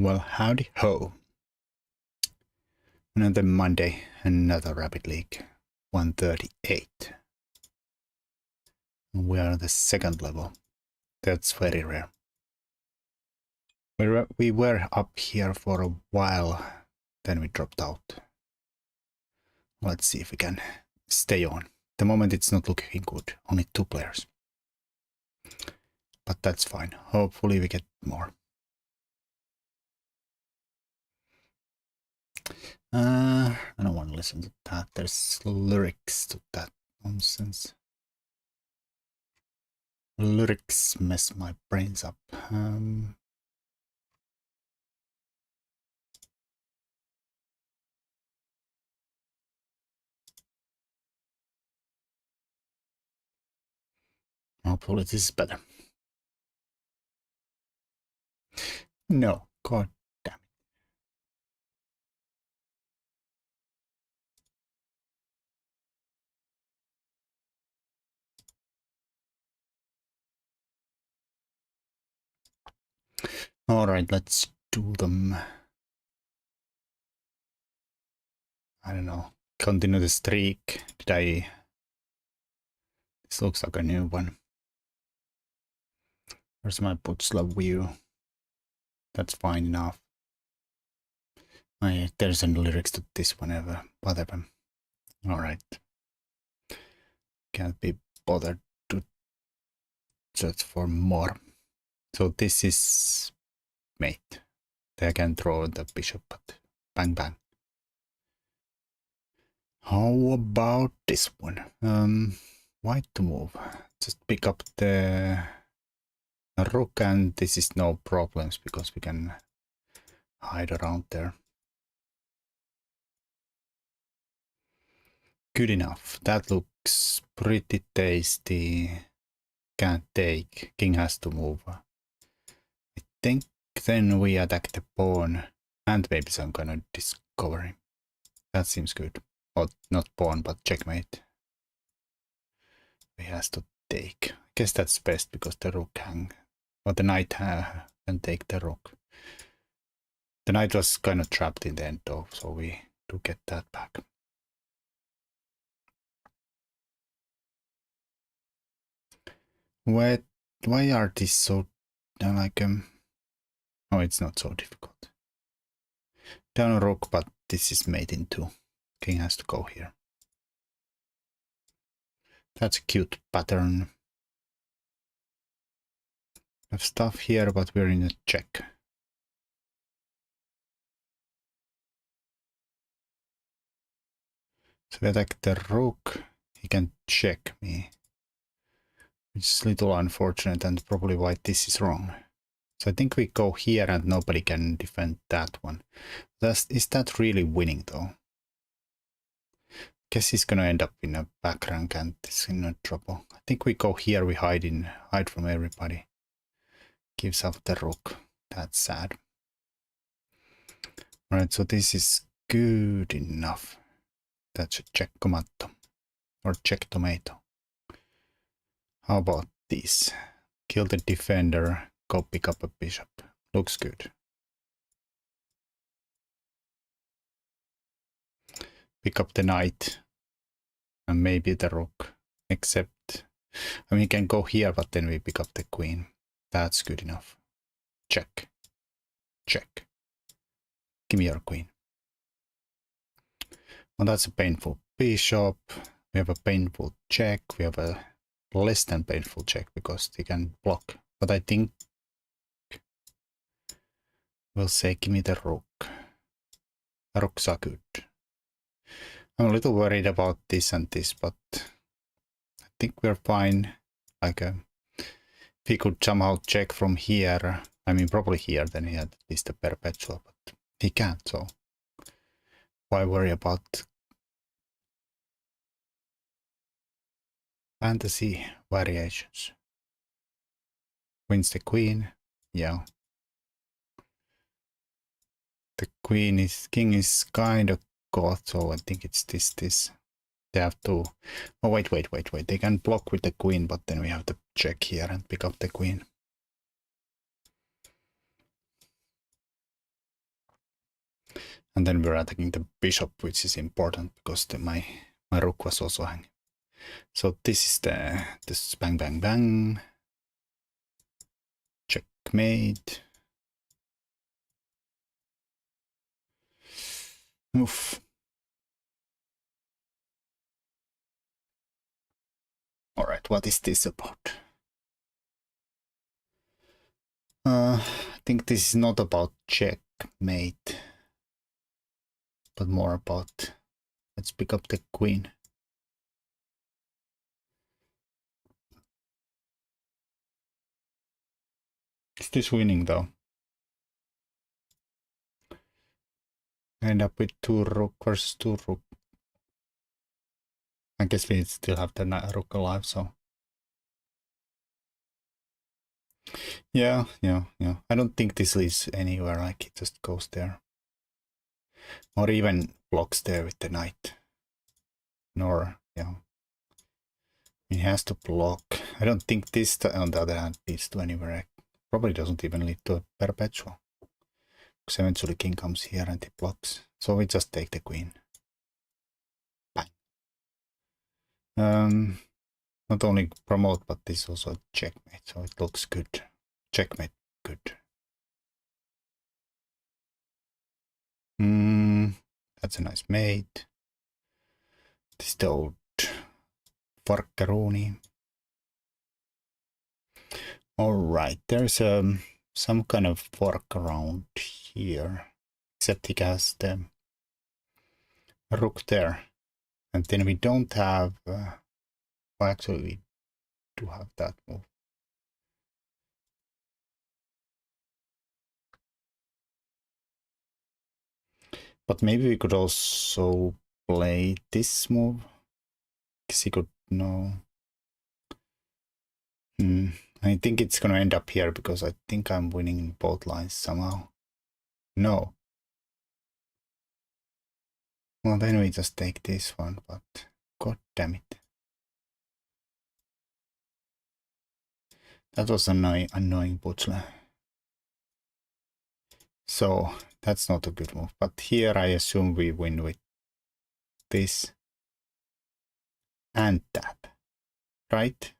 Well, howdy ho. Another Monday, another Rapid League. 138. We are on the second level. That's very rare. We were up here for a while, then we dropped out. Let's see if we can stay on. At the moment it's not looking good, only 2 players. But that's fine, hopefully we get more. I don't want to listen to that, there's lyrics to that nonsense. Lyrics mess my brains up. Hopefully this is better. No, god damn it. Alright, let's do them. I don't know. Continue the streak. Did I... This looks like a new one. Where's my Putslav view? That's fine enough. There's no lyrics to this one ever. Whatever. Alright. Can't be bothered to search for more. So this is mate. They can throw the bishop, but bang bang. How about this one? White to move. Just pick up the rook, and this is no problems because we can hide around there. Good enough. That looks pretty tasty. Can't take. King has to move. I think then we attack the pawn and maybe some kind of discovery. That seems good. Or not pawn, but checkmate. He has to take. I guess that's best because the rook hang. Or the knight can take the rook. The knight was kind of trapped in the end though, so we do get that back. Why are these so like oh, it's not so difficult. Down a rook, but this is made in 2. King has to go here. That's a cute pattern. We have stuff here, but we're in a check. So we attack the rook. He can check me. Which is a little unfortunate and probably why this is wrong. So I think we go here and nobody can defend that one. Is that really winning though? Guess he's gonna end up in a back rank and is in a trouble. I think we go here, we hide from everybody. Gives up the rook. That's sad. Alright, so this is good enough. That's a check tomato. Or check tomato. How about this? Kill the defender, go pick up a bishop. Looks good. Pick up the knight. And maybe the rook. Except, I mean, we can go here, but then we pick up the queen. That's good enough. Check. Check. Give me your queen. Well, that's a painful bishop. We have a painful check. We have a less than painful check because they can block. But I think we'll say give me the rook. Rooks are good. I'm a little worried about this and this, but I think we're fine. Like if he could somehow check from here, I mean probably here, then he had at least a perpetual, but he can't, so why worry about fantasy variations? Wins the queen, yeah. The king is kind of caught, so I think it's this. They have to, oh wait, they can block with the queen, but then we have to check here and pick up the queen. And then we're attacking the bishop, which is important because my rook was also hanging. So this is this bang, bang, bang. Checkmate. Oof. All right, what is this about? I think this is not about checkmate, but more about let's pick up the queen. Is this winning though? End up with 2 rook versus 2 rook. I guess we still have the rook alive, so. Yeah. I don't think this leads anywhere, like it just goes there. Or even blocks there with the knight. Nor, yeah. It has to block. I don't think this, on the other hand, leads to anywhere. It probably doesn't even lead to a perpetual. Because eventually king comes here and it blocks. So we just take the queen. Bang. Not only promote, but this is also checkmate, so it looks good. Checkmate, good. That's a nice mate. This is the old Farkaroni. Alright, there's some kind of fork around here. Except he has the rook there. And then we don't have... well, actually, we do have that move. But maybe we could also play this move. Because he could know... I think it's gonna end up here because I think I'm winning both lines somehow. No. Well, then we just take this one, but god damn it. That was annoying butler. So that's not a good move. But here I assume we win with this and that. Right?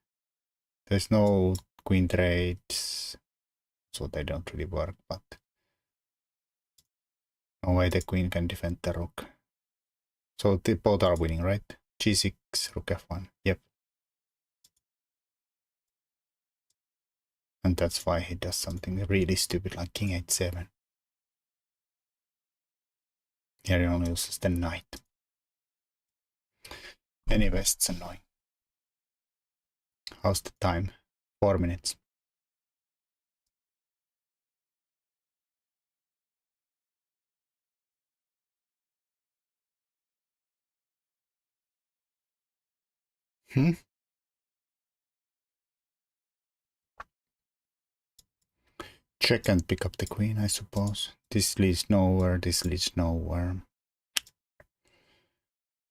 There's no queen trades, so they don't really work, but no way the queen can defend the rook. So they both are winning, right? G6, rook f1. Yep. And that's why he does something really stupid like king h7. Here he only uses the knight. Anyways, it's annoying. How's the time? 4 minutes. Check and pick up the queen, I suppose. This leads nowhere, this leads nowhere.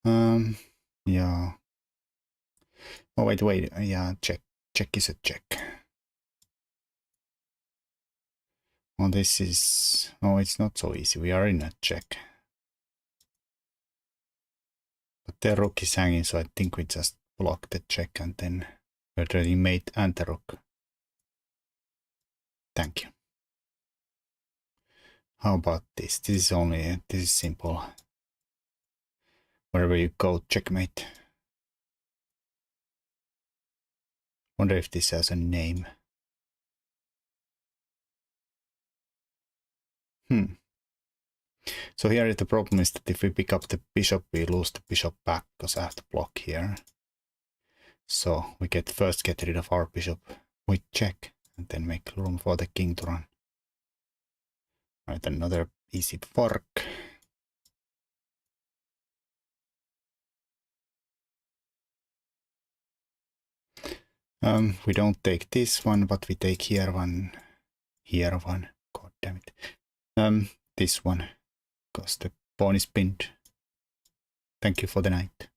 Yeah. Oh, wait. Yeah, check. Check is a check. Well, this is... Oh, it's not so easy. We are in a check. But the rook is hanging, so I think we just block the check and then we're trading mate and the rook. Thank you. How about this? This is simple. Wherever you go, checkmate. Wonder if this has a name. So here the problem is that if we pick up the bishop, we lose the bishop back because I have to block here. So we first get rid of our bishop with check and then make room for the king to run. Alright, another easy fork. We don't take this one, but we take here one. God damn it. This one, because the pawn is pinned. Thank you for the knight.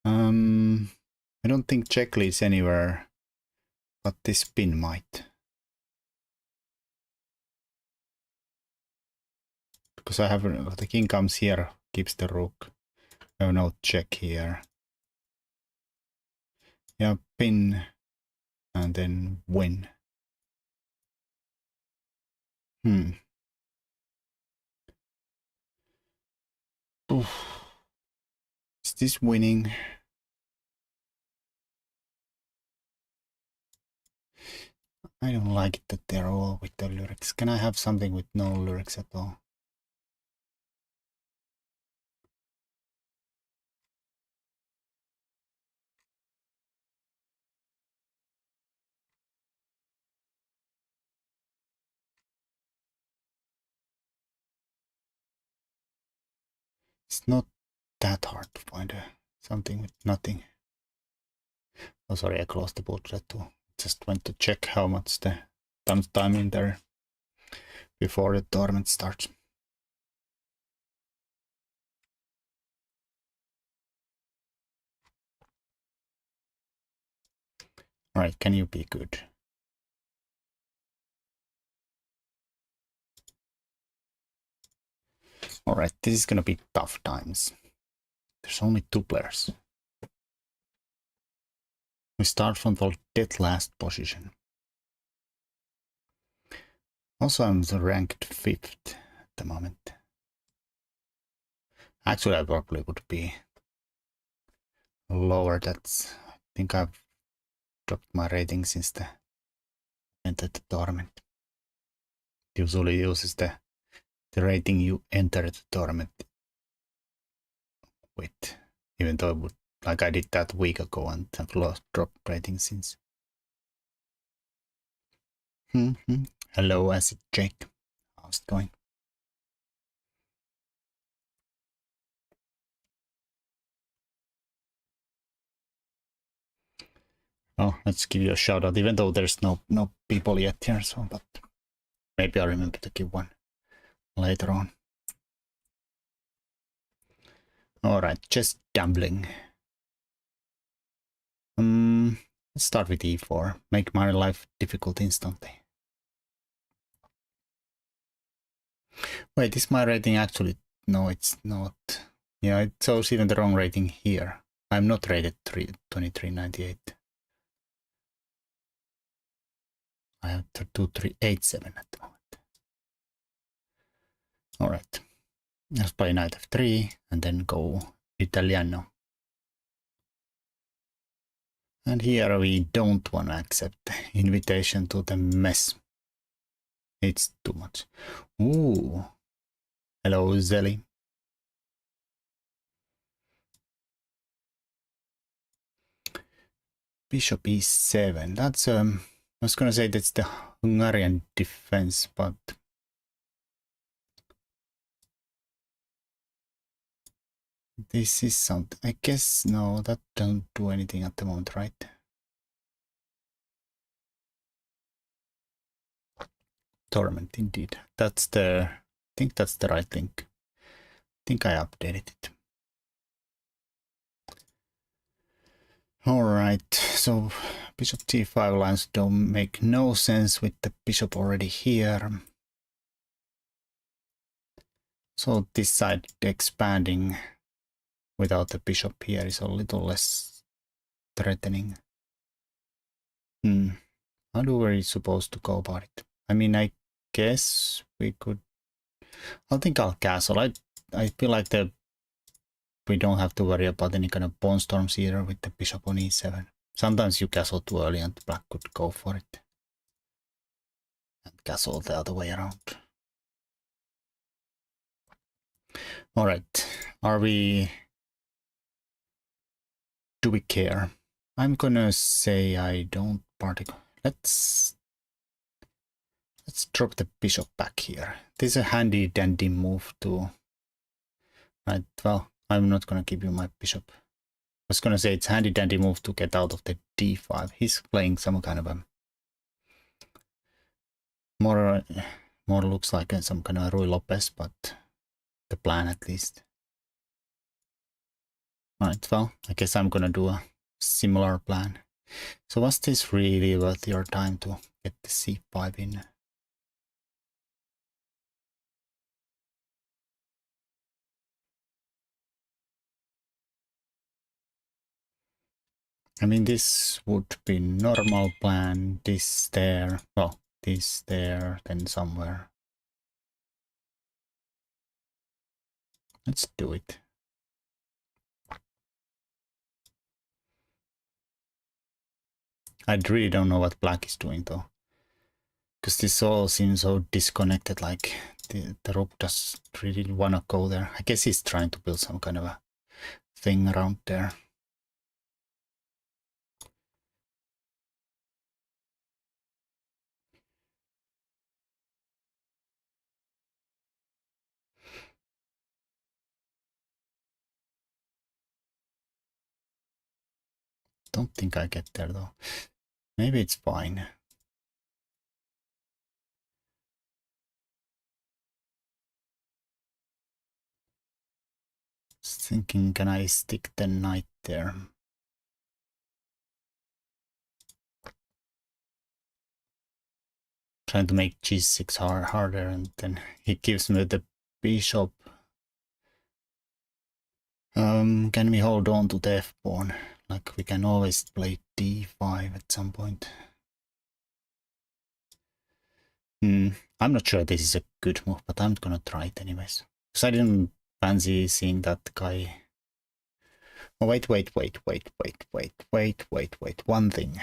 I don't think check leads anywhere, but this pin might. because I have the king comes here, keeps the rook. I have no check here. Yeah, pin and then win. Oof. Is this winning? I don't like it that they're all with the lyrics. Can I have something with no lyrics at all? It's not that hard to find something with nothing. Oh, sorry, I closed the board chat too. Just went to check how much the time in there before the tournament starts. Alright, can you be good? Alright, this is gonna be tough times. There's only 2 players. We start from the dead last position. Also, I'm ranked 5th at the moment. Actually, I probably would be lower. I think I've dropped my rating since the entered the tournament. It usually uses the rating you enter the tournament with, even though I did that a week ago and have lost drop rating since. Hello, Acid Jake. How's it going? Oh, let's give you a shout out, even though there's no people yet here, so but maybe I'll remember to give one later on. Alright, just gambling. Let's start with e4. Make my life difficult instantly. Wait, is my rating actually? No, it's not. Yeah, it shows even the wrong rating here. I'm not rated 2398. I have 2387 at the moment. Alright. Let's play knight f3 and then go Italiano. And here we don't want to accept the invitation to the mess. It's too much. Ooh. Hello, Zelly. Bishop e7. That's I was gonna say that's the Hungarian defense, but this is something. I guess no, that don't do anything at the moment, right? Torment, indeed. That's the. I think that's the right link. I think I updated it. All right, so bishop t5 lines don't make no sense with the bishop already here. So this side expanding without the bishop here is a little less threatening. How do we supposed to go about it? I mean, I guess we could. I think I'll castle. I feel like we don't have to worry about any kind of pawn storms either with the bishop on e7. Sometimes you castle too early and black could go for it. And castle the other way around. Alright, do we care? I'm gonna say I don't particularly. Let's drop the bishop back here. This is a handy dandy move too. Right, well, I'm not gonna give you my bishop. I was gonna say it's handy dandy move to get out of the d5. He's playing some kind of a more looks like some kind of Rui Lopez, but the plan at least. Alright, well, I guess I'm gonna do a similar plan. So was this really worth your time to get the c5 in? I mean, this would be normal plan. This there, well, this there, then somewhere. Let's do it. I really don't know what black is doing though. Because this all seems so disconnected, like the rook doesn't really want to go there. I guess he's trying to build some kind of a thing around there. Don't think I get there though. Maybe it's fine. Just thinking, can I stick the knight there? Trying to make g6 harder, and then he gives me the bishop. Can we hold on to the f pawn? Like, we can always play d5 at some point. I'm not sure this is a good move, but I'm gonna try it anyways. Because I didn't fancy seeing that guy. Oh, wait. One thing.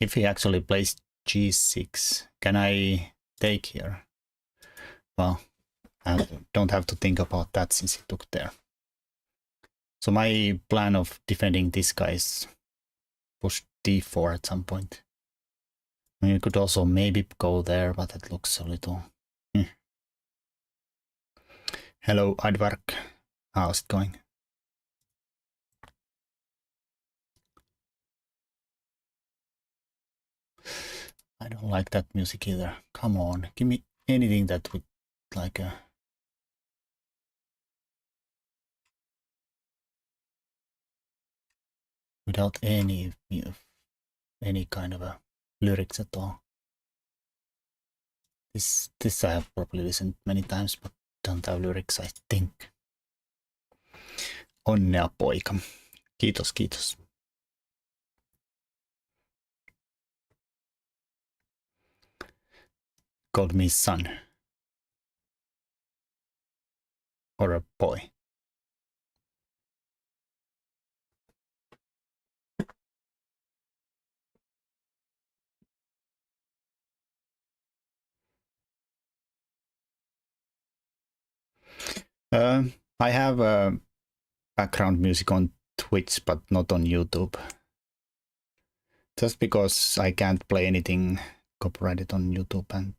If he actually plays g6, can I take here? Well, I don't have to think about that since he took there. So my plan of defending this guy is push d4 at some point. I mean, you could also maybe go there, but it looks a little... Hello, Advark. How's it going? I don't like that music either. Come on, give me anything that would like a... Without any kind of a lyrics at all. This I have probably listened many times, but don't have lyrics, I think. Onnea poika. Kiitos, kiitos. Called me son. Or a boy. I have background music on Twitch, but not on YouTube. Just because I can't play anything copyrighted on YouTube, and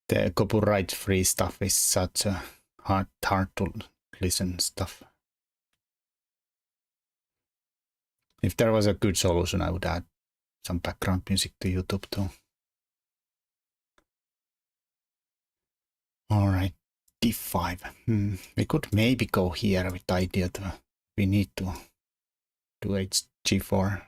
the copyright-free stuff is such a hard to listen stuff. If there was a good solution, I would add some background music to YouTube too. All right, d5. We could maybe go here with the idea that we need to do hg4.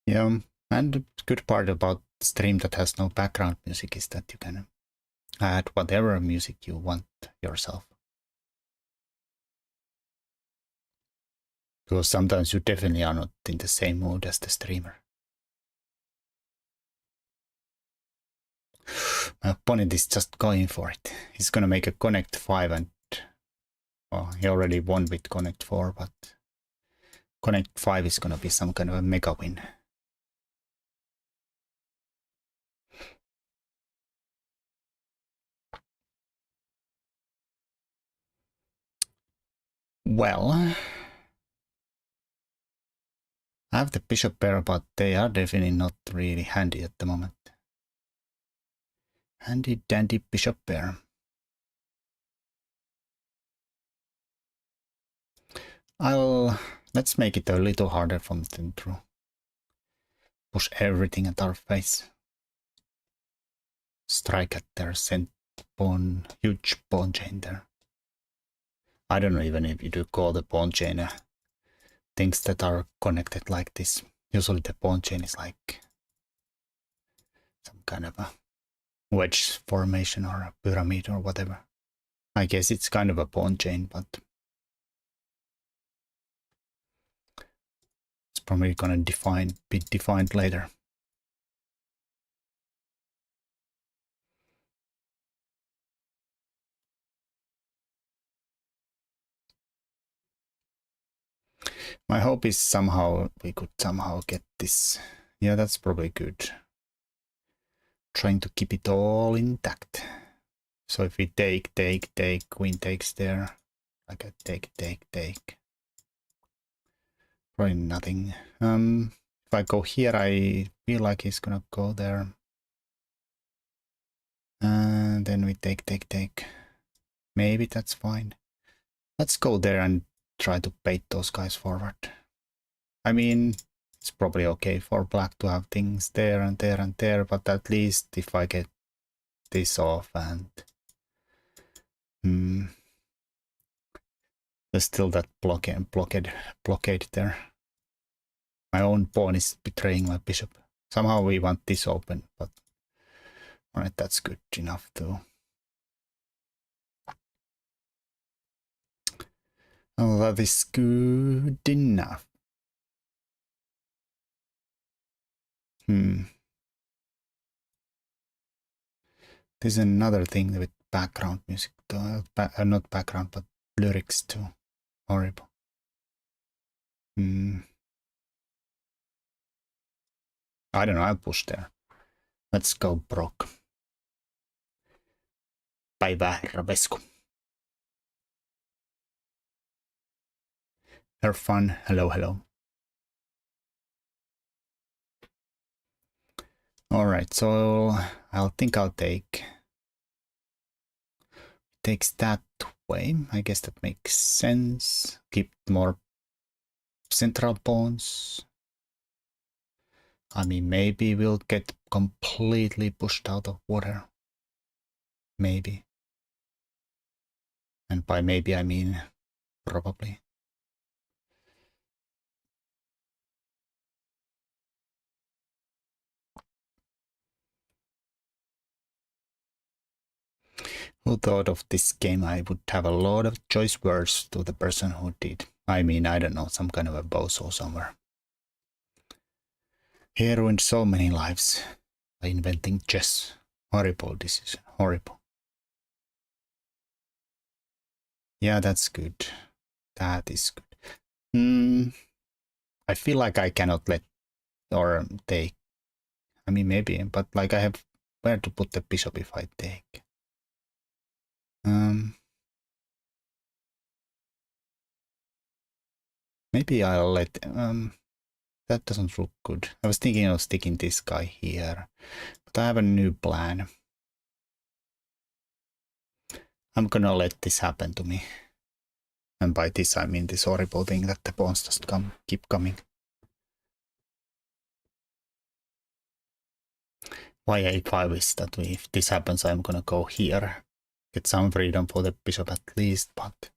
Yeah, and the good part about stream that has no background music is that you can add whatever music you want yourself. Because sometimes you definitely are not in the same mood as the streamer. My opponent is just going for it. He's gonna make a connect 5 and... Well, he already won with connect 4, but... Connect 5 is gonna be some kind of a mega win. Well... I have the bishop pair, but they are definitely not really handy at the moment. Handy dandy bishop pair. Let's make it a little harder from the through. Push everything at our face. strike at their pawn, huge pawn chain there. I don't know even if you do call the pawn chain things that are connected like this. Usually the pawn chain is like some kind of a wedge formation or a pyramid or whatever. I guess it's kind of a pawn chain, but it's probably gonna be defined later. My hope is we could somehow get this. Yeah, that's probably good. Trying to keep it all intact. So if we take, queen takes there. Like a take. Probably nothing. If I go here, I feel like he's gonna go there. And then we take. Maybe that's fine. Let's go there and try to bait those guys forward. I mean, it's probably okay for black to have things there and there, but at least if I get this off and there's still that blockade there. My own pawn is betraying my bishop. Somehow we want this open, but alright, that's good enough too. Oh, that is good enough. There's another thing with background music, not background, but lyrics too. Horrible. I don't know, I'll push there. Let's go, Brock. Päivää, herra Vesku. Have fun. Hello. Alright, so I'll take. Takes that way. I guess that makes sense. Keep more central pawns. I mean, maybe we'll get completely pushed out of water. Maybe. And by maybe I mean probably. Who thought of this game? I would have a lot of choice words to the person who did. I mean, I don't know, some kind of a bozo somewhere. He ruined so many lives by inventing chess. Horrible decision, horrible. Yeah, that's good. That is good. I feel like I cannot let or take. I mean, maybe, but like I have where to put the bishop if I take. Maybe I'll let. That doesn't look good. I was thinking of sticking this guy here, but I have a new plan. I'm gonna let this happen to me. And by this I mean this horrible thing that the pawns just keep coming. Why a5 is that if this happens I'm gonna go here. Get some freedom for the bishop at least, but...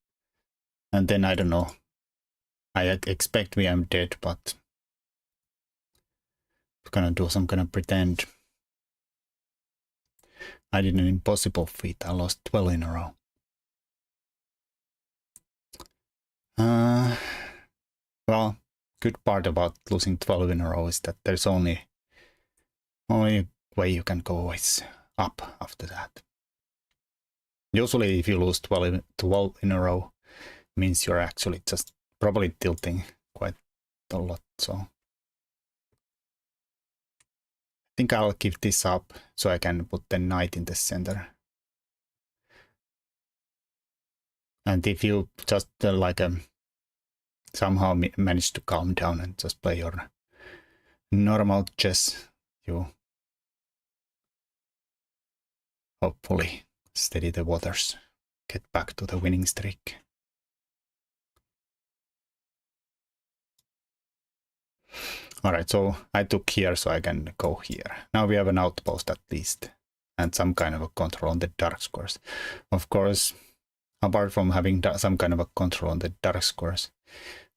And then I don't know. I expect I'm dead, but... I'm gonna do some kind of pretend. I did an impossible feat. I lost 12 in a row. Well, good part about losing 12 in a row is that there's only way you can go is up after that. Usually if you lose 12 in a row, it means you're actually just probably tilting quite a lot, so... I think I'll give this up so I can put the knight in the center. And if you just somehow manage to calm down and just play your normal chess, you hopefully steady the waters, get back to the winning streak. Alright, so I took here so I can go here. Now we have an outpost at least. and some kind of a control on the dark squares. Of course, apart from having some kind of a control on the dark squares,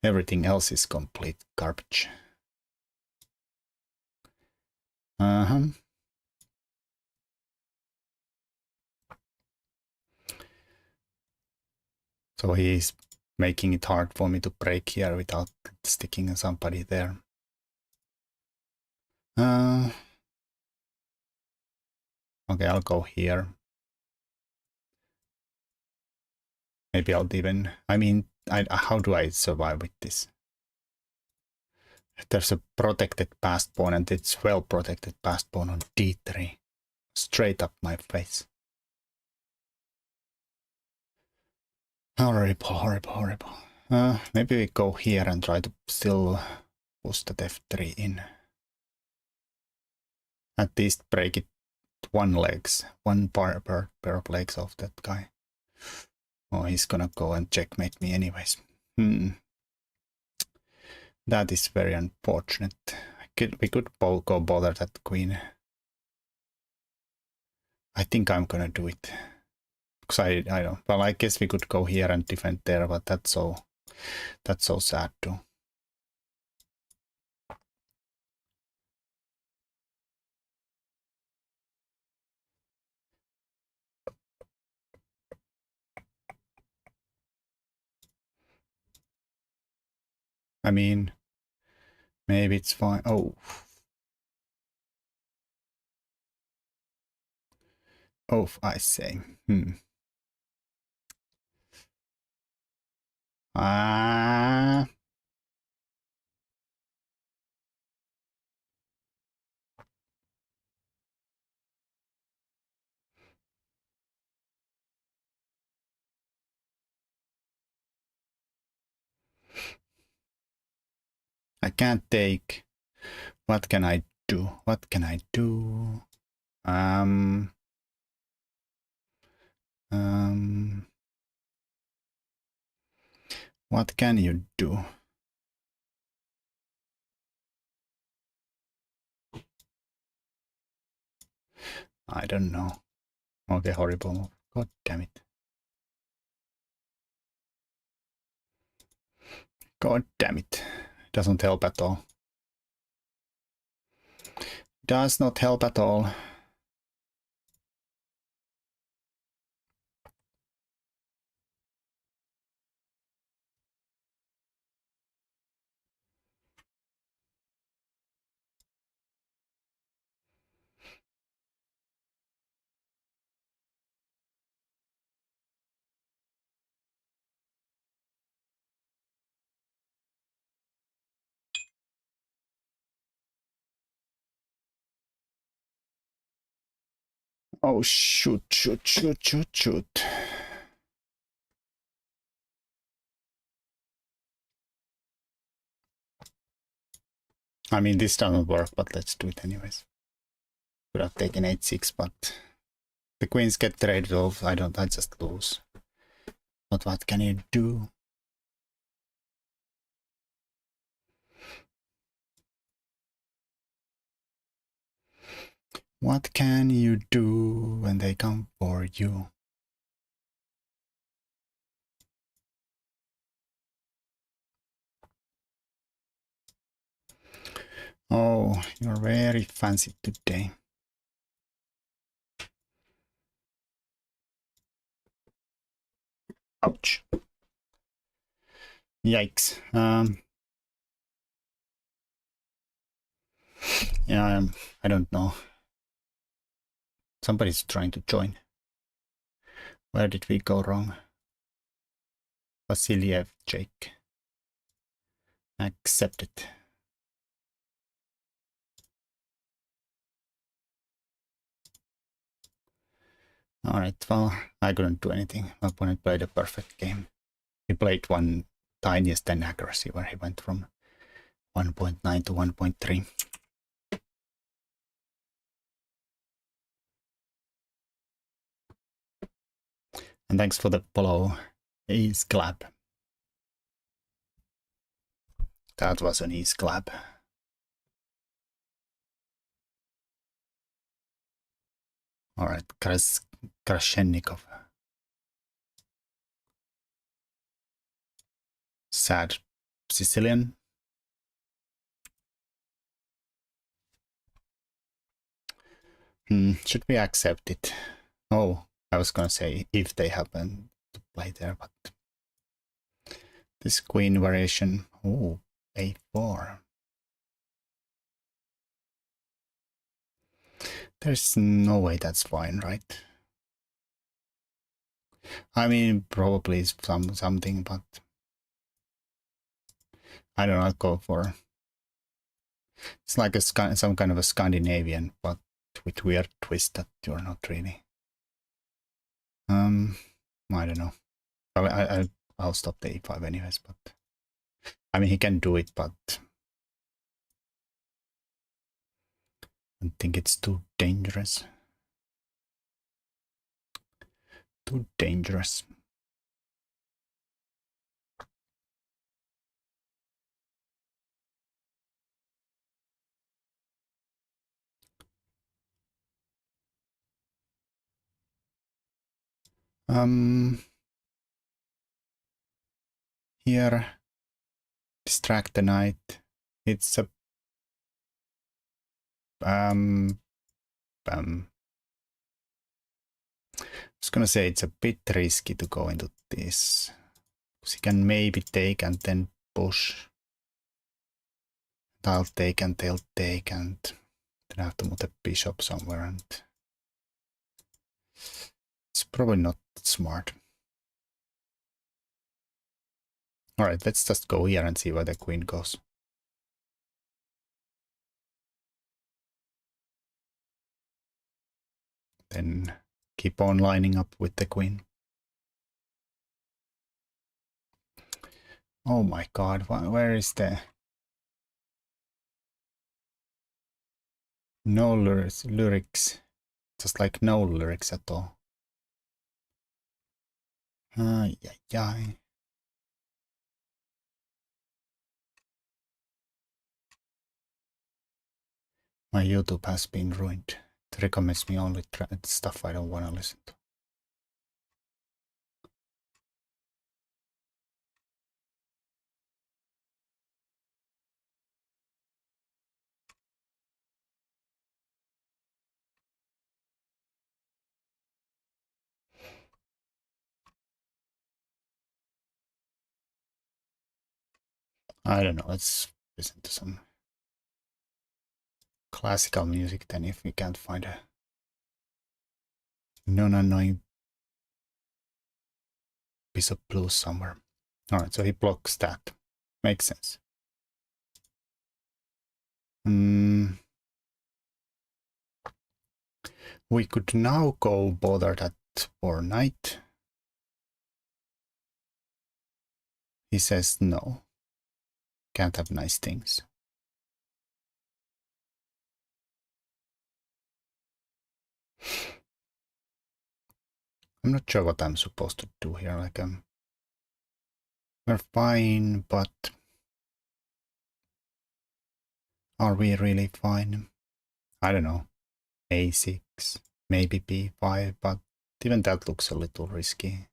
everything else is complete garbage. So he's making it hard for me to break here without sticking somebody there. Okay, I'll go here. Maybe I'll even, I mean, how do I survive with this? There's a protected passed pawn, and it's well protected passed pawn on d3. Straight up my face. Horrible, horrible, horrible. Maybe we go here and try to still push that f3 in. At least break it one pair of legs off that guy. Oh, he's gonna go and checkmate me anyways. That is very unfortunate. We could go bother that queen. I think I'm gonna do it. Because I don't. Well, I guess we could go here and defend there, but that's so sad too. I mean, maybe it's fine. Oh, I say. I can't take. What can I do? What can I do? What can you do? I don't know. Okay, horrible. God damn it. God damn it. Doesn't help at all. Does not help at all. Oh, shoot. I mean, this doesn't work, but let's do it anyways. Could have taken h6, but the queens get traded off. I just lose. But what can you do? What can you do when they come for you? Oh, you're very fancy today. Ouch. Yikes. Yeah, I don't know. Somebody's trying to join. Where did we go wrong? Vasiliev, Jake. Accepted. Alright, well, I couldn't do anything. My opponent played a perfect game. He played one tiniest inaccuracy where he went from 1.9 to 1.3. And thanks for the follow, Ace Clap. That was an Ace Clap. All right, Krashennikov. Sad Sicilian. Should we accept it? Oh, I was gonna say if they happen to play there, but this queen variation. Oh, a4. There's no way that's fine, right? I mean, probably it's something, but I don't know. I'll go for. It's like some kind of a Scandinavian, but with weird twist that you're not really. I don't know. I'll stop the e5 anyways, but I mean he can do it, but I think it's too dangerous. Too dangerous. Here, distract the knight. It's a I was gonna say it's a bit risky to go into this because he can maybe take and then push. I'll take and they'll take, and then I have to move the bishop somewhere, and it's probably not smart. All right, let's just go here and see where the queen goes. Then keep on lining up with the queen. Oh my god, where is the... No lyrics. Just like no lyrics at all. Ay, ay, ay. My YouTube has been ruined. It recommends me only stuff I don't want to listen to. I don't know, let's listen to some classical music then if we can't find a non-annoying piece of blues somewhere. Alright, so he blocks that. Makes sense. We could now go bother that poor knight. He says no. Can't have nice things. I'm not sure what I'm supposed to do here. Like, we're fine, but are we really fine? I don't know. A6, maybe B5, but even that looks a little risky.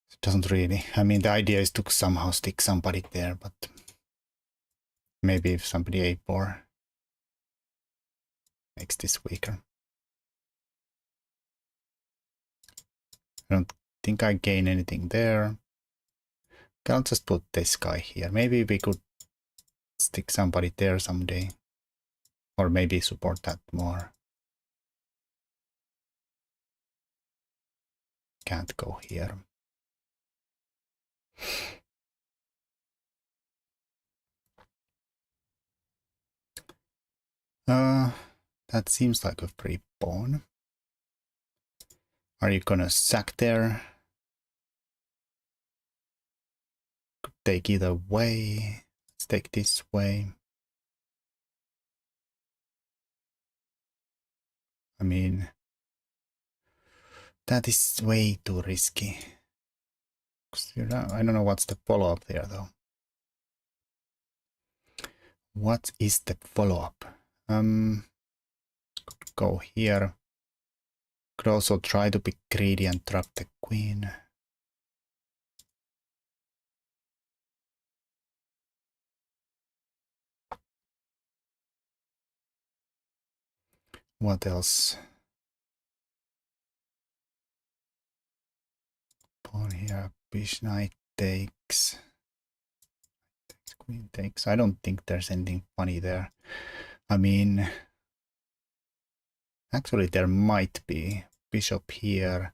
It doesn't really. I mean, the idea is to somehow stick somebody there, but maybe if somebody A4 makes this weaker. I don't think I gain anything there. I'll just put this guy here. Maybe we could stick somebody there someday. Or maybe support that more. Can't go here. That seems like a free pawn. Are you gonna sack there? Could take either way. Let's take this way. I mean, that is way too risky. I don't know what's the follow-up there though. What is the follow-up? go here. Could also try to be greedy and trap the queen. What else? Pawn here, bishop knight takes. Queen takes. I don't think there's anything funny there. I mean, actually there might be. Bishop here,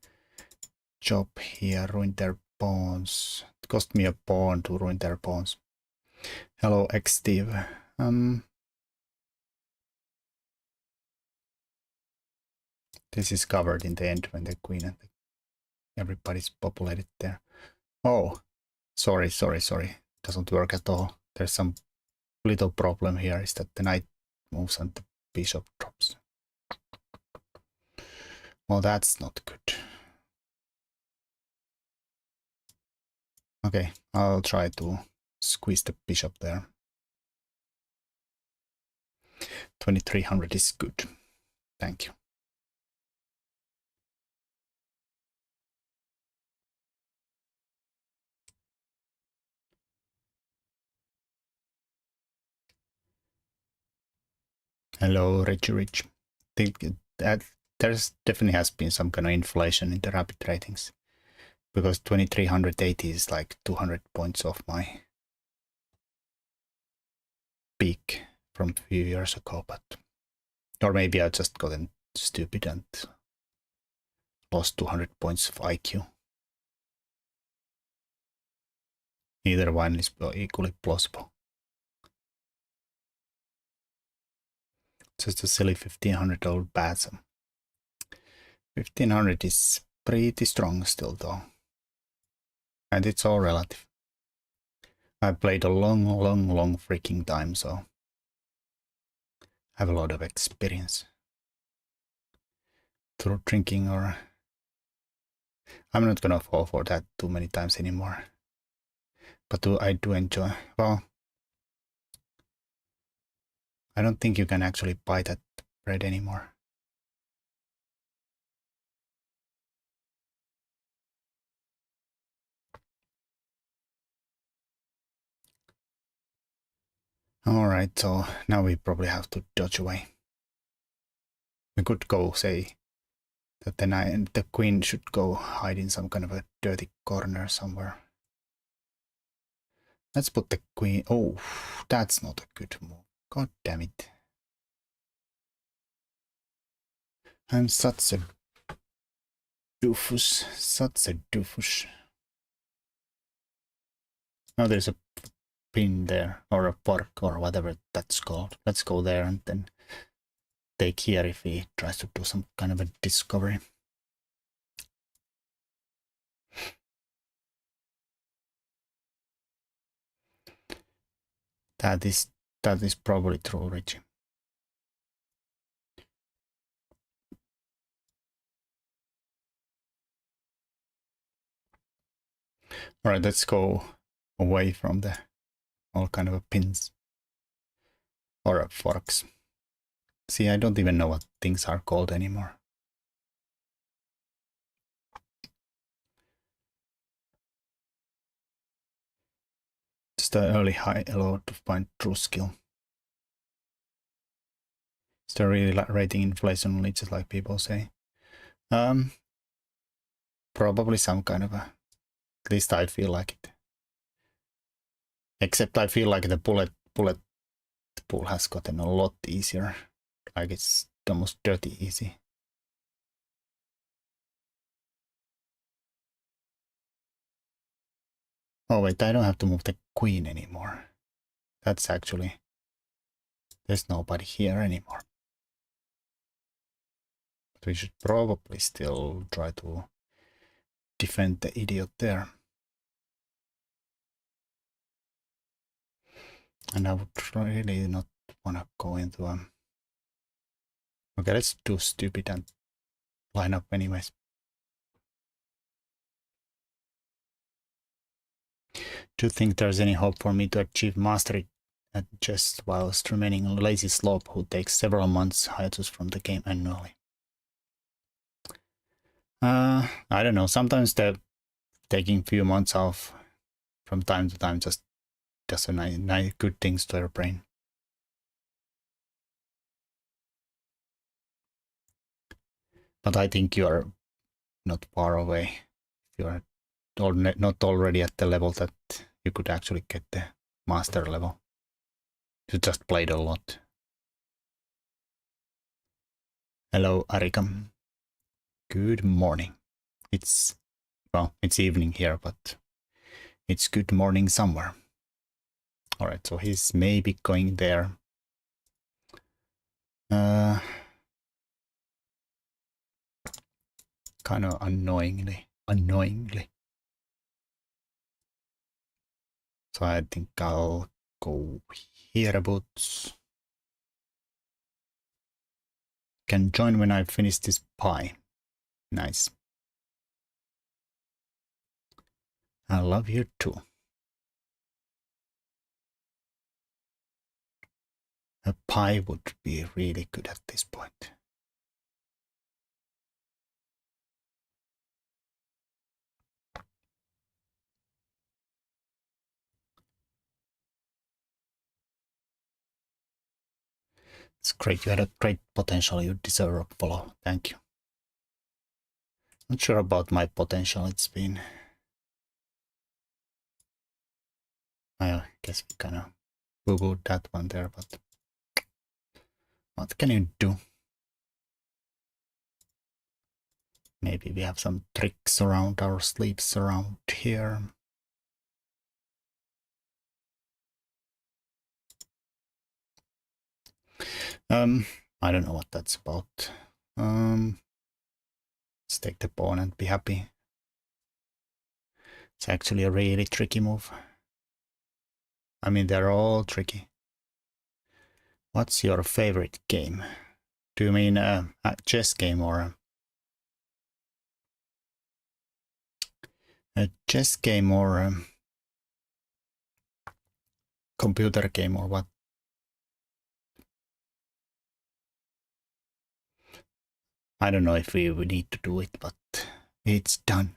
chop here, ruin their pawns. It cost me a pawn to ruin their pawns. Hello, X-Steve. This is covered in the end when the queen and everybody's populated there. Oh, sorry. Doesn't work at all. There's some little problem here, is that the knight moves and the bishop drops. Well, that's not good. Okay, I'll try to squeeze the bishop there. 2300 is good. Thank you. Hello, Rich. Think that there's definitely has been some kind of inflation in the rapid ratings, because 2380 is like 200 points off my peak from a few years ago, but or maybe I just gotten stupid and lost 200 points of IQ. Either one is equally plausible. Just a silly $1,500 BASM. 1,500 is pretty strong still though. And it's all relative. I played a long freaking time, so I have a lot of experience. Through drinking, or I'm not gonna fall for that too many times anymore. But I do enjoy. Well, I don't think you can actually buy that bread anymore. Alright, so now we probably have to dodge away. We could go say that the queen should go hide in some kind of a dirty corner somewhere. Let's put the queen. Oh, that's not a good move. God damn it. I'm such a doofus. Now there's a pin there, or a fork, or whatever that's called. Let's go there and then take here if he tries to do some kind of a discovery. That is probably true, Richie. Alright, let's go away from the all kind of pins or forks. See, I don't even know what things are called anymore. Just an early high elo to find true skill. Is there really rating inflation only, just like people say? Probably some kind of a. At least I feel like it. Except I feel like the bullet pool has gotten a lot easier. Like it's almost dirty easy. Oh wait, I don't have to move the queen anymore. That's actually... There's nobody here anymore. But we should probably still try to defend the idiot there. And I would really not want to go into a... Okay, let's do stupid and line up anyways. Do you think there's any hope for me to achieve mastery at chess whilst remaining a lazy slob who takes several months hiatus from the game annually. I don't know. Sometimes the taking few months off from time to time just does a nice good things to your brain. But I think you are not far away. You are not already at the level that you could actually get the master level. You just played a lot. Hello, Arika. Good morning. It's evening here, but it's good morning somewhere. All right, so he's maybe going there. Kind of annoyingly. So I think I'll go here about. Can join when I finish this pie. Nice. I love you too. A pie would be really good at this point. It's great. You had a great potential. You deserve a follow. Thank you. Not sure about my potential. It's been... I guess we kind of boo-booed that one there, but... What can you do? Maybe we have some tricks around our sleeves around here. I don't know what that's about. Let's take the pawn and be happy. It's actually a really tricky move. I mean, they're all tricky. What's your favorite game? Do you mean a chess game or a chess game or a computer game or what? I don't know if we would need to do it, but it's done.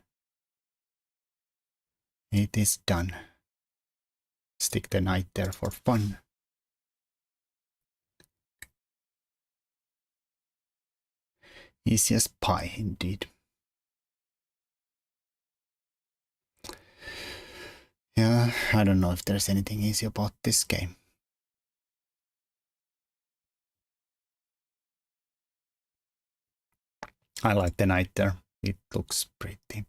It is done. Stick the knight there for fun. Easy as pie, indeed. Yeah, I don't know if there's anything easy about this game. I like the knight there. It looks pretty.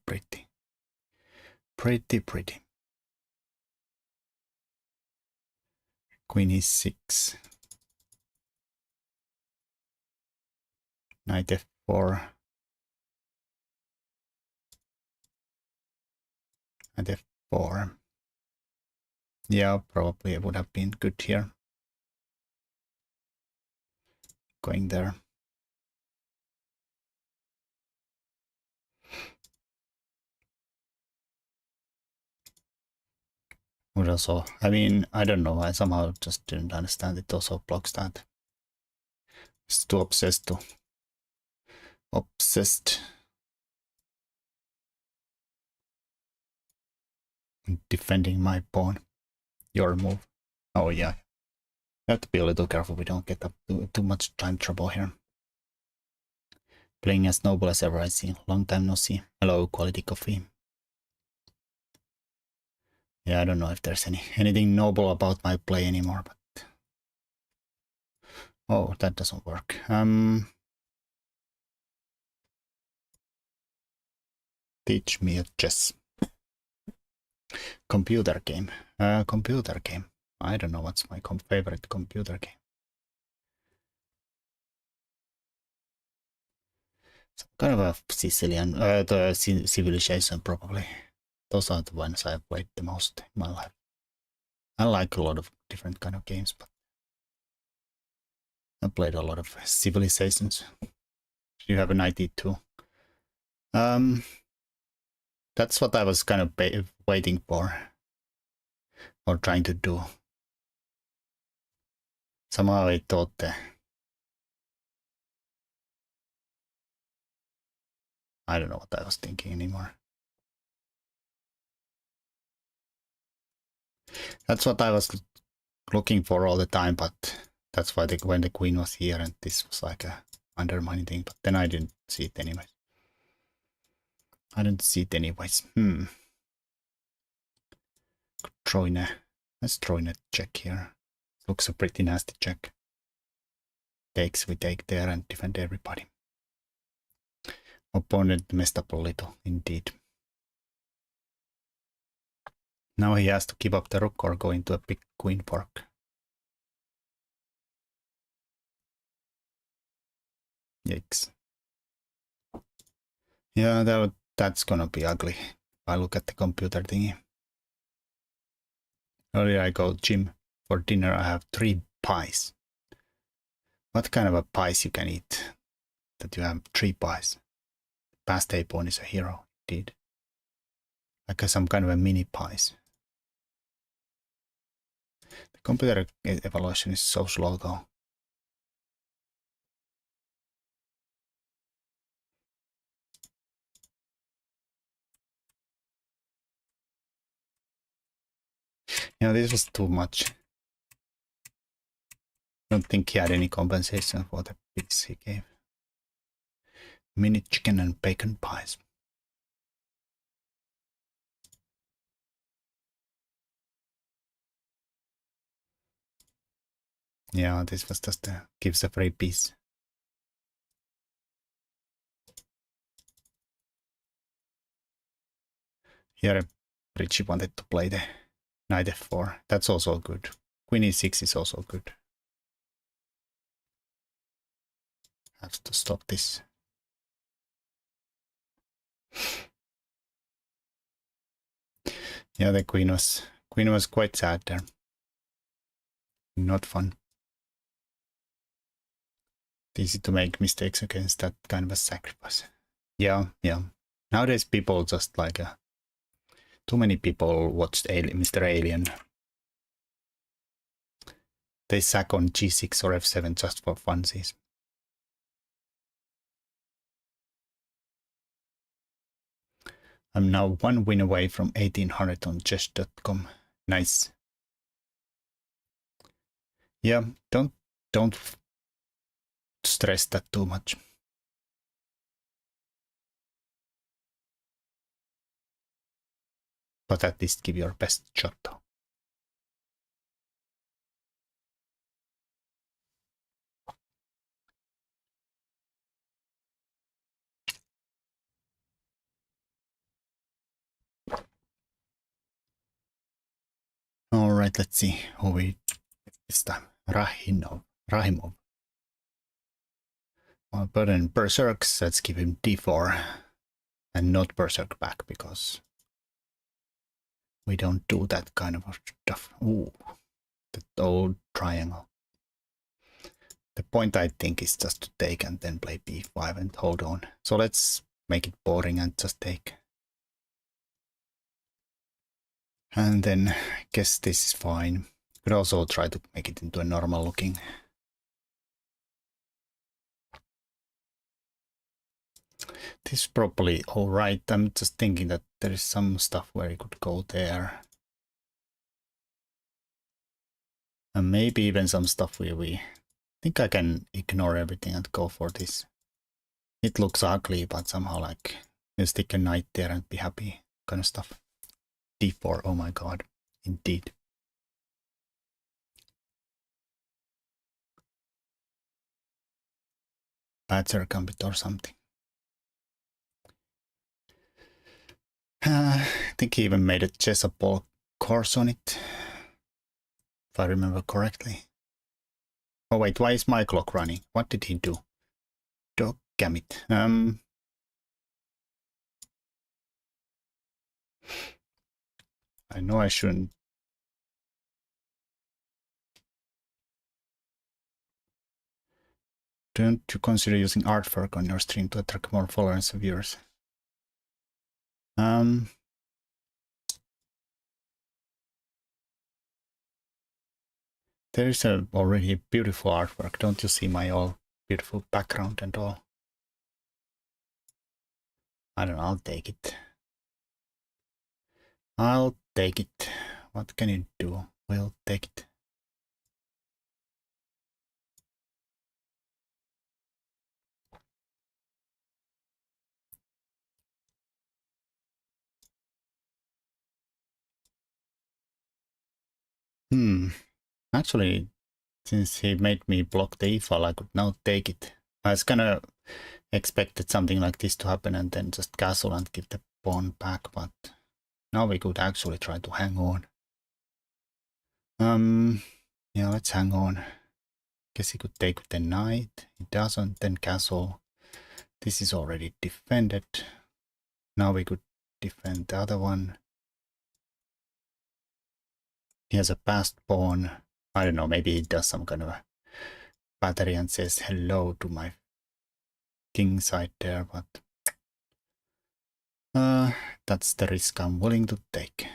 Queen e6. Knight f4. Knight f4. Yeah, probably it would have been good here. Going there. Would also, I mean, I don't know, I somehow just didn't understand it also blocks that. It's too obsessed to. Obsessed. Defending my pawn. Your move. Oh yeah. You have to be a little careful we don't get up too much time trouble here. Playing as noble as ever I see. Long time no see. Hello, quality coffee. Yeah, I don't know if there's anything noble about my play anymore, but... Oh, that doesn't work. Teach me a chess. Computer game. Computer game. I don't know what's my favorite computer game. Some kind of a Sicilian, the Civilization probably. Those are the ones I've played the most in my life. I like a lot of different kind of games, but I played a lot of Civilizations. You have a 92. That's what I was kind of waiting for, or trying to do. Somehow I thought I don't know what I was thinking anymore. That's what I was looking for all the time, but that's why when the queen was here and this was like a undermining thing, but then I didn't see it anyways. Let's throw in a check here. Looks a pretty nasty check. Takes, we take there and defend everybody. Opponent messed up a little, indeed. Now he has to give up the rook or go into a big queen fork. Yikes. Yeah, that's gonna be ugly. If I look at the computer thingy. Earlier I go gym. For dinner I have 3 pies. What kind of a pies you can eat that you have 3 pies? Past pawn is a hero, indeed. Like some kind of a mini pies. The computer evaluation is so slow though. This was too much. I don't think he had any compensation for the piece he gave. Mini chicken and bacon pies. Yeah, this was just gives a free piece. Here Richie wanted to play the knight f4. That's also good. Queen e6 is also good. Have to stop this. Yeah, the queen was quite sad there. Not fun. Easy to make mistakes against that kind of a sacrifice. Yeah. Nowadays people just like too many people watched Mr. Alien. They sack on g6 or f7 just for funsies. I'm now 1 win away from 1800 on chess.com. Nice. Yeah, don't stress that too much. But at least give your best shot though. Alright, let's see who we this time. Rahimov. Well, but in Berserks, let's give him d4 and not Berserk back because we don't do that kind of stuff. Ooh, the old triangle. The point I think is just to take and then play b5 and hold on. So let's make it boring and just take. And then I guess this is fine. Could also try to make it into a normal looking. This is probably alright. I'm just thinking that there is some stuff where you could go there. And maybe even some stuff where we think I can ignore everything and go for this. It looks ugly, but somehow like you stick a knight there and be happy kind of stuff. d4, oh my god, indeed. Bad circumbit or something. I think he even made a chessable course on it, if I remember correctly. Oh wait, why is my clock running? What did he do? Doggammit. I know I shouldn't. Don't you consider using artwork on your stream to attract more followers and viewers? There is a already beautiful artwork. Don't you see my all beautiful background and all? I don't know, I'll take it. I'll take it. What can you do? We'll take it. Actually, since he made me block the e-file, I could now take it. I was gonna expected something like this to happen and then just castle and give the pawn back, but now we could actually try to hang on. Yeah, let's hang on. Guess he could take with the knight. He doesn't, then castle. This is already defended. Now we could defend the other one. He has a passed pawn. I don't know, maybe he does some kind of a battery and says hello to my king side there, but that's the risk I'm willing to take.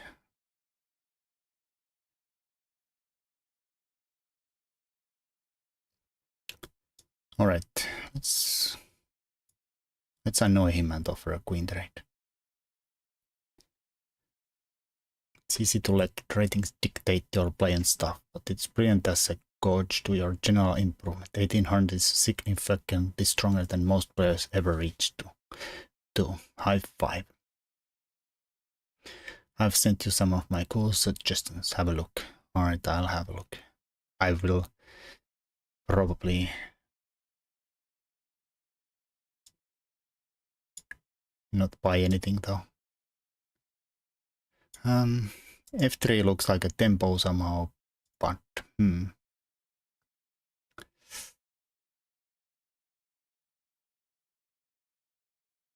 All right, let's annoy him and offer a queen trade. It's easy to let ratings dictate your play and stuff, but it's brilliant as a gauge to your general improvement. 1800 is significantly stronger than most players ever reached to. High five. I've sent you some of my cool suggestions. Have a look. Alright, I'll have a look. I will probably not buy anything though. F3 looks like a tempo somehow, but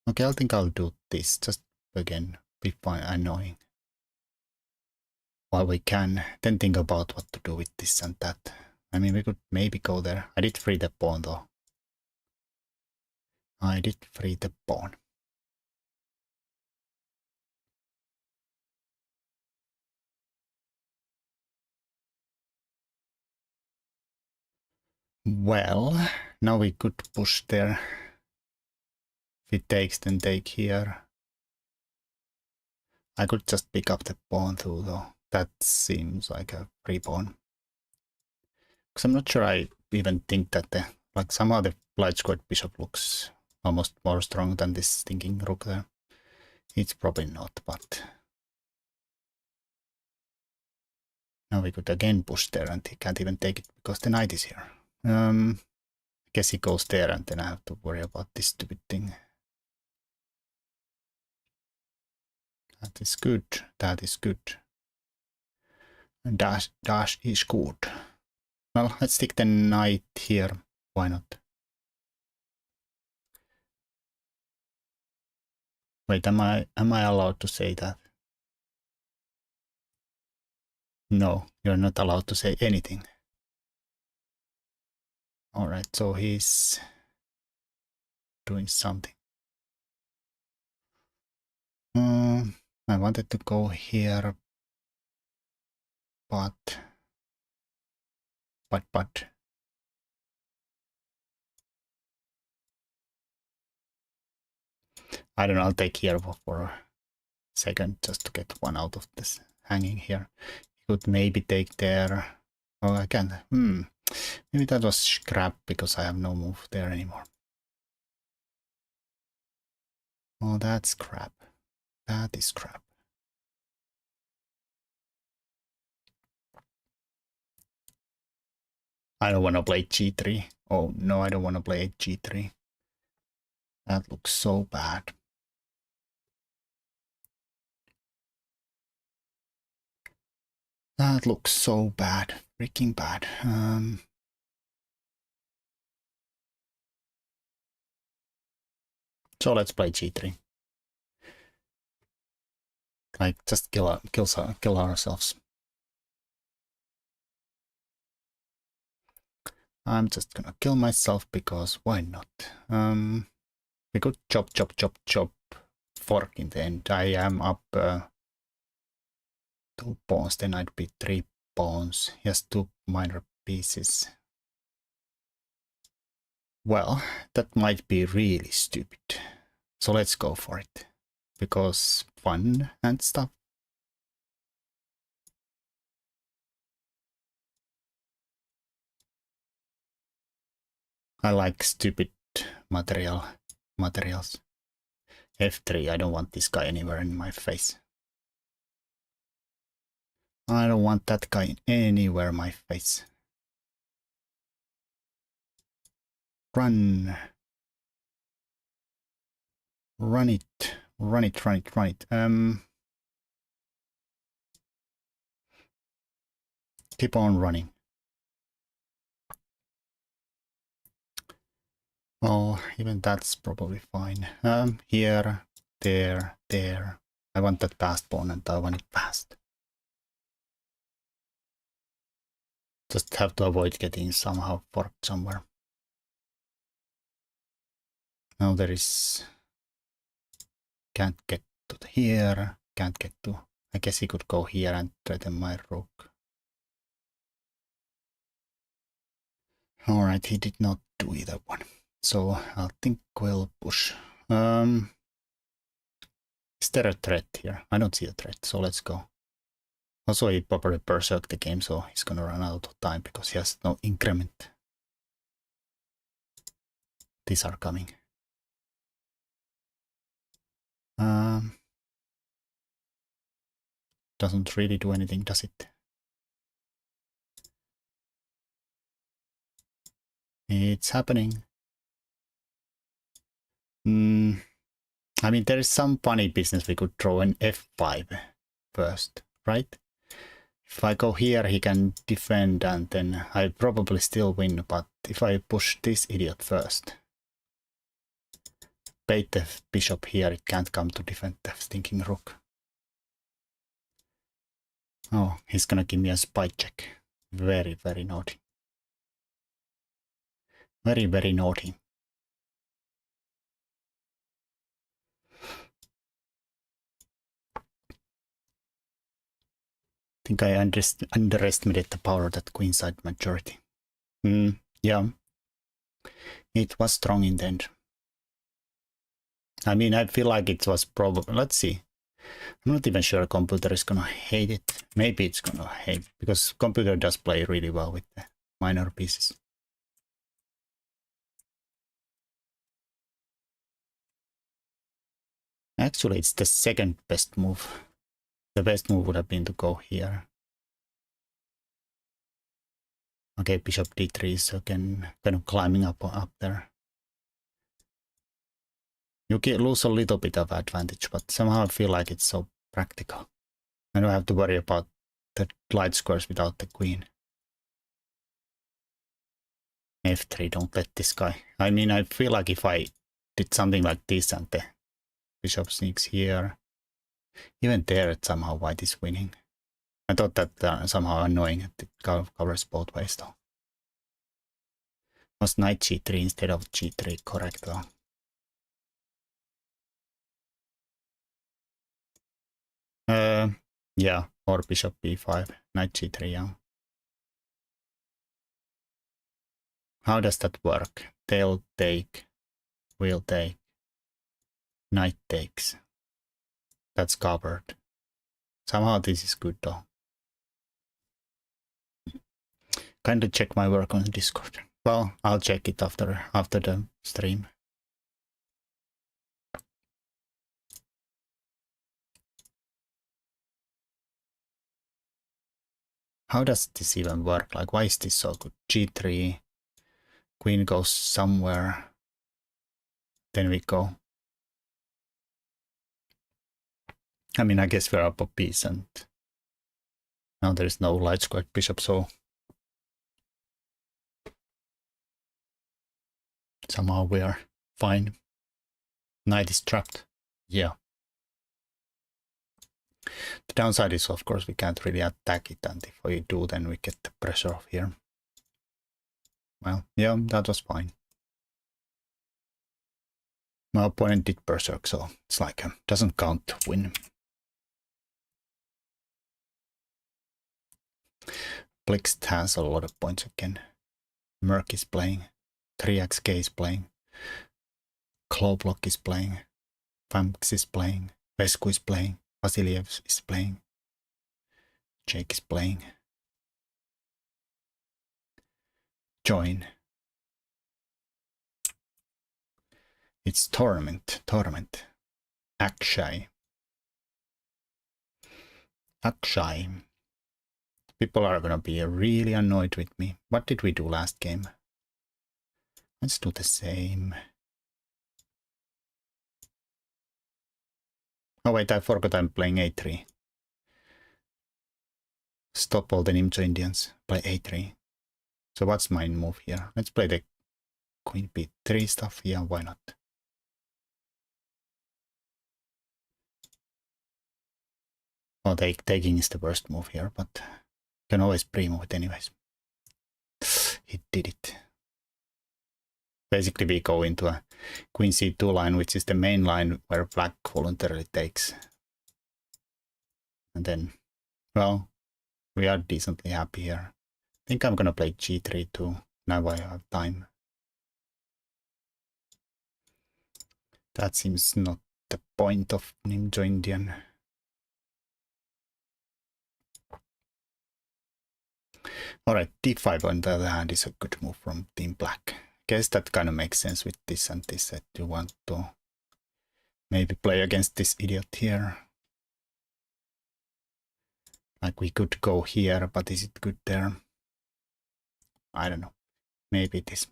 Okay, I think I'll do this. Just again, be fine, annoying. While we can, then think about what to do with this and that. I mean, we could maybe go there. I did free the pawn though. I did free the pawn. Well, now we could push there. If it takes, then take here. I could just pick up the pawn too, though. That seems like a free pawn. Because I'm not sure I even think that like somehow the light squared bishop looks almost more strong than this thinking rook there. It's probably not, but now we could again push there and he can't even take it because the knight is here. I guess he goes there and then I have to worry about this stupid thing. That is good. That is good. Dash is good. Well, let's take the knight here. Why not? Wait, am I allowed to say that? No, you're not allowed to say anything. All right, so he's doing something. I wanted to go here, but I don't know, I'll take here for a second just to get one out of this hanging here. He could maybe take there. Oh, I can't. Maybe that was scrap because I have no move there anymore. Oh, that's crap. That is crap. I don't want to play g3. Oh, no, I don't want to play g3. That looks so bad. That looks so bad. Freaking bad. So let's play g3. Like, just kill ourselves. I'm just gonna kill myself because why not? We could chop, fork in the end. I am up 2 pawns, then I'd be 3 pawns. He has 2 minor pieces. Well, that might be really stupid. So let's go for it. Because fun and stuff. I like stupid materials. F3, I don't want this guy anywhere in my face. I don't want that guy anywhere in my face. Run. Run it. Run it, run it, run it. Keep on running. Oh, even that's probably fine. Here, there, there. I want that fast pawn and I want it fast. Just have to avoid getting somehow forked somewhere. Now there is... Can't get to here. Can't get to... I guess he could go here and threaten my rook. Alright, he did not do either one. So I think we'll push. Is there a threat here? I don't see a threat, so let's go. Also, he probably berserked the game, so he's gonna run out of time because he has no increment. These are coming. Doesn't really do anything, does it? It's happening. I mean, there is some funny business. We could throw an F5 first, right? If I go here, he can defend and then I probably still win, but if I push this idiot first, bait the bishop here, it can't come to defend the stinking rook. Oh, he's gonna give me a spy check. Very, very naughty. Very, very naughty. I think I underestimated the power of that queenside majority. Yeah. It was strong in the end. I mean, I feel like it was probably... Let's see. I'm not even sure a computer is gonna hate it. Maybe it's gonna hate it, because computer does play really well with the minor pieces. Actually, it's the second best move. The best move would have been to go here. Okay, bishop d3 is again kind of climbing up there. You lose a little bit of advantage, but somehow I feel like it's so practical. I don't have to worry about the light squares without the queen. F3, don't let this guy. I mean, I feel like if I did something like this and the bishop sneaks here, even there it's somehow white is winning. I thought that somehow annoying. It covers both ways though. Was knight g3 instead of g3 correct though? Yeah, or bishop b5, knight g3, yeah. How does that work? Tail take, wheel take, knight takes. That's covered. Somehow this is good though. Kindly check my work on Discord. Well, I'll check it after the stream. How does this even work? Like, why is this so good? G3, queen goes somewhere, then we go. I mean, I guess we're up a piece and now there's no light squared bishop, so somehow we are fine. Knight is trapped. Yeah. The downside is, of course, we can't really attack it, and if we do, then we get the pressure off here. Well, yeah, that was fine. My opponent did berserk, so it's like doesn't count to win. Blixt has a lot of points again. Merc is playing. 3xk is playing. Clawblock is playing. Famx is playing. Vesku is playing. Vasiliev is playing. Jake is playing. Join. It's Torment. Akshay. People are gonna be really annoyed with me. What did we do last game? Let's do the same. Oh wait, I forgot I'm playing A3. Stop all the Nimjo Indians. Play A3. So what's my move here? Let's play the Queen B3 stuff. Yeah, why not? Oh, taking is the worst move here, but can always pre-move it anyways. He did it. Basically, we go into a Queen C2 line, which is the main line where black voluntarily takes. And then, well, we are decently happy here. I think I'm gonna play G3 too. Now I have time. That seems not the point of Nimjo Indian. Alright, D5 on the other hand is a good move from Team Black. Guess that kind of makes sense with this and this, that you want to maybe play against this idiot here. Like we could go here, but is it good there? I don't know. Maybe it is.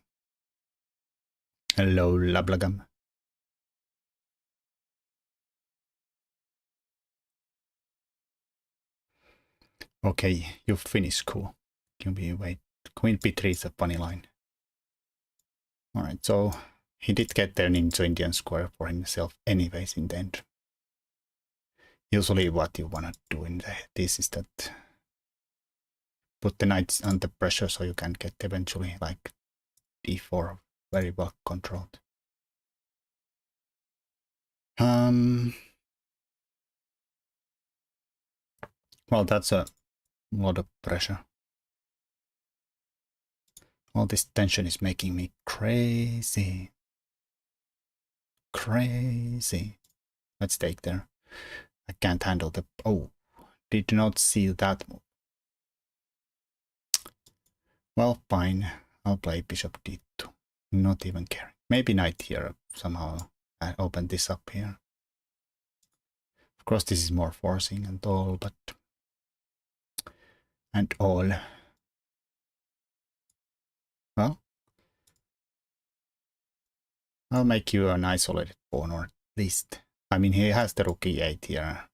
Hello, Lablagam. Okay, you finished, cool. Can we wait? Queen B3 is a funny line. Alright, so he did get the Nimjo Indian square for himself anyways in the end. Usually what you wanna do in this is that put the knights under pressure so you can get eventually like D4 very well controlled. Well, that's a lot of pressure. All this tension is making me crazy. Crazy. Let's take there. I can't handle the... Oh, did not see that move. Well, fine. I'll play Bishop D2. Not even caring. Maybe knight here somehow. I open this up here. Of course, this is more forcing and all, but... And all. Well, I'll make you an isolated pawn, or at least... I mean, he has the rook E8 here.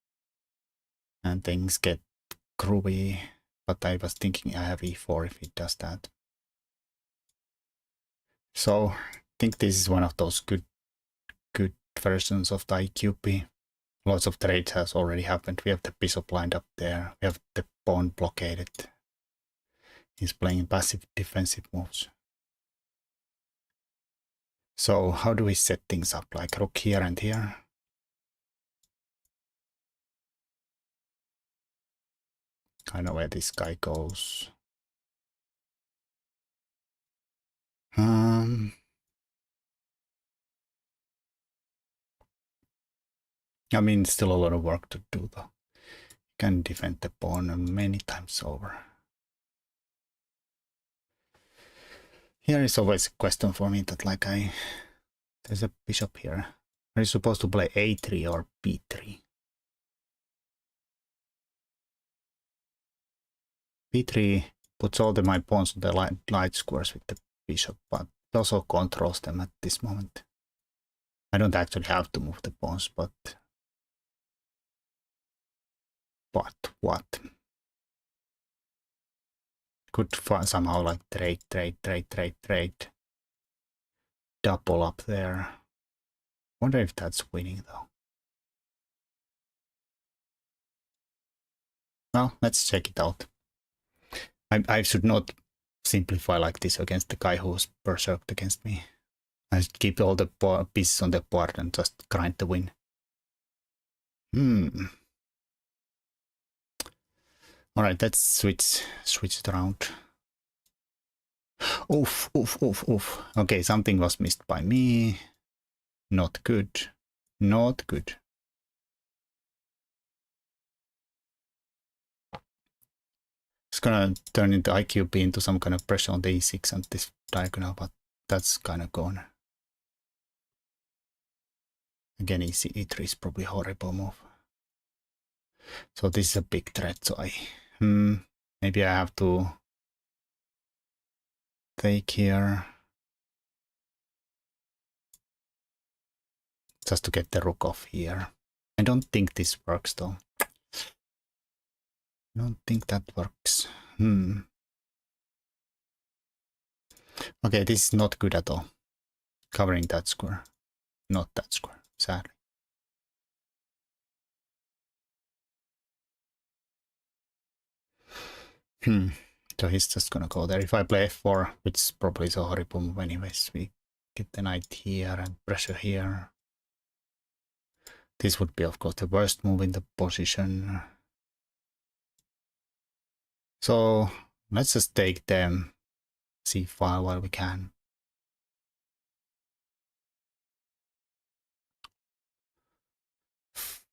And things get groovy. But I was thinking I have E4 if he does that. So, I think this is one of those good versions of the IQP. Lots of trades has already happened. We have the bishop lined up there. We have the pawn blockaded. He's playing passive defensive moves. So how do we set things up? Like rook here and here? I know where this guy goes. I mean, still a lot of work to do though. Can defend the pawn many times over. Here is always a question for me that like there's a bishop here. Are you supposed to play A3 or B3? B3 puts all my pawns on the light squares with the bishop, but it also controls them at this moment. I don't actually have to move the pawns, but what? Could somehow like trade. Double up there. Wonder if that's winning though. Well, let's check it out. I should not simplify like this against the guy who's berserked against me. I should keep all the pieces on the board and just grind the win. All right, let's switch it around. Oof, oof, oof, oof. Okay, something was missed by me. Not good. Not good. It's gonna turn into IQP into some kind of pressure on the E6 and this diagonal, but that's kind of gone. Again, E3 is probably a horrible move. So this is a big threat, so maybe I have to take here. Just to get the rook off here. I don't think this works though. I don't think that works. Okay, this is not good at all. Covering that square. Not that square, sadly. So he's just gonna go there. If I play f4, which probably is a horrible move anyways, we get the knight here and pressure here. This would be, of course, the worst move in the position. So let's just take them c5 while we can.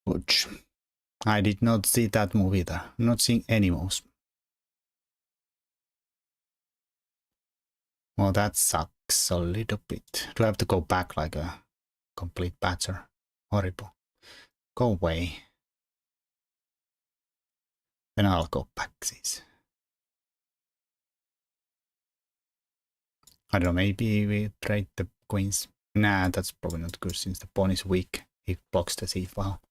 Which I did not see that move either. I'm not seeing any moves. Well, that sucks a little bit. Do I have to go back like a complete batter? Horrible. Go away. Then I'll go back, please. I don't know, maybe we trade the queens. Nah, that's probably not good since the pawn is weak. He blocks the c file.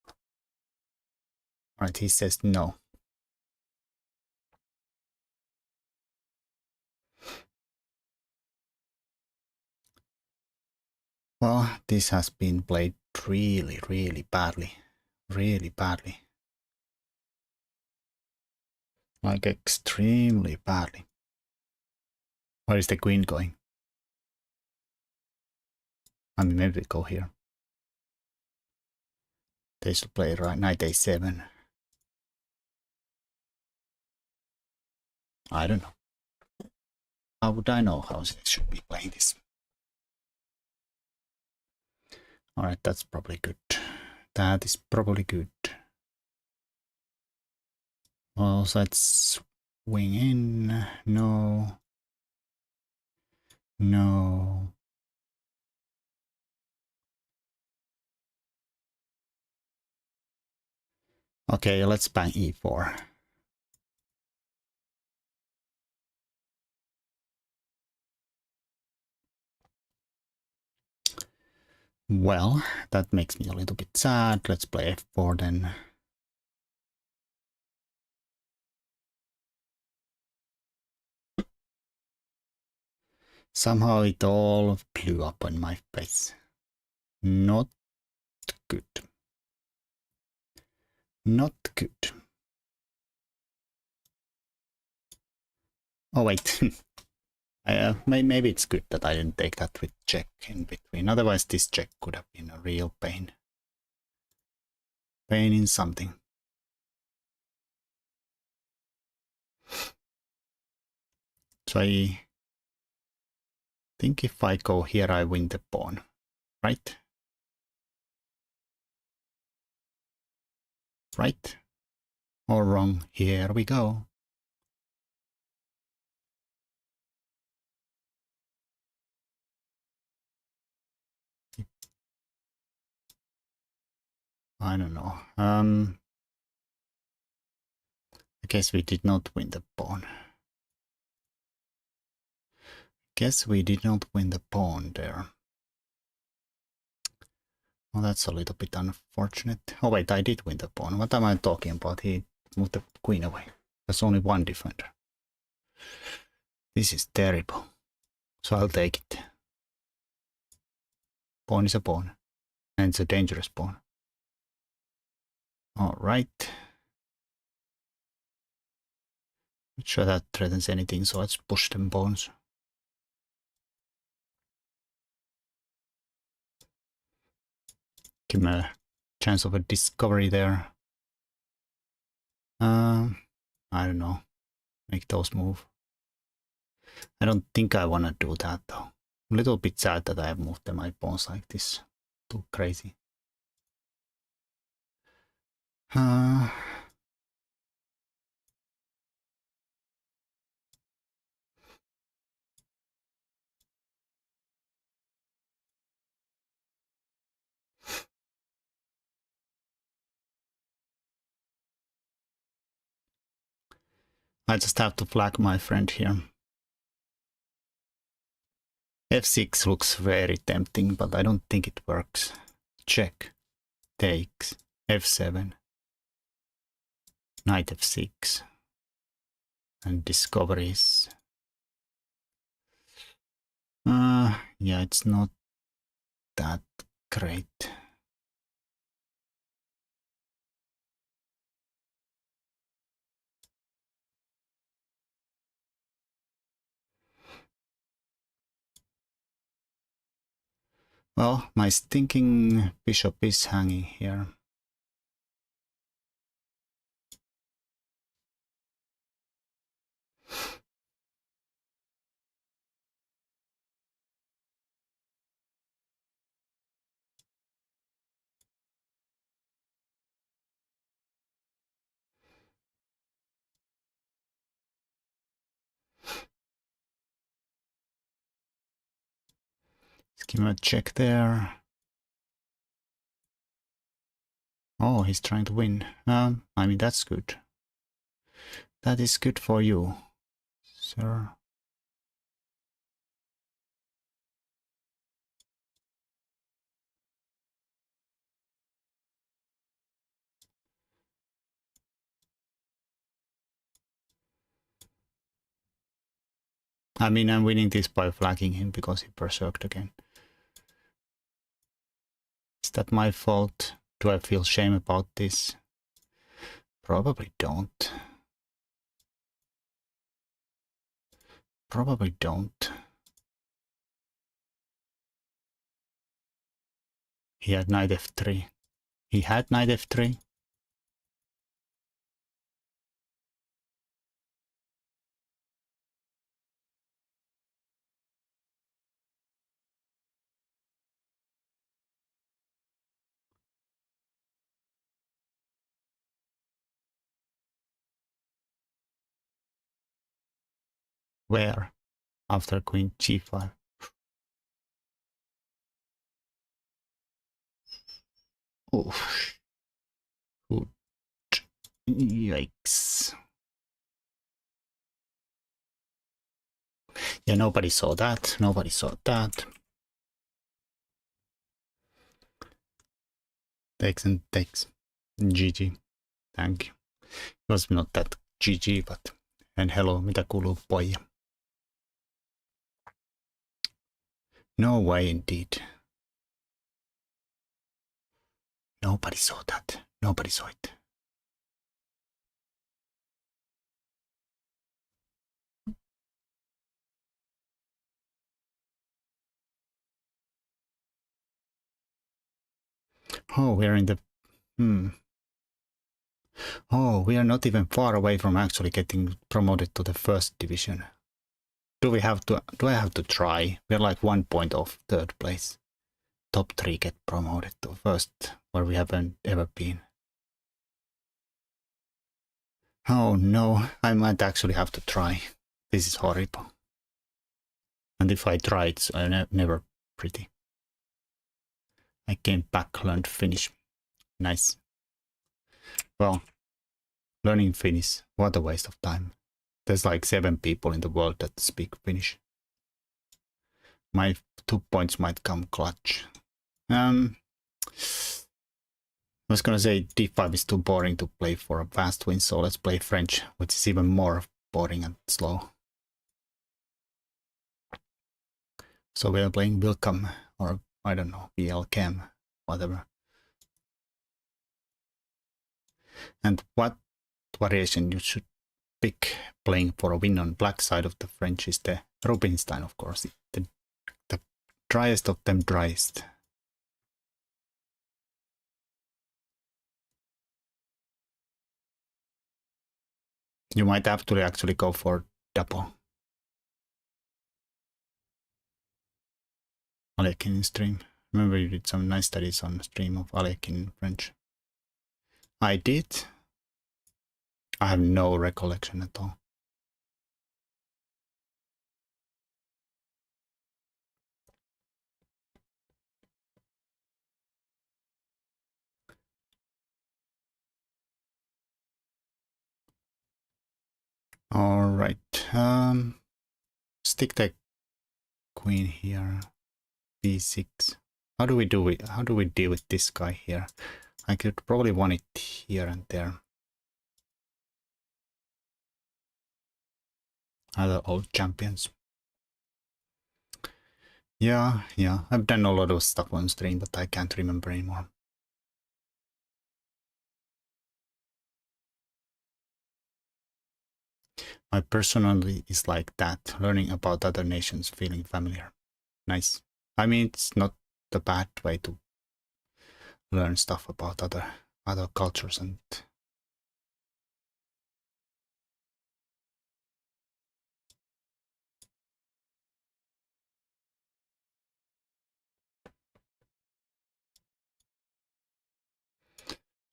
Alright, he says no. Well, this has been played really, really badly. Really badly. Like extremely badly. Where is the queen going? I mean, maybe we go here. They should play right knight a7. I don't know. How would I know how they should be playing this? Alright, that's probably good. That is probably good. Well, so let's swing in. No. No. Okay, let's bang e4. Well, that makes me a little bit sad. Let's play f4 then. Somehow it all blew up on my face. Not good. Not good. Oh wait. Maybe it's good that I didn't take that with check in between. Otherwise this check could have been a real pain. Pain in something. So I think if I go here I win the pawn, right? Right? Or wrong? Here we go. I don't know. I guess we did not win the pawn. Guess we did not win the pawn there. Well, that's a little bit unfortunate. Oh wait, I did win the pawn. What am I talking about? He moved the queen away. There's only one defender. This is terrible. So I'll take it. Pawn is a pawn. And it's a dangerous pawn. Alright. Not sure that threatens anything, so let's push them pawns. Give him a chance of a discovery there. I I don't know, make those move. I don't think I want to do that though. A little bit sad that I have moved my pawns like this. Too crazy. I just have to flag my friend here. F6 looks very tempting, but I don't think it works. Check. Takes. F7. Knight F6. And discoveries. Yeah, it's not that great. Well, my stinking bishop is hanging here. Let's give him a check there. Oh, he's trying to win. I mean, that's good. That is good for you, sir. I mean, I'm winning this by flagging him because he berserked again. Is that my fault? Do I feel shame about this? Probably don't. Probably don't. He had knight f3. He had knight f3. Where? After queen g5. Oh, good. Yikes. Yeah, nobody saw that. Nobody saw that. Takes and takes. GG. Thank you. It was not that GG, but... And hello, mitä kuuluu poja? No way indeed. Nobody saw that. Nobody saw it. Oh, we're in the... Oh, we are not even far away from actually getting promoted to the first division. Do I have to try? We're like 1 point off third place. Top 3 get promoted to first, where we haven't ever been. Oh no, I might actually have to try. This is horrible. And if I try, it's never pretty. I came back, learned Finnish. Nice. Well, learning Finnish, what a waste of time. There's like 7 people in the world that speak Finnish. My 2 points might come clutch. I was gonna say d5 is too boring to play for a fast win, so let's play French, which is even more boring and slow. So we are playing Welcome, or I don't know, VLCam, whatever. And what variation you should pick playing for a win on black side of the French is the Rubinstein, of course, the driest of them driest. You might have to actually go for double. Alekin in stream. Remember you did some nice studies on stream of Alekin in French. I did. I have no recollection at all. All right. Stick the queen here. B6. How do we do it? How do we deal with this guy here? I could probably want it here and there. Other old champions. Yeah. I've done a lot of stuff on stream, but I can't remember anymore. My personality is like that, learning about other nations, feeling familiar. Nice. I mean, it's not a bad way to learn stuff about other cultures and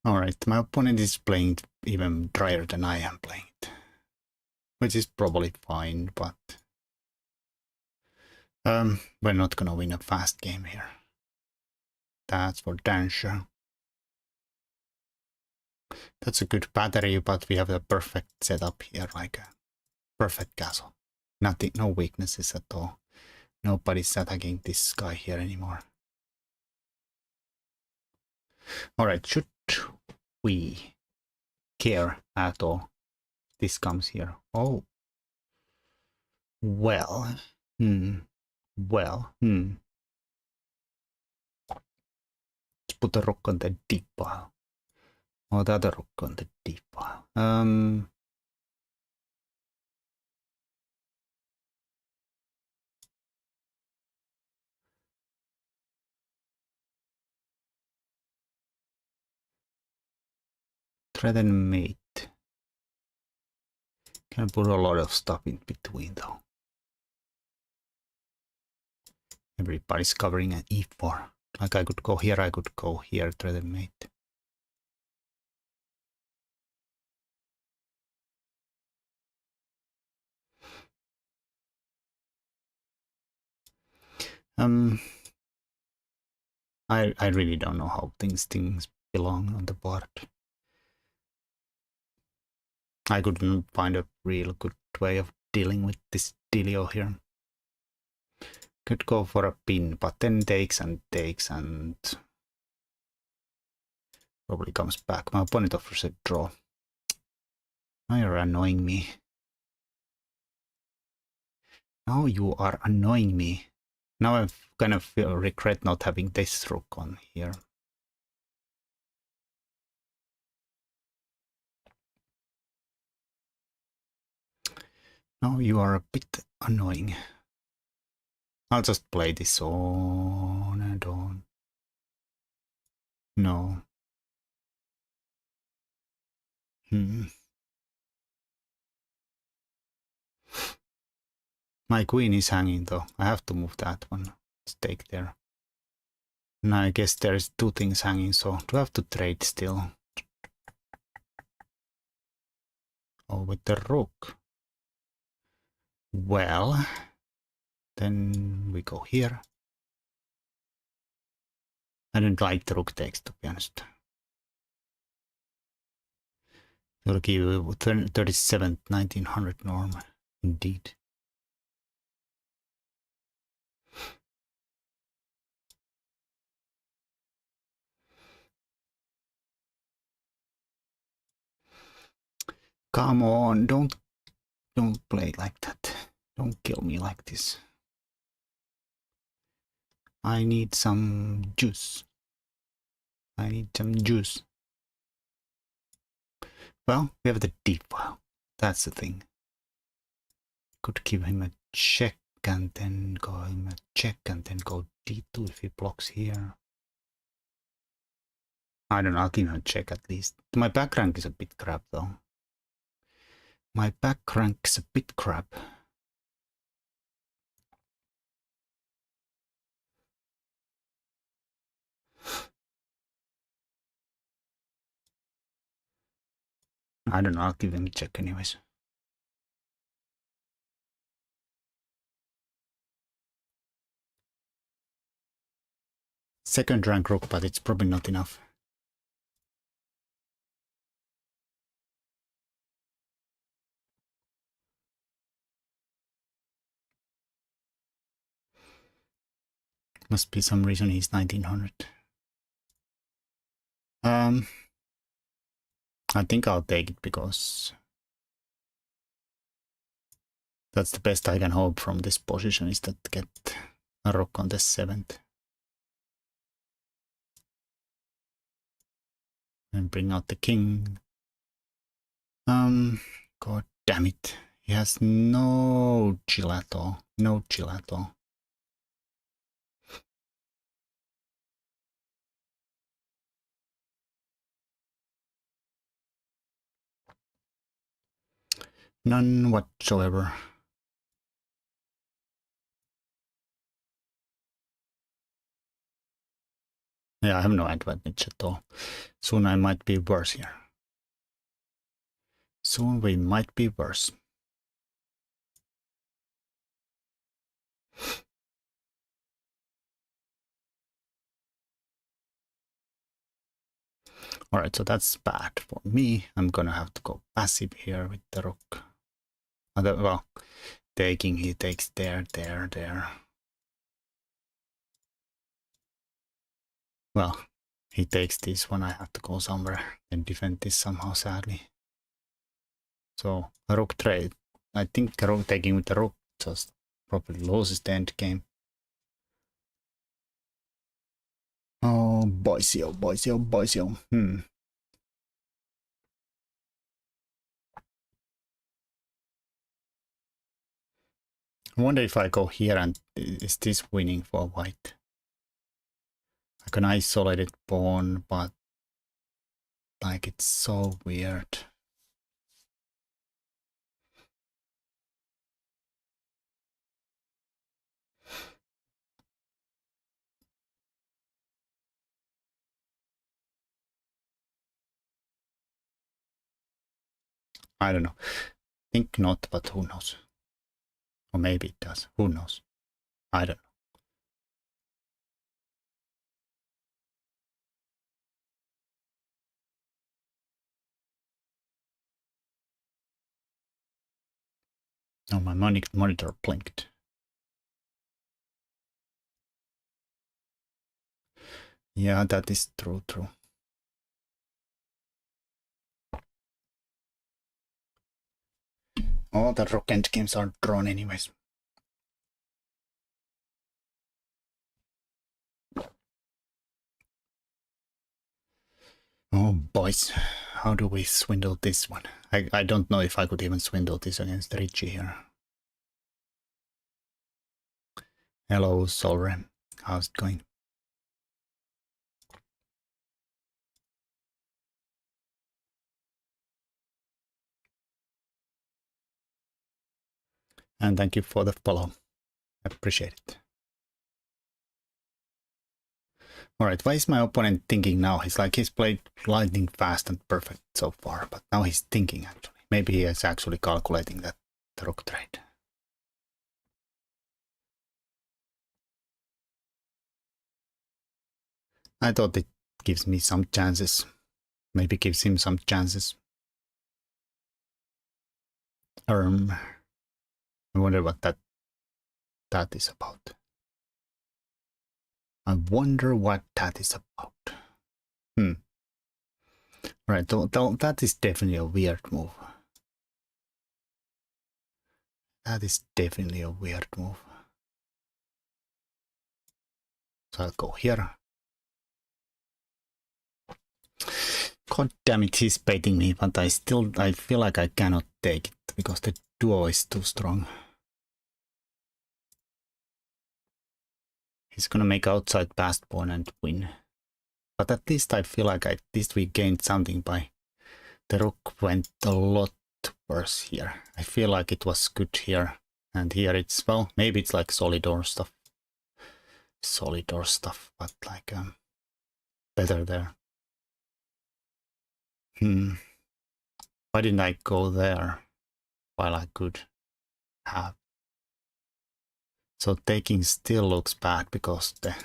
Alright, my opponent is playing even drier than I am playing it. Which is probably fine, but we're not gonna win a fast game here. That's for damn sure. That's a good battery, but we have the perfect setup here, like a perfect castle. Nothing, no weaknesses at all. Nobody's attacking this guy here anymore. Alright, should we care at all? This comes here. Oh. Well. Let's put the rook on the deep pile. Or the other rook on the deep pile. Threaten mate. Can put a lot of stuff in between though. Everybody's covering an e4. Like I could go here, threaten mate. I really don't know how things belong on the board. I couldn't find a real good way of dealing with this dealio here. Could go for a pin, but then takes and probably comes back. My opponent offers a draw. Now you're annoying me. Now you are annoying me. Now I kind of regret not having this rook on here. Now you are a bit annoying. I'll just play this on and on. No. My queen is hanging though. I have to move that one. Stake there. Now I guess there's two things hanging, so do I have to trade still? Oh, with the rook. Well, then we go here. I don't like the rook takes, to be honest. It'll give you 37th, 1900 norm. Indeed. Come on, don't play like that. Don't kill me like this. I need some juice. I need some juice. Well, we have the deep file. That's the thing. Could give him a check and then go him a check and then go d2 if he blocks here. I don't know, I'll give him a check at least. My back rank is a bit crap though. My back rank's a bit crap. I don't know, I'll give him a check anyways. Second rank rook, but it's probably not enough. Must be some reason he's 1900. I think I'll take it because that's the best I can hope from this position, is that get a rook on the 7th. And bring out the king. God damn it. He has no chill at all. No chill at all. None whatsoever. Yeah, I have no advantage at all. Soon I might be worse here. Soon we might be worse. Alright, so that's bad for me. I'm gonna have to go passive here with the rook. Well, taking, he takes there. Well, he takes this one, I have to go somewhere and defend this somehow, sadly. So, a rook trade. I think taking with the rook just probably loses the end game. Oh, boysio. I wonder if I go here and is this winning for white? I can isolate it pawn, but like it's so weird. I don't know. Think not, but who knows? Or maybe it does. Who knows? I don't know. Oh, my monitor blinked. Yeah, that is true. All the rook end games are drawn anyways. Oh, boys. How do we swindle this one? I don't know if I could even swindle this against Richie here. Hello, Solren. How's it going? And thank you for the follow. I appreciate it. Alright, why is my opponent thinking now? He's played lightning fast and perfect so far, but now he's thinking actually. Maybe he is actually calculating that the rook trade. I thought it gives me some chances. Maybe gives him some chances. I wonder what that is about. I wonder what that is about. Right, that is definitely a weird move. That is definitely a weird move. So I'll go here. God damn it, he's baiting me, but I feel like I cannot take it because the duo is too strong. He's gonna make outside passed pawn and win. But at least I feel like we gained something by the rook went a lot worse here. I feel like it was good here. And here it's, well, maybe it's like solidor stuff. Solidor stuff, but like better there. Why didn't I go there while I could have? So taking still looks bad because the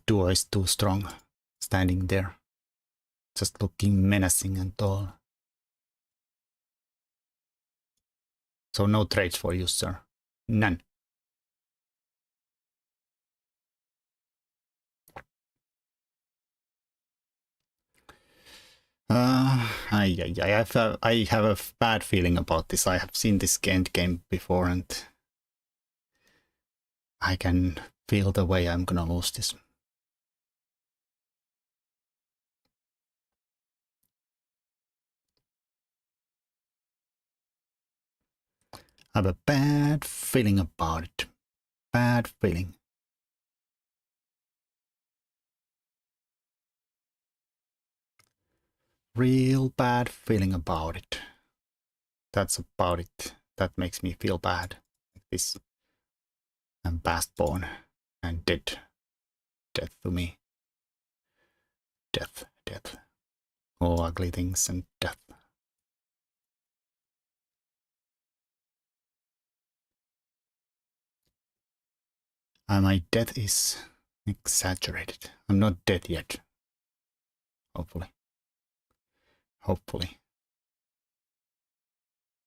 duo is too strong, standing there, just looking menacing and all. So no trades for you, sir. None. I have a bad feeling about this. I have seen this end game before and I can feel the way I'm gonna lose this. I have a bad feeling about it. Bad feeling. Real bad feeling about it. That's about it. That makes me feel bad. Like this. I'm past born and dead. Death to me. Death, death. All ugly things and death. My death is exaggerated. I'm not dead yet. Hopefully. Hopefully.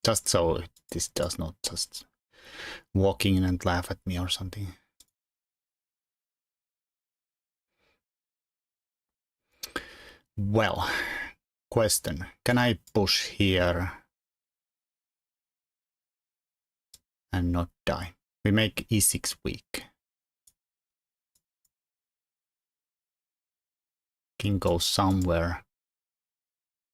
Just so this does not just walk in and laugh at me or something. Well, question. Can I push here and not die? We make e6 weak. King goes somewhere.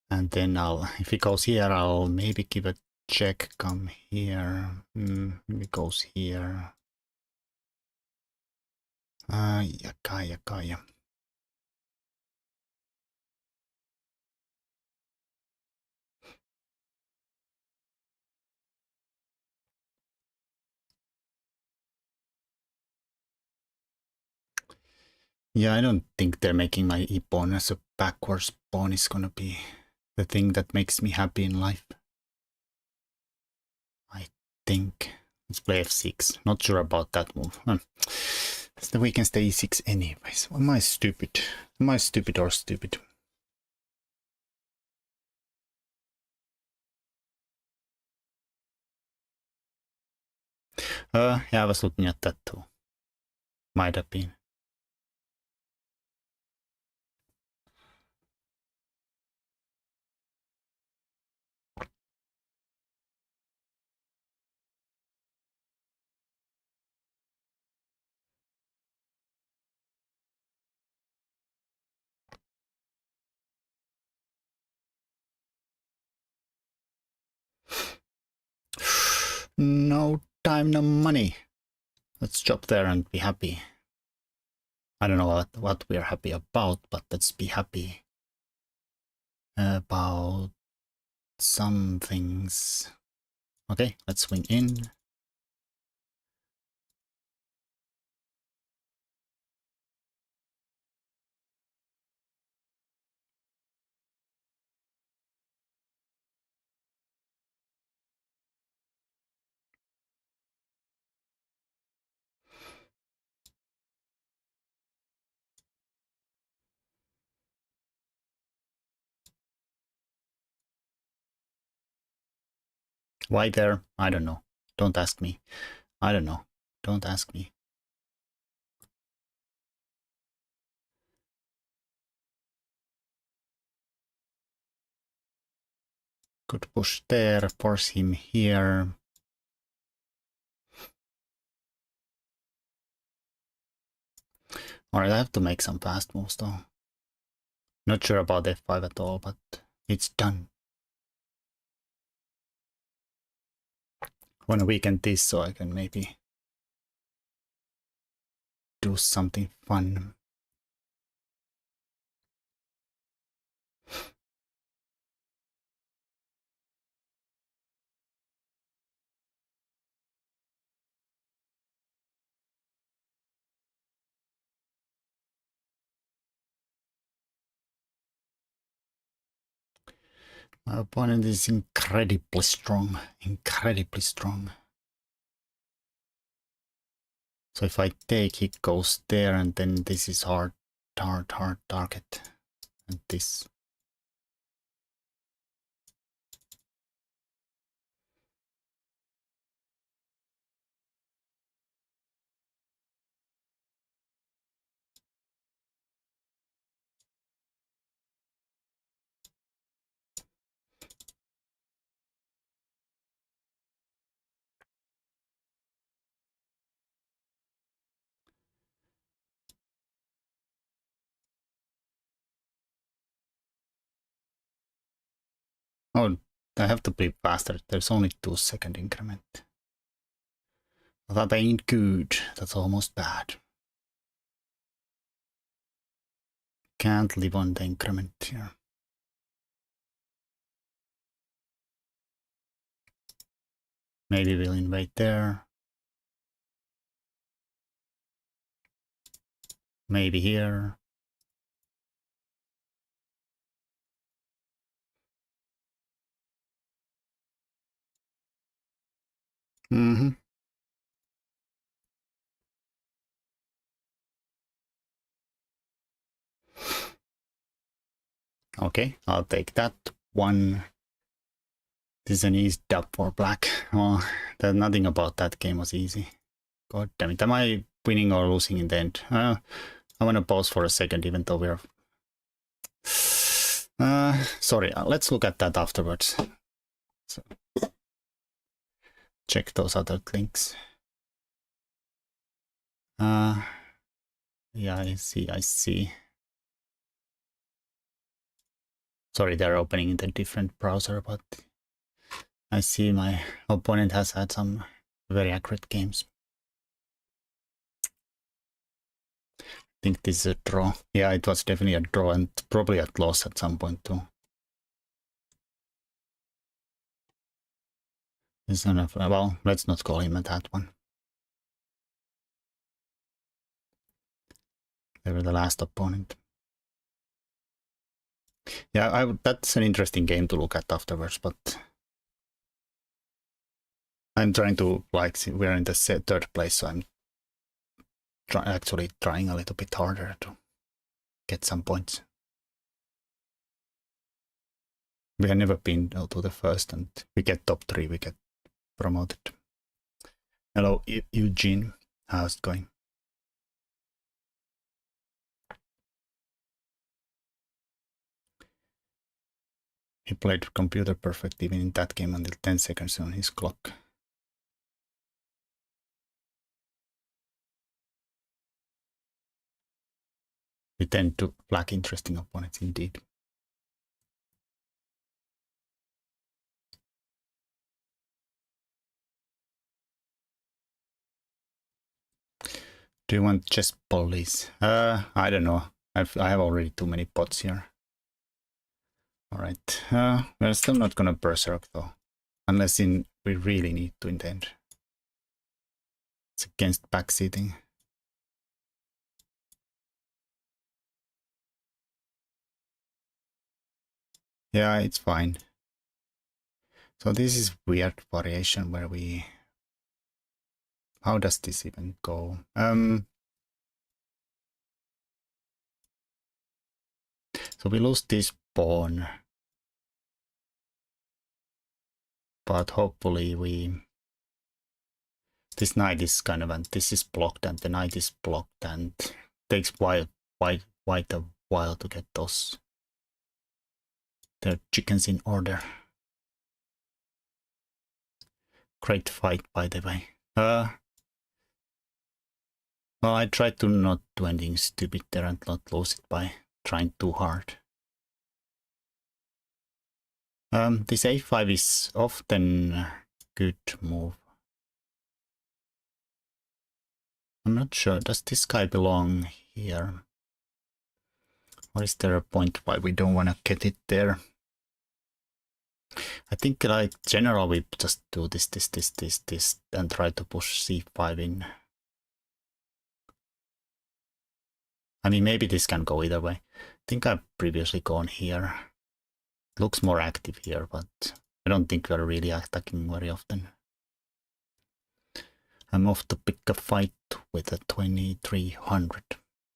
And then if he goes here, I'll maybe give a check, come here. He goes here. Kaya. Yeah, I don't think they're making my e-pawn as a backwards pawn is gonna be the thing that makes me happy in life. I think. Let's play f6. Not sure about that move. So we can stay e6 anyways. Am I stupid? Am I stupid or stupid? Yeah, I was looking at that too. Might have been. No time, no money. Let's drop there and be happy. I don't know what we're happy about, but let's be happy about some things. Okay, let's swing in. Why there? I don't know. Don't ask me. I don't know. Don't ask me. Could push there, force him here. Alright, I have to make some fast moves though. Not sure about f5 at all, but it's done. I want to weaken this so I can maybe do something fun. My opponent is incredibly strong. Incredibly strong. So if I take, he goes there, and then this is hard target. And this. Oh, I have to be faster. There's only 2-second increment. That ain't good. That's almost bad. Can't live on the increment here. Maybe we'll invade there. Maybe here. Mm-hmm. Okay, I'll take that one. This is an easy dub for black. Oh, nothing about that game was easy. God damn it. Am I winning or losing in the end? I want to pause for a second, even though we're... sorry, let's look at that afterwards. So, check those other links. Yeah, I see. Sorry, they're opening in a different browser, but I see my opponent has had some very accurate games. I think this is a draw. Yeah, it was definitely a draw and probably a loss at some point too. It's enough. Well, let's not call him at that one. They were the last opponent. Yeah, that's an interesting game to look at afterwards, but I'm trying to, like, we're in the third place, so I'm actually trying a little bit harder to get some points. We have never been to the first, and we get top 3, we get promoted. Hello, Eugene. How's it going? He played computer perfect even in that game until 10 seconds on his clock. We tend to lack interesting opponents indeed. Do you want chess police? I don't know. I have already too many pots here. Alright. We're still not gonna berserk though. Unless we really need to in the end. It's against backseating. Yeah, it's fine. So this is weird variation where we... How does this even go? So we lose this pawn. But hopefully this knight is kind of, and this is blocked and the knight is blocked, and takes quite a while to get those the chickens in order. Great fight, by the way. Well, I tried to not do anything stupid there and not lose it by trying too hard. This a5 is often a good move. I'm not sure, does this guy belong here? Or is there a point why we don't want to get it there? I think, like, general, we just do this, and try to push c5 in. I mean, maybe this can go either way. I think I've previously gone here. looks more active here, but I don't think we're really attacking very often. I'm off to pick a fight with a 2300.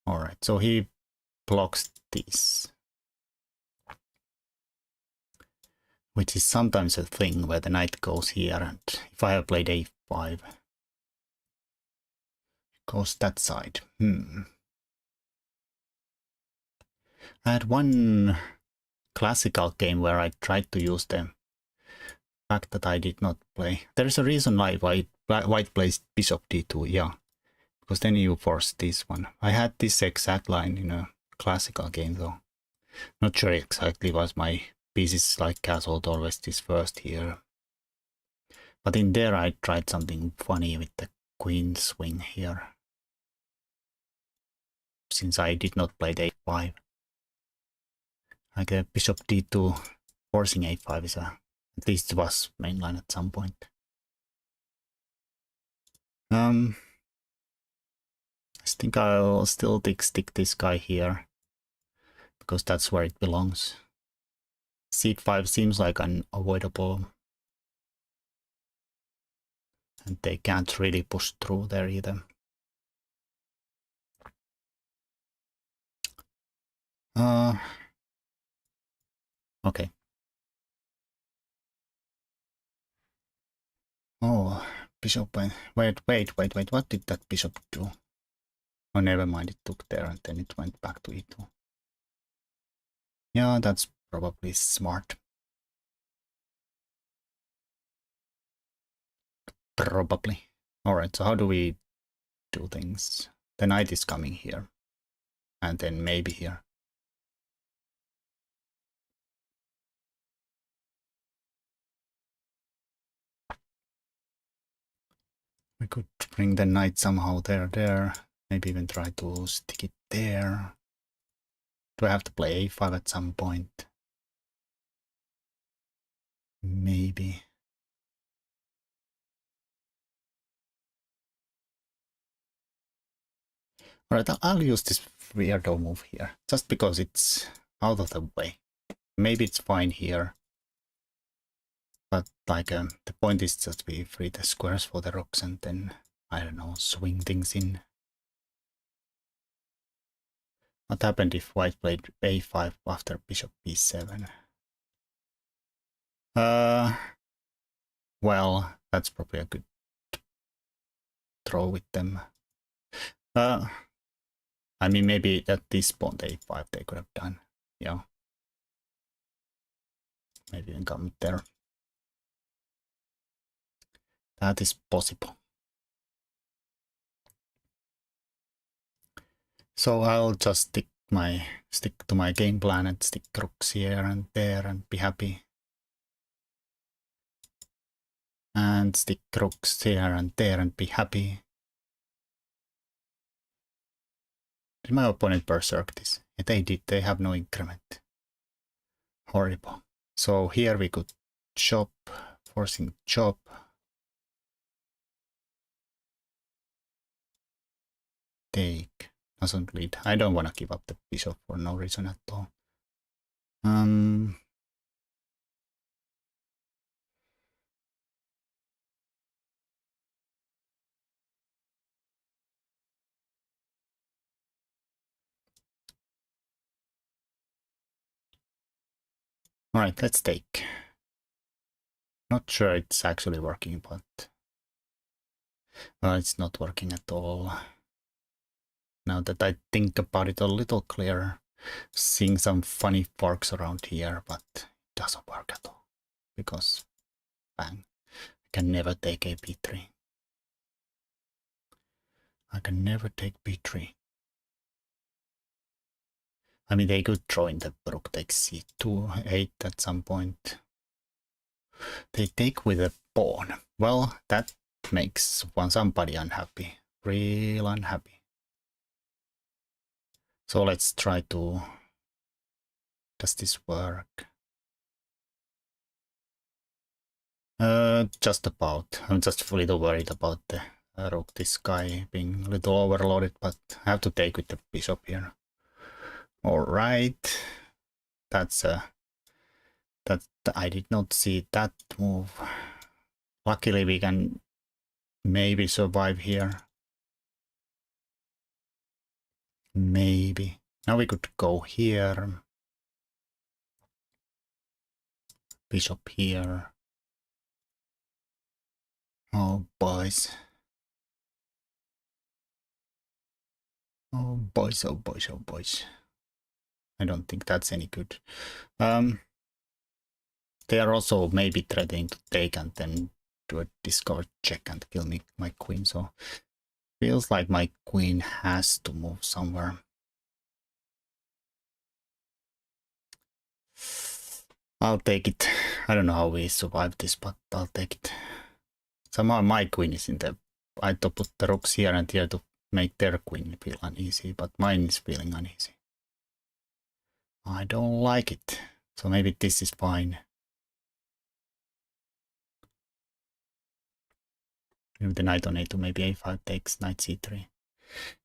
Alright, so he blocks this. Which is sometimes a thing where the knight goes here, and if I have played a5, it goes that side. I had one classical game where I tried to use the fact that I did not play. There is a reason why white plays bishop d2, yeah, because then you force this one. I had this exact line in a classical game though. Not sure exactly was my pieces like castled always this first here. But in there I tried something funny with the queen swing here. Since I did not play the a5. Like a bishop d2 forcing a5 is at least it was mainline at some point. I think I'll still stick this guy here because that's where it belongs. c5 seems like unavoidable. And they can't really push through there either. Okay. Oh, bishop went. Wait. What did that bishop do? Oh, never mind. It took there and then it went back to e2. Yeah, that's probably smart. Probably. Alright, so how do we do things? The knight is coming here. And then maybe here. We could bring the knight somehow there. Maybe even try to stick it there. Do I have to play a5 at some point? Maybe. Alright, I'll use this weirdo move here. Just because it's out of the way. Maybe it's fine here. But like the point is just we free the squares for the rocks and then, I don't know, swing things in. What happened if white played a5 after bishop b7? Well, that's probably a good throw with them. I mean, maybe at this pawn a5 they could have done. Yeah. Maybe even come there. That is possible. So I'll just stick to my game plan and stick rooks here and there and be happy. And stick rooks here and there and be happy. Did my opponent berserk this? Yeah, they did, they have no increment. Horrible. So here we could chop, forcing chop. Take. Doesn't lead. I don't want to give up the bishop for no reason at all. Alright, let's take. Not sure it's actually working, but it's not working at all. Now that I think about it a little clearer, seeing some funny forks around here, but it doesn't work at all. Because, bang, I can never take a b3. I can never take b3. I mean, they could throw in the rook takes c2, 8 at some point. They take with a pawn. Well, that makes somebody unhappy. Real unhappy. So let's try to... Does this work? Just about. I'm just a little worried about the rook, this guy being a little overloaded, but I have to take with the bishop here. Alright. That's That I did not see that move. Luckily we can maybe survive here. Maybe. Now we could go here. Bishop here. Oh boys. Oh boys, oh boys, oh boys. I don't think that's any good. They are also maybe threatening to take and then do a discover check and kill me, my queen, so feels like my queen has to move somewhere. I'll take it. I don't know how we survive this, but I'll take it. Somehow my queen is in the... I had to put the rooks here and here to make their queen feel uneasy, but mine is feeling uneasy. I don't like it. So maybe this is fine. Maybe the knight on a2, maybe a5 takes knight c3.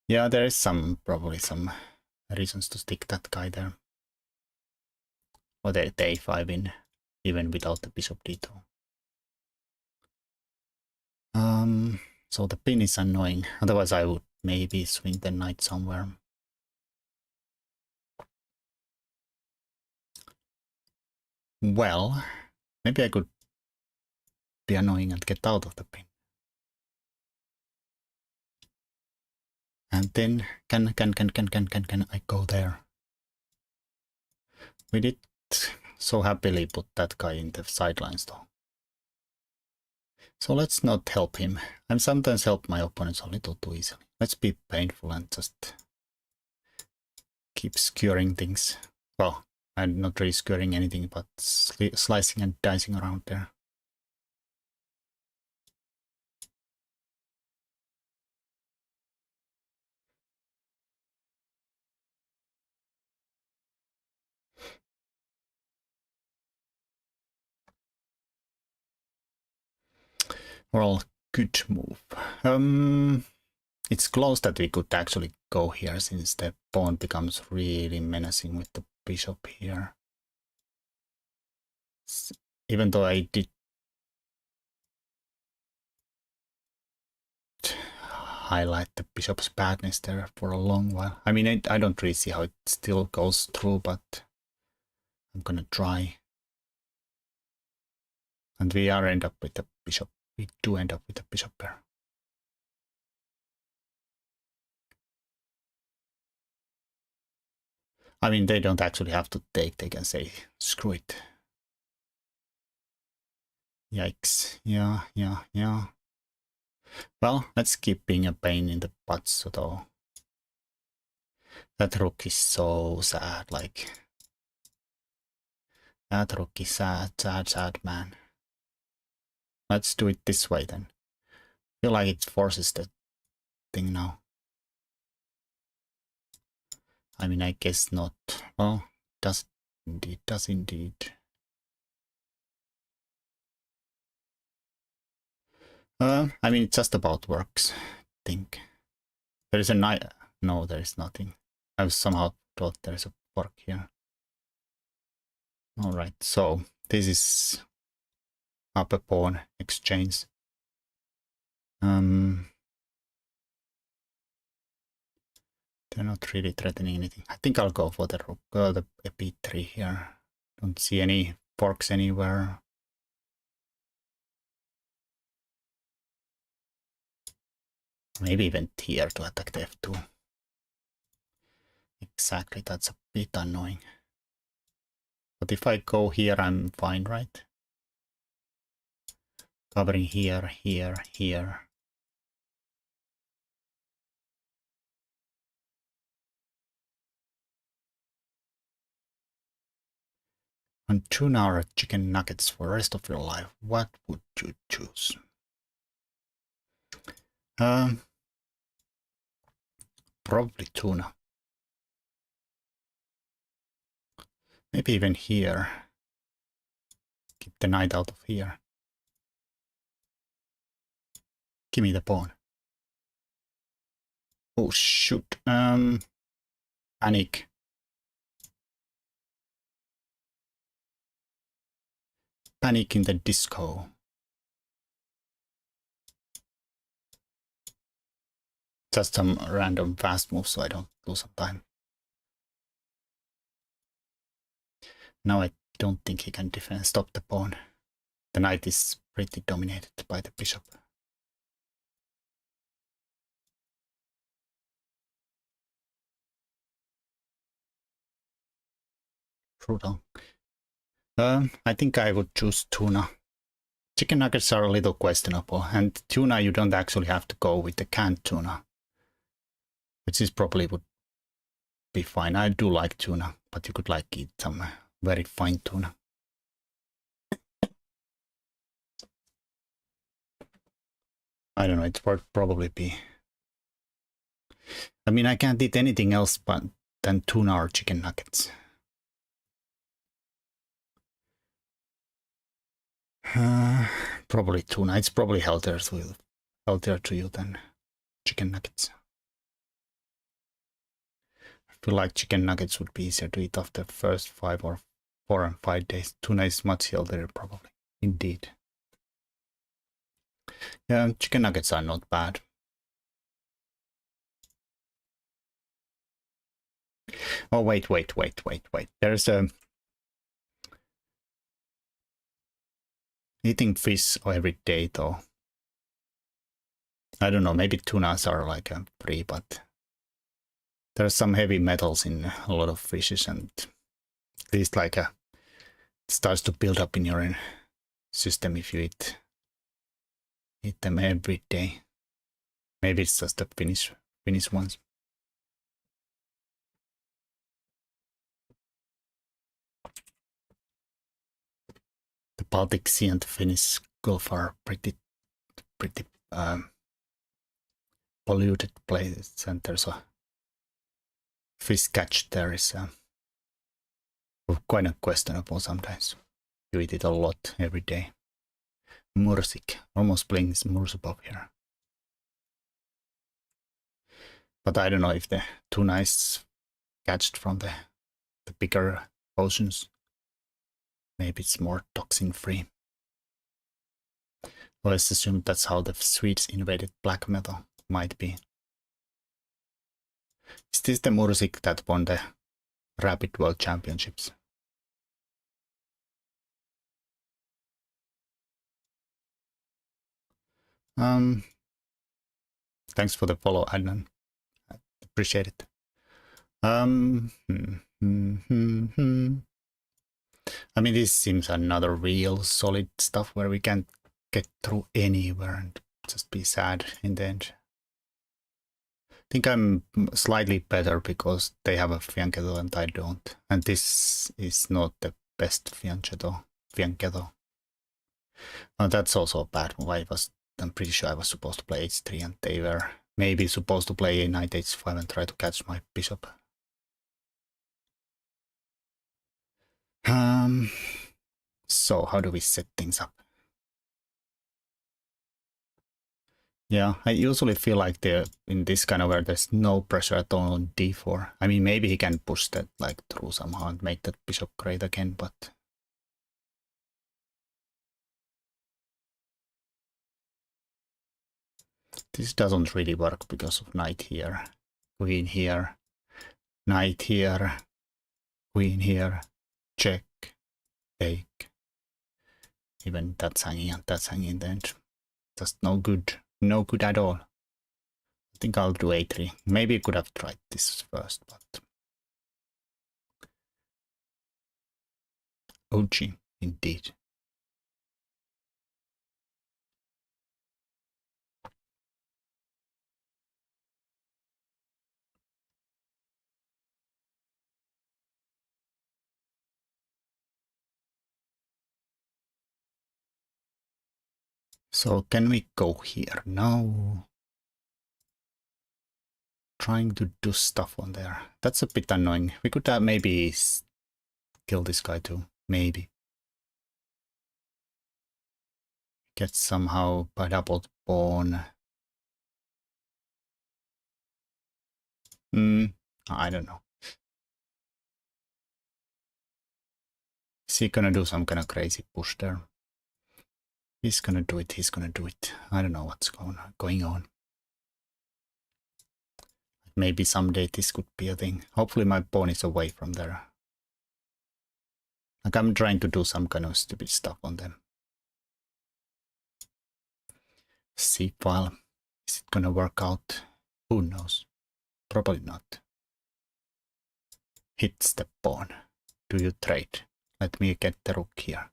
Yeah, there is probably some reasons to stick that guy there. Or the a5 in, even without the bishop d2. So the pin is annoying. Otherwise I would maybe swing the knight somewhere. Well, maybe I could be annoying and get out of the pin. And then can I go there? We did so happily put that guy in the sidelines though. So let's not help him. I sometimes help my opponents a little too easily. Let's be painful and just keep skewering things. Well, I'm not really skewering anything, but slicing and dicing around there. Well, good move. It's close that we could actually go here since the pawn becomes really menacing with the bishop here. Even though I did highlight the bishop's badness there for a long while. I mean, I don't really see how it still goes through, but I'm gonna try. And we are end up with the bishop. We do end up with the bishop pair. I mean, they don't actually have to take. They can say, screw it. Yikes. Yeah. Well, let's keep being a pain in the butts, though. That rook is so sad, like... That rook is sad, man. Let's do it this way then. I feel like it forces the thing now. I mean, I guess not. Well, does indeed. I mean, it just about works, I think. There is a knight. No, there is nothing. I somehow thought there is a fork here. Alright, so this is up a pawn exchange. They're not really threatening anything. I think I'll go for the rook, the b3 here. Don't see any forks anywhere. Maybe even here to attack the f2. Exactly, that's a bit annoying. But if I go here, I'm fine, right? Covering here. And 2-hour chicken nuggets for the rest of your life. What would you choose? Probably tuna. Maybe even here. Keep the knight out of here. Give me the pawn. Oh shoot. Panic. Panic in the Disco. Just some random fast moves so I don't lose some time. Now I don't think he can defend, stop the pawn. The knight is pretty dominated by the bishop. Brutal. I think I would choose tuna. Chicken nuggets are a little questionable, and tuna you don't actually have to go with the canned tuna, which is probably would be fine. I do like tuna, but you could like eat some very fine tuna. I don't know, it would probably be. I mean, I can't eat anything else but than tuna or chicken nuggets. Probably tuna. It's probably healthier to you than chicken nuggets. I feel like chicken nuggets would be easier to eat after the first 5 or 4 and 5 days. Tuna is much healthier, probably. Indeed. Yeah, chicken nuggets are not bad. Oh, wait. There's a... Eating fish every day, though. I don't know, maybe tunas are like free, but there's some heavy metals in a lot of fishes, and at least like it starts to build up in your system if you eat them every day. Maybe it's just the Finnish ones. The Baltic Sea and the Finnish Gulf are pretty polluted places, and there's a fish catch there is quite questionable sometimes. You eat it a lot every day. Mursik, almost playing this Murs above here. But I don't know if the tuna is catched from the bigger oceans. Maybe it's more toxin free. Let's assume that's how the Swedes invaded black metal. Might be. Is this the Mursik that won the Rapid World Championships? Thanks for the follow, Adnan. I appreciate it. I mean, this seems another real solid stuff where we can't get through anywhere and just be sad in the end. I think I'm slightly better because they have a fianchetto and I don't. And this is not the best fianchetto. That's also a bad move. I'm pretty sure I was supposed to play h3 and they were maybe supposed to play knight h5 and try to catch my bishop. So how do we set things up? Yeah, I usually feel like in this kind of where there's no pressure at all on d4. I mean, maybe he can push that like through somehow and make that bishop great again, but this doesn't really work because of knight here, queen here, knight here, queen here, check, take. Even that's hanging and that's hanging then. Just no good. No good at all. I think I'll do a3. Maybe I could have tried this first, but... OG, indeed. So can we go here? No. Trying to do stuff on there. That's a bit annoying. We could have maybe kill this guy too. Maybe. Get somehow by doubled pawn. I don't know. Is he gonna do some kind of crazy push there? He's gonna do it, he's gonna do it. I don't know what's going on. Maybe someday this could be a thing. Hopefully my pawn is away from there. Like I'm trying to do some kind of stupid stuff on them. C file. Is it gonna work out? Who knows? Probably not. Hits the pawn. Do you trade? Let me get the rook here.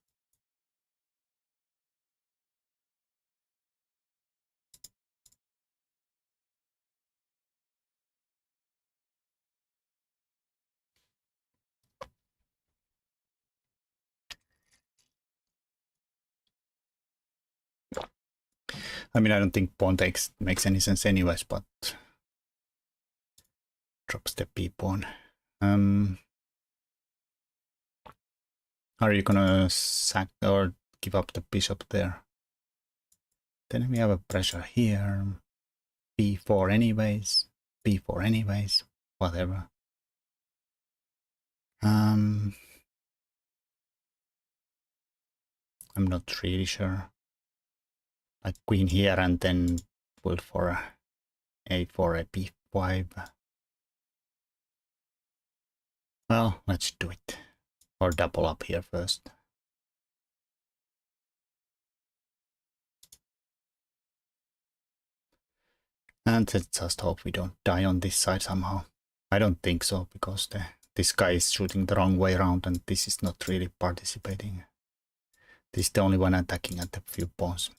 I mean, I don't think pawn makes any sense anyways, but drops the b pawn. Are you gonna sack or give up the bishop there? Then we have a pressure here. b4 anyways. b4 anyways. Whatever. I'm not really sure. Like queen here and then build for a4, a b5. Well, let's do it. Or double up here first. And let's just hope we don't die on this side somehow. I don't think so, because this guy is shooting the wrong way around and this is not really participating. This is the only one attacking at the few pawns.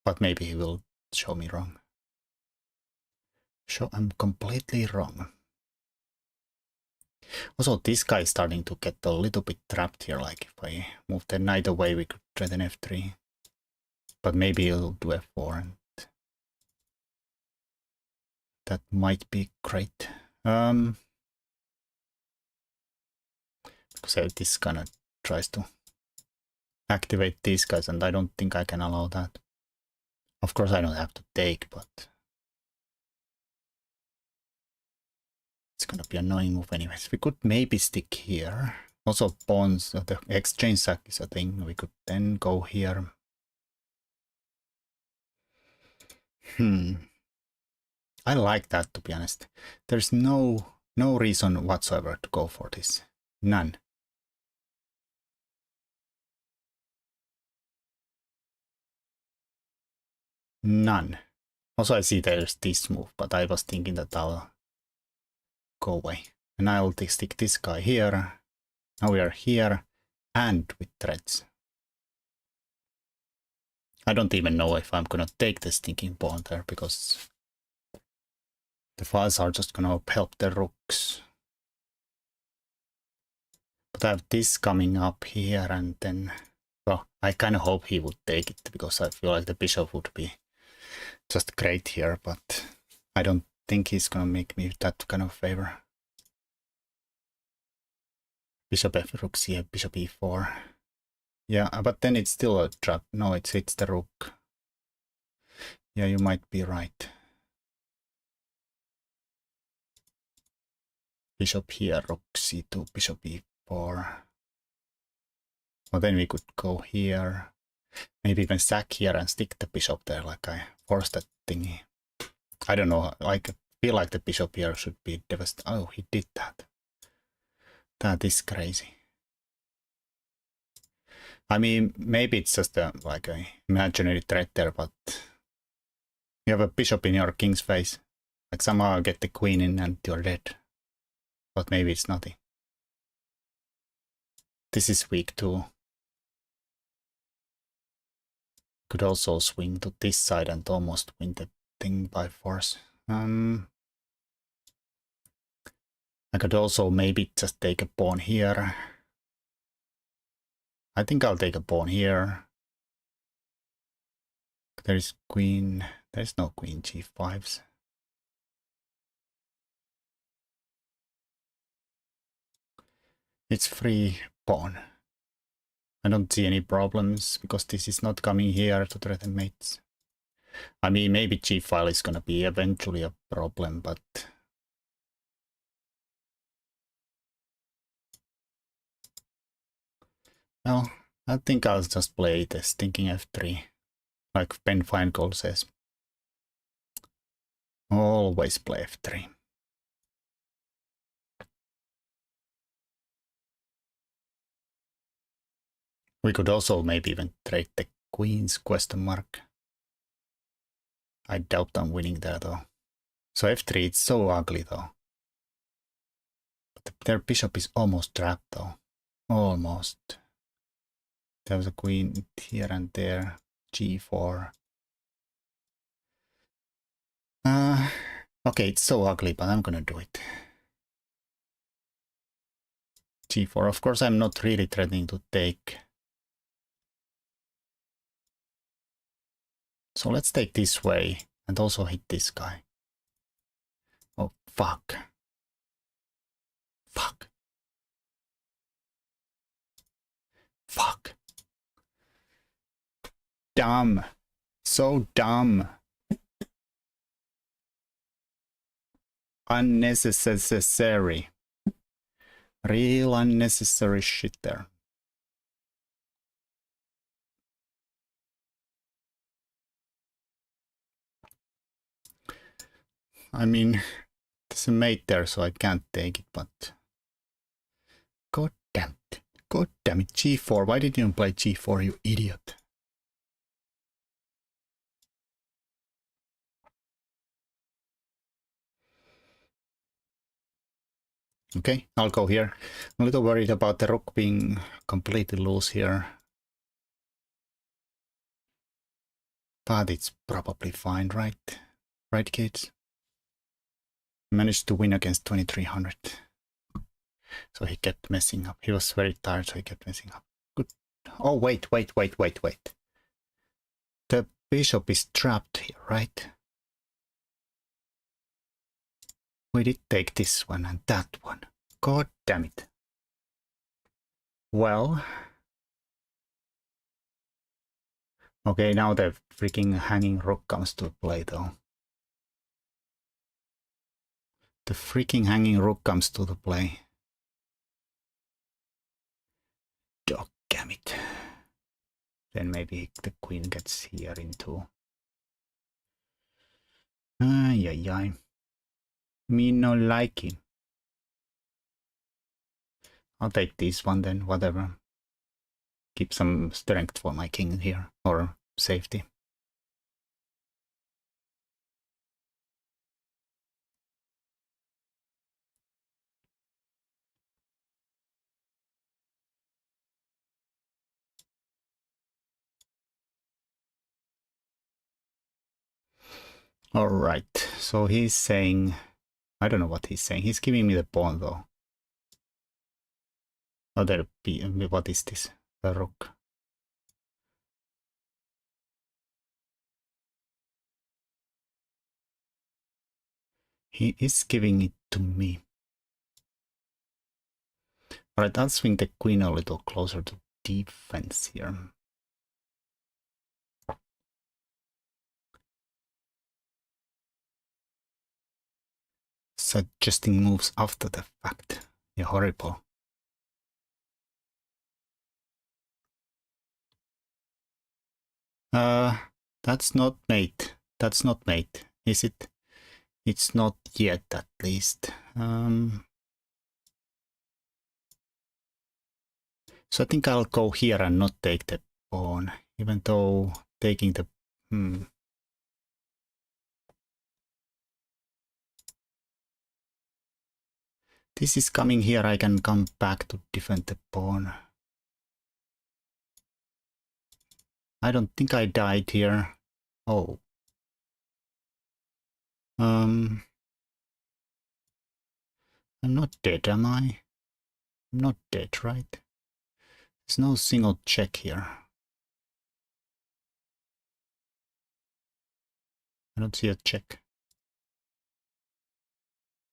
But maybe he will show me wrong. So I'm completely wrong. Also, this guy is starting to get a little bit trapped here. Like if I move the knight away, we could threaten f3. But maybe he'll do f4 and that might be great. Because this kind of tries to activate these guys and I don't think I can allow that. Of course I don't have to take, but it's gonna be an annoying move anyways. We could maybe stick here. Also pawns, the exchange sack is a thing. We could then go here. I like that, to be honest. There's no reason whatsoever to go for this. None. None. Also I see there's this move, but I was thinking that I'll go away. And I'll stick this guy here. Now we are here and with threads. I don't even know if I'm gonna take the stinking pawn there, because the files are just gonna help the rooks. But I have this coming up here and then, well, I kind of hope he would take it, because I feel like the bishop would be just great here, but I don't think he's gonna make me that kind of favor. Bishop f rook c, bishop e4. Yeah, but then it's still a trap. No, it hits the rook. Yeah, you might be right. Bishop here, rook c2, bishop e4. Well, then we could go here. Maybe even sack here and stick the bishop there, like I forced that thingy. I don't know, I feel like the bishop here should be devastated. Oh, he did that. That is crazy. I mean, maybe it's just like a imaginary threat there, but you have a bishop in your king's face. Like somehow get the queen in and you're dead. But maybe it's nothing. This is weak too. Could also swing to this side and almost win the thing by force. I could also maybe just take a pawn here. I think I'll take a pawn here. There is queen. There's no queen g5s. It's free pawn. I don't see any problems because this is not coming here to threaten mates. I mean, maybe g file is gonna be eventually a problem, but Well, I think I'll just play the stinking f3. Like Ben Feingold says. Always play f3. We could also maybe even trade the queens question mark. I doubt I'm winning there though. So f3, it's so ugly though. But their bishop is almost trapped though. Almost. There's a queen here and there. g4. Okay, it's so ugly, but I'm gonna do it. g4. Of course, I'm not really threatening to take. So let's take this way and also hit this guy. Oh, fuck. Fuck. Fuck. Dumb. So dumb. Unnecessary. Real unnecessary shit there. I mean, there's a mate there, so I can't take it, but... God damn it. God damn it. g4. Why did you play g4, you idiot? Okay, I'll go here. I'm a little worried about the rook being completely loose here. But it's probably fine, right? Right, kids? Managed to win against 2300. So he kept messing up. He was very tired, so he kept messing up. Good. Oh, wait. The bishop is trapped here, right? We did take this one and that one. God damn it. Well. Okay, now the freaking hanging rook comes to play though. The freaking hanging rook comes to the play. God damn it. Then maybe the queen gets here into. Ay. Me no like it. I'll take this one then, whatever. Keep some strength for my king here, or safety. Alright, so he's saying... I don't know what he's saying. He's giving me the pawn though. Oh, there be... What is this? The rook. He is giving it to me. Alright, I'll swing the queen a little closer to defense here. Suggesting moves after the fact. You're horrible. That's not mate. That's not mate, is it? It's not yet, at least. So I think I'll go here and not take the pawn, even though taking the... This is coming here, I can come back to defend the pawn. I don't think I died here. Oh. I'm not dead, am I? I'm not dead, right? There's no single check here. I don't see a check.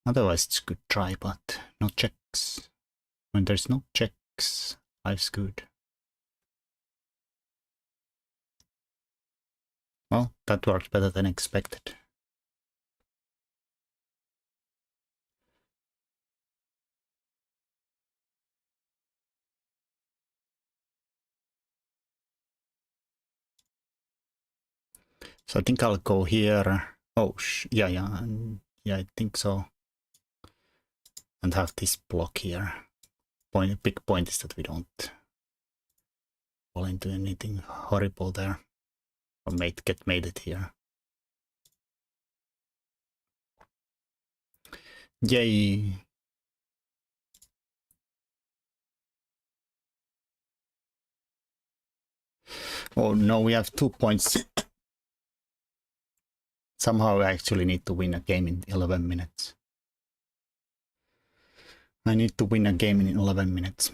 Otherwise it's a good try, but no checks. When there's no checks, life's good. Well, that worked better than expected. So I think I'll go here. Oh, yeah, I think so. And have this block here. Big point is that we don't fall into anything horrible there. Or get mated here. Yay! Oh no, we have 2 points. Somehow I actually need to win a game in 11 minutes. I need to win a game in 11 minutes.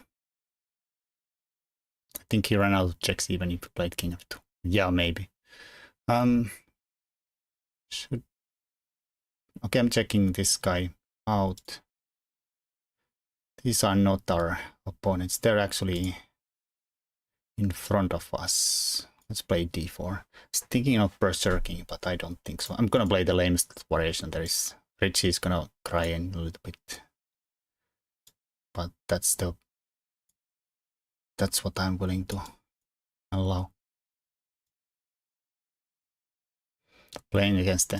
I think he ran out of checks even if he played King of 2. Yeah, maybe. Okay, I'm checking this guy out. These are not our opponents. They're actually in front of us. Let's play d4. I was thinking of berserking, but I don't think so. I'm gonna play the lamest variation there is. Richie is gonna cry in a little bit. But that's what I'm willing to allow. Playing against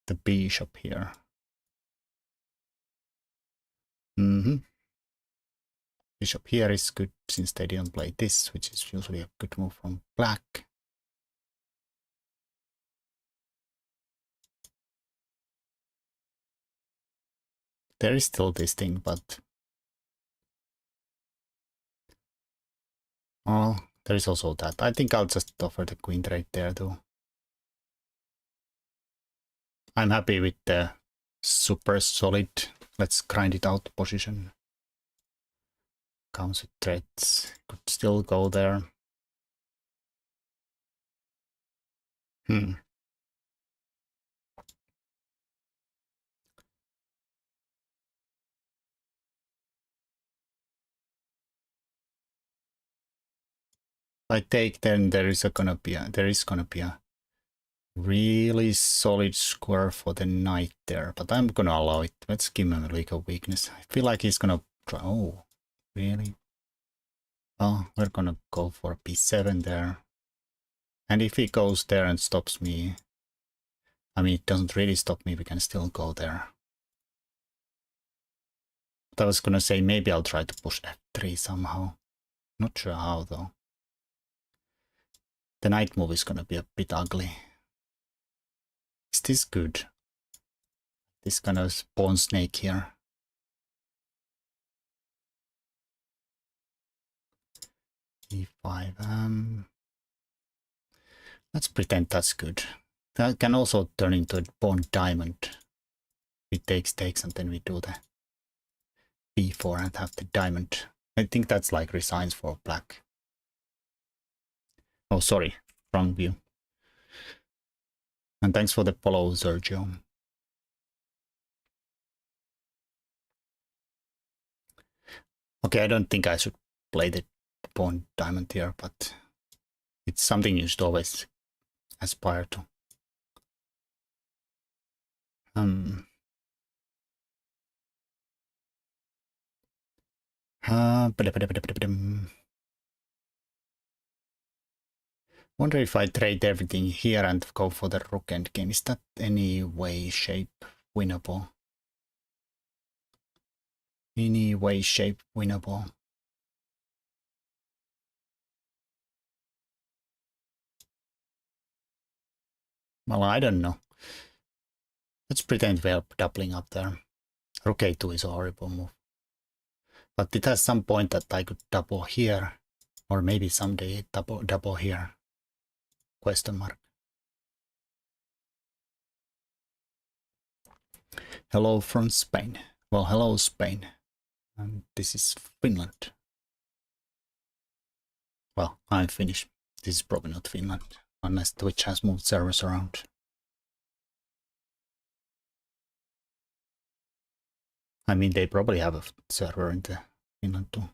the bishop here. Bishop here is good since they didn't play this, which is usually a good move from black. There is still this thing, but oh, there is also that. I think I'll just offer the queen trade there too. I'm happy with the super solid, let's grind it out position. Comes with threats, could still go there. If I take, then there is gonna be a really solid square for the knight there, but I'm gonna allow it. Let's give him a legal weakness. I feel like he's gonna try. Oh, really? Oh, we're gonna go for b7 there. And if he goes there and stops me, I mean, it doesn't really stop me, we can still go there. But I was gonna say maybe I'll try to push f3 somehow. Not sure how though. The knight move is gonna be a bit ugly. Is this good? This kind of pawn snake here. e5. Let's pretend that's good. That can also turn into a pawn diamond. It takes, and then we do the b4 and have the diamond. I think that's like resigns for black. Oh, sorry, wrong view. And thanks for the follow, Sergio. Okay, I don't think I should play the pawn diamond here, but it's something you should always aspire to. Wonder if I trade everything here and go for the rook endgame. Is that any way, shape winnable? Any way, shape winnable? Well, I don't know. Let's pretend we're doubling up there. Rook a2 is a horrible move. But it has some point that I could double here. Or maybe someday double here. Question mark. Hello from Spain. Well, hello Spain. And this is Finland. Well, I'm Finnish. This is probably not Finland. Unless Twitch has moved servers around. I mean, they probably have a server in Finland too.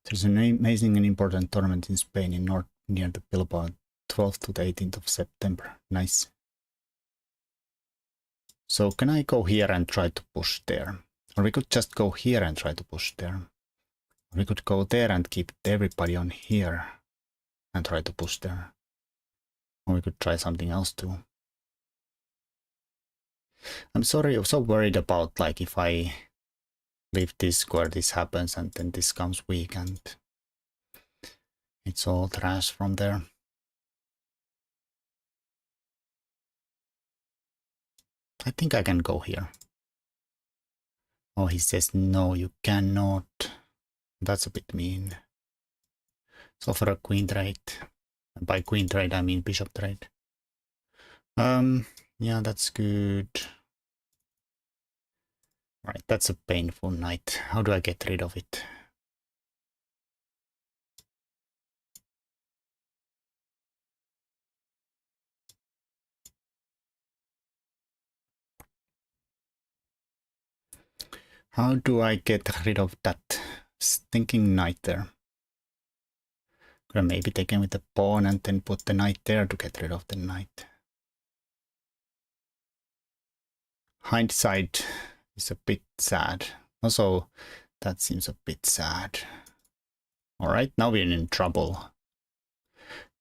There's an amazing and important tournament in Spain in north near the Bilbao, 12th to the 18th of September. Nice. So can I go here and try to push there? Or we could just go here and try to push there. We could go there and keep everybody on here and try to push there. Or we could try something else too. I'm sorry, I'm so worried about like if I leave this square, this happens, and then this comes weak and it's all trash from there. I think I can go here. Oh, he says no, you cannot. That's a bit mean. So for a queen trade, by queen trade I mean bishop trade. Yeah, that's good. Right, that's a painful knight. How do I get rid of it? How do I get rid of that stinking knight there? Could I maybe take him with the pawn and then put the knight there to get rid of the knight? Hindsight is a bit sad. Also, that seems a bit sad. Alright, now we're in trouble.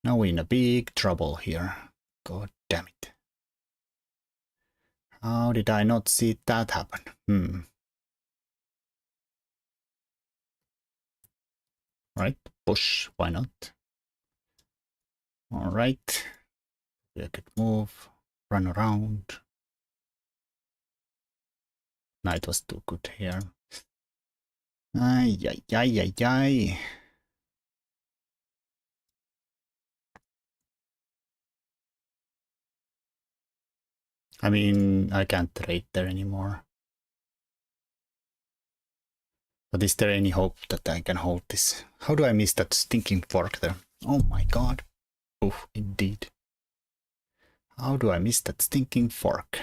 Now we're in a big trouble here. God damn it. How did I not see that happen? Right, push, why not? Alright. I could move, run around. Knight was too good here. Ay, ay, ay, ay, ay. I mean, I can't trade there anymore. But is there any hope that I can hold this? How do I miss that stinking fork there? Oh my god. Oh, indeed. How do I miss that stinking fork?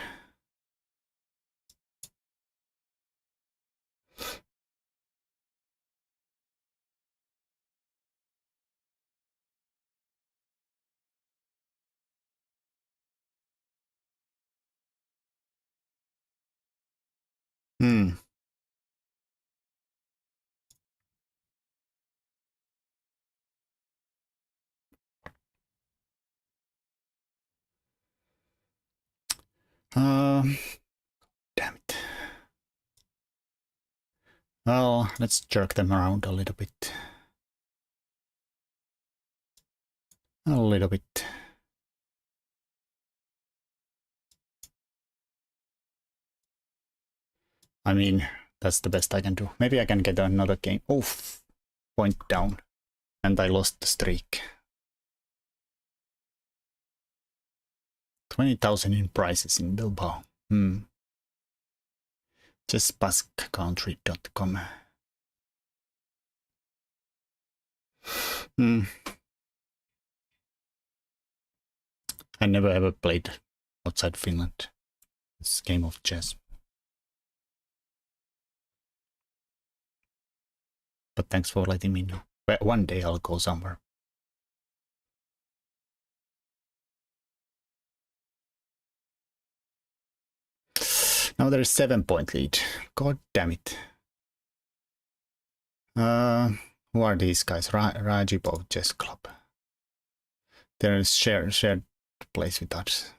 Hmm. Damn it. Well, let's jerk them around a little bit. A little bit. I mean, that's the best I can do. Maybe I can get another game. Oof. Point down. And I lost the streak. 20,000 in prizes in Bilbao. Just basquecountry.com. I never ever played outside Finland. It's a game of chess. But thanks for letting me know. But one day I'll go somewhere. Now there's 7-point lead. God damn it. Who are these guys? Rajibov Chess Club. They're shared place with us.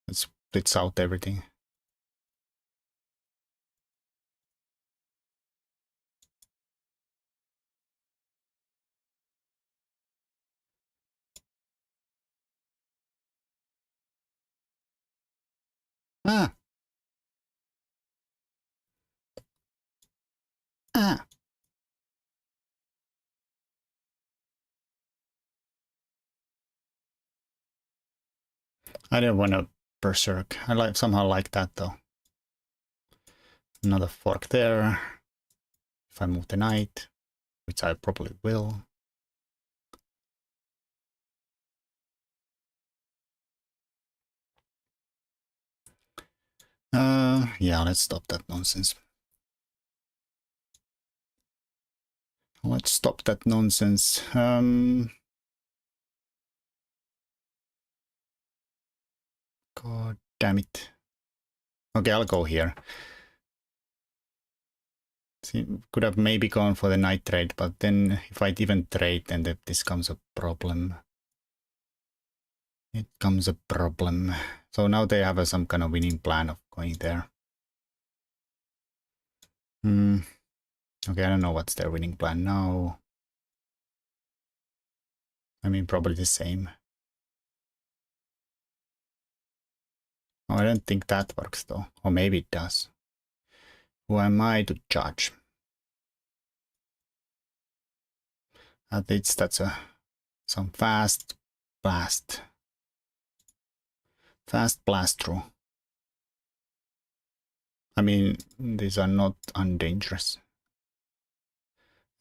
Let's blitz out everything. Ah. I didn't want to berserk. I somehow like that though. Another fork there. If I move the knight, which I probably will. Yeah, let's stop that nonsense. Let's stop that nonsense. God damn it. Okay, I'll go here. See, could have maybe gone for the knight trade, but then if I even trade, then this comes a problem. It comes a problem. So now they have some kind of winning plan of going there. Okay, I don't know what's their winning plan now. I mean, probably the same. Oh, I don't think that works though. Or maybe it does. Who am I to judge? At least that's some fast blast. Fast blast through. I mean, these are not undangerous.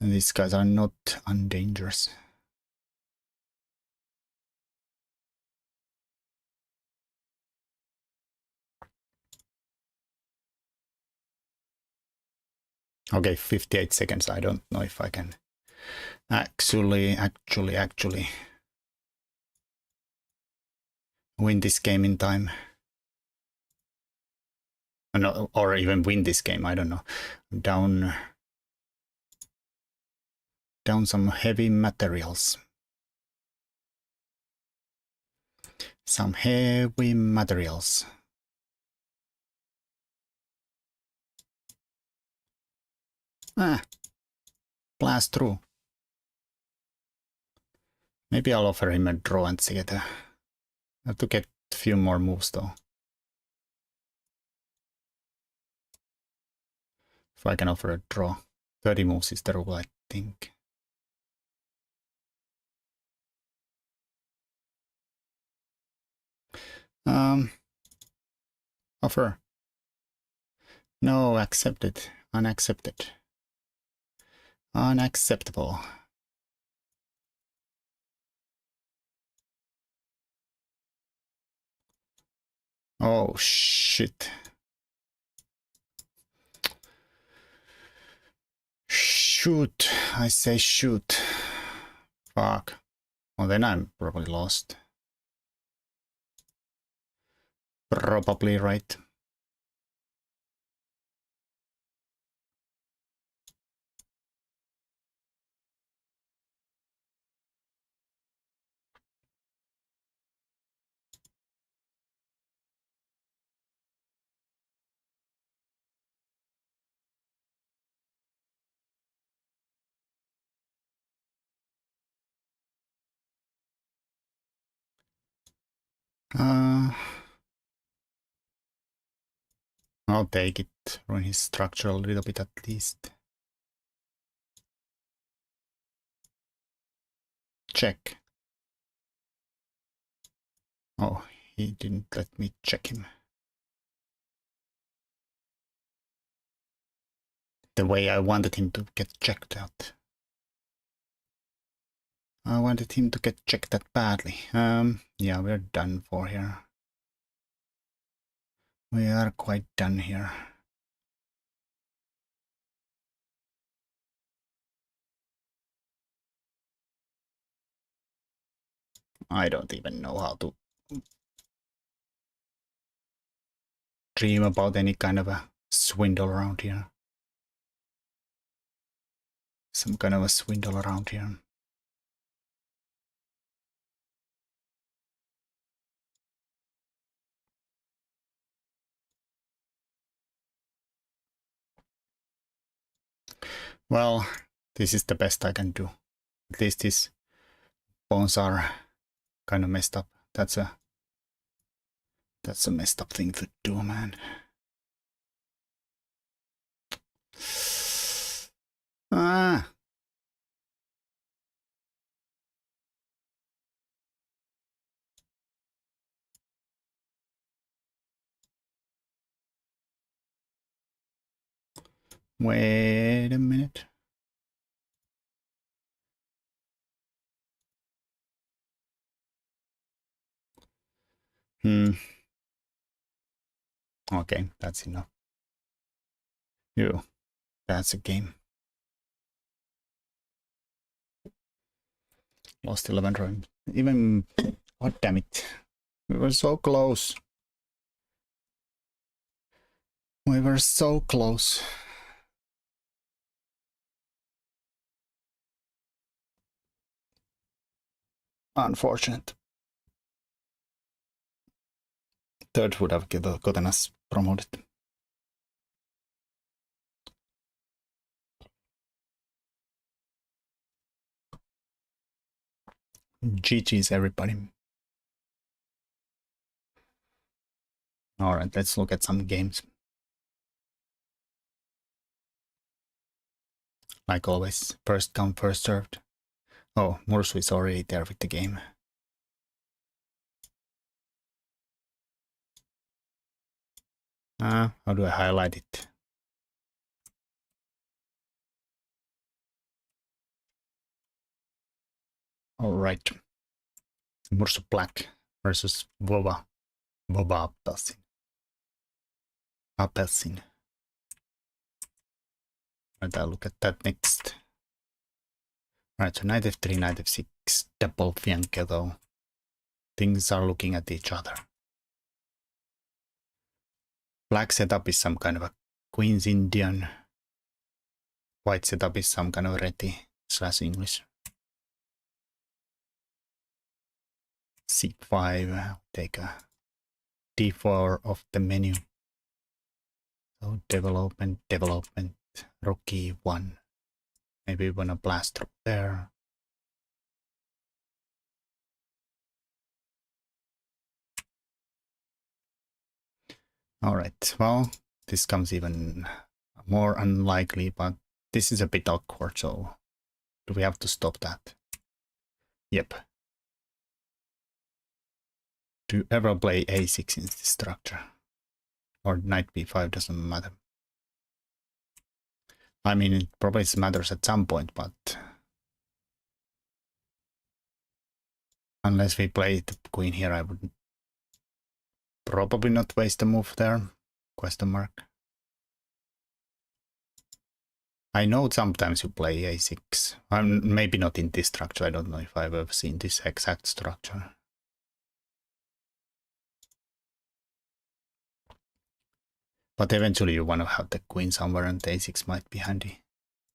And these guys are not undangerous. Okay, 58 seconds. I don't know if I can actually win this game in time. No, or even win this game, I don't know. Down some heavy materials. Some heavy materials. Blast through. Maybe I'll offer him a draw and see it. I have to get a few more moves though. If I can offer a draw. 30 moves is the rule, I think. Offer. No, accepted. Unaccepted. Unacceptable. Oh, shit. Shoot. I say shoot. Fuck. Well, then I'm probably lost. Probably right. I'll take it. Ruin his structure a little bit at least. Check. Oh, he didn't let me check him. The way I wanted him to get checked out. I wanted him to get checked that badly. Yeah, we're done for here. We are quite done here. I don't even know how to dream about any kind of a swindle around here. Some kind of a swindle around here. Well, this is the best I can do. At least his bones are kind of messed up. That's a messed up thing to do, man. Wait a minute. Okay, that's enough. Ew, that's a game. Lost 11 rounds. Even, god damn it. We were so close. We were so close. Unfortunate. Third would have gotten us promoted. GG's everybody. Alright, let's look at some games. Like always, first come, first served. Oh, Mursu is already there with the game. How do I highlight it? Alright. Mursu Black versus Boba Appelsin. Right, I'll look at that next. Right, so knight f3, knight f6, double fianchetto though. Things are looking at each other. Black setup is some kind of a Queen's Indian. White setup is some kind of Reti / English. C5, take a D4 off the menu. So development, rook E1. Maybe we wanna blast up there. Alright, well, this comes even more unlikely, but this is a bit awkward, so do we have to stop that? Yep. Do you ever play a6 in this structure? Or knight b5, doesn't matter. I mean, it probably matters at some point, but unless we play the queen here, I would probably not waste a move there. Question mark. I know sometimes you play a6. Maybe not in this structure. I don't know if I've ever seen this exact structure. But eventually you want to have the queen somewhere, and a6 might be handy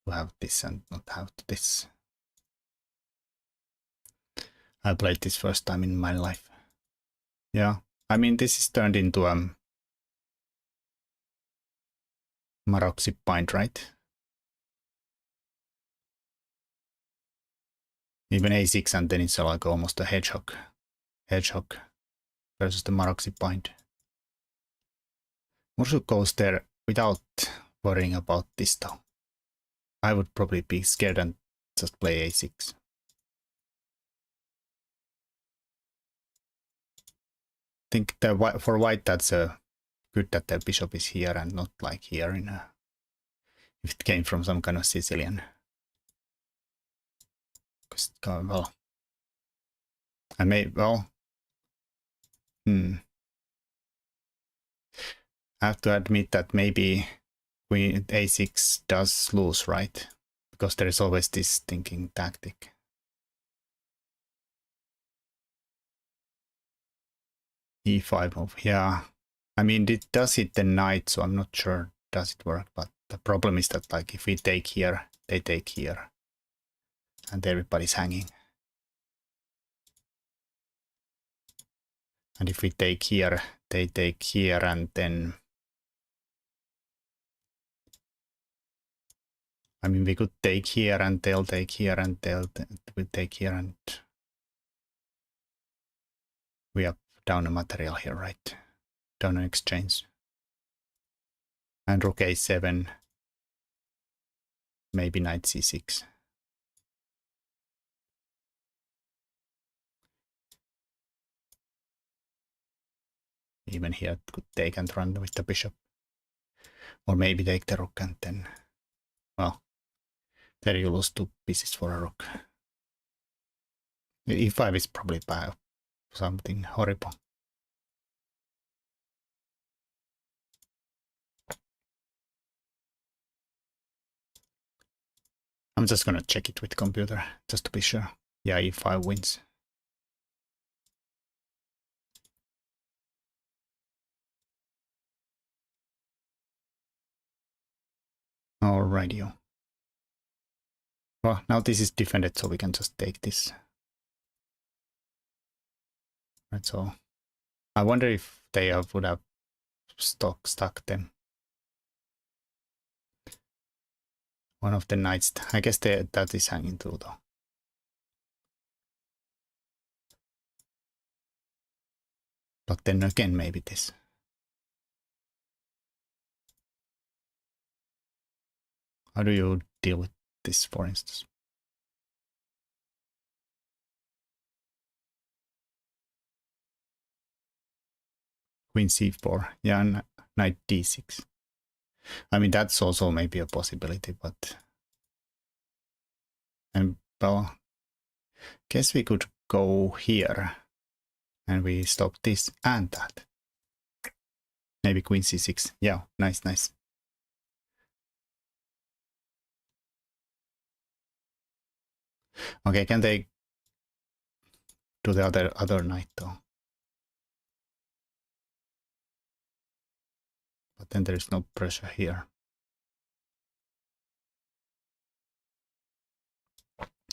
to have this and not have this. I played this first time in my life. Yeah, I mean, this is turned into a Maroxy bind, right? Even a6, and then it's like almost a hedgehog versus the Maroxy bind. Mursu goes there without worrying about this though. I would probably be scared and just play a6. I think that for white that's good that the bishop is here and not like here in a, if it came from some kind of Sicilian. Well, I may, well, I have to admit that maybe queen a6 does lose, right? Because there is always this thinking tactic. E5 move, yeah. I mean, it does hit the knight, so I'm not sure does it work, but the problem is that like if we take here, they take here, and everybody's hanging. And if we take here, they take here, and then I mean, we could take here and they'll take here and we'll take here, and we have down a material here, right? Down an exchange. And rook a7, maybe knight c6. Even here it could take and run with the bishop. Or maybe take the rook and then, well, there you lose 2 pieces for a rook. E5 is probably bad, something horrible. I'm just gonna check it with computer, just to be sure. Yeah, E5 wins. Alrighty. Well, now this is defended, so we can just take this. Right, so I wonder if they would have stuck them. One of the knights, I guess that is hanging too though. But then again, maybe this. How do you deal with this, for instance? Queen c4, yeah, knight d6. I mean, that's also maybe a possibility, but... And, well, guess we could go here. And we stop this and that. Maybe queen c6. Yeah, nice, nice. Okay, can they do the other knight though? But then there is no pressure here.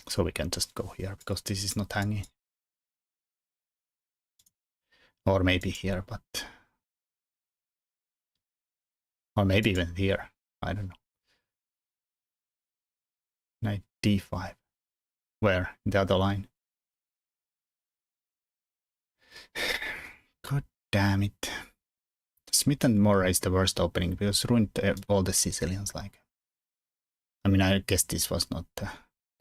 So we can just go here because this is not hanging. Or maybe here, but... Or maybe even here. I don't know. Knight d5. Where? In the other line? God damn it. Smith and Mora is the worst opening because ruined all the Sicilians. Like, I mean, I guess this was not...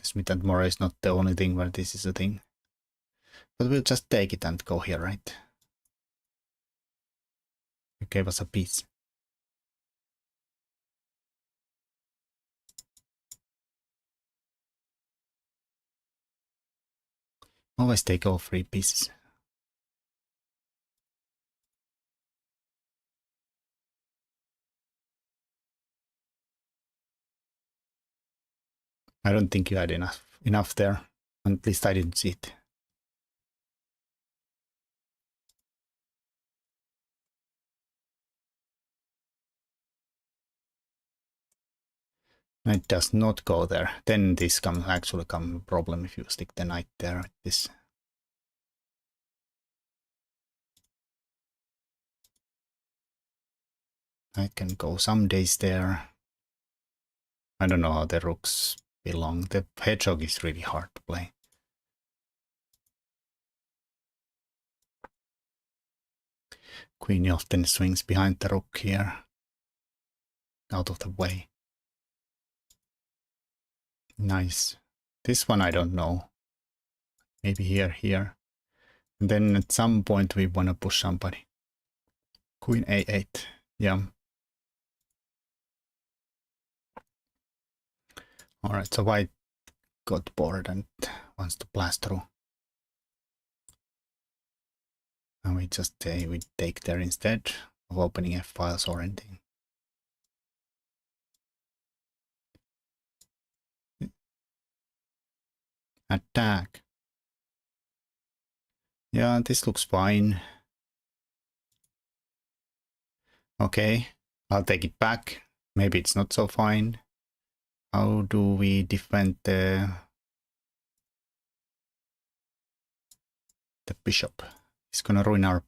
Smith and Mora is not the only thing where this is a thing. But we'll just take it and go here, right? You gave us a piece. Always take all 3 pieces. I don't think you had enough there. At least I didn't see it. Knight does not go there. Then this actually come a problem if you stick the knight there like this. Knight can go some days there. I don't know how the rooks belong. The hedgehog is really hard to play. Queen often swings behind the rook here. Out of the way. Nice. This one I don't know. Maybe here. And then at some point we want to push somebody. Queen a8. Yeah. Alright, so white got bored and wants to blast through. And we just say we take there instead of opening F-files or anything. Attack. Yeah, this looks fine. Okay, I'll take it back. Maybe it's not so fine. How do we defend the bishop? It's gonna ruin our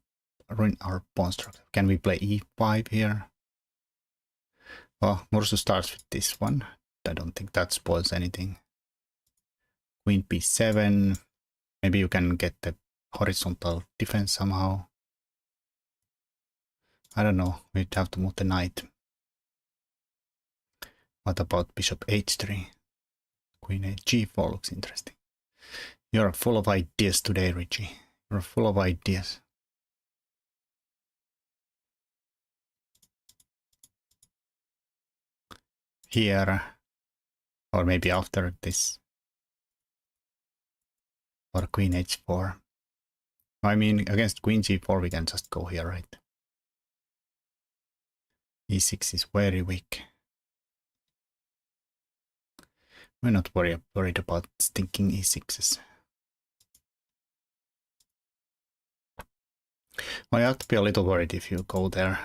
pawn structure. Can we play e5 here? Well, Mursu starts with this one. I don't think that spoils anything. Queen b7. Maybe you can get the horizontal defense somehow. I don't know. We'd have to move the knight. What about bishop h3? Queen g4 looks interesting. You're full of ideas today, Richie. You're full of ideas. Here. Or maybe after this. Or queen h4. I mean, against queen g4 we can just go here, right? e6 is very weak. We're not worried about stinking e6s. Well, you have to be a little worried if you go there.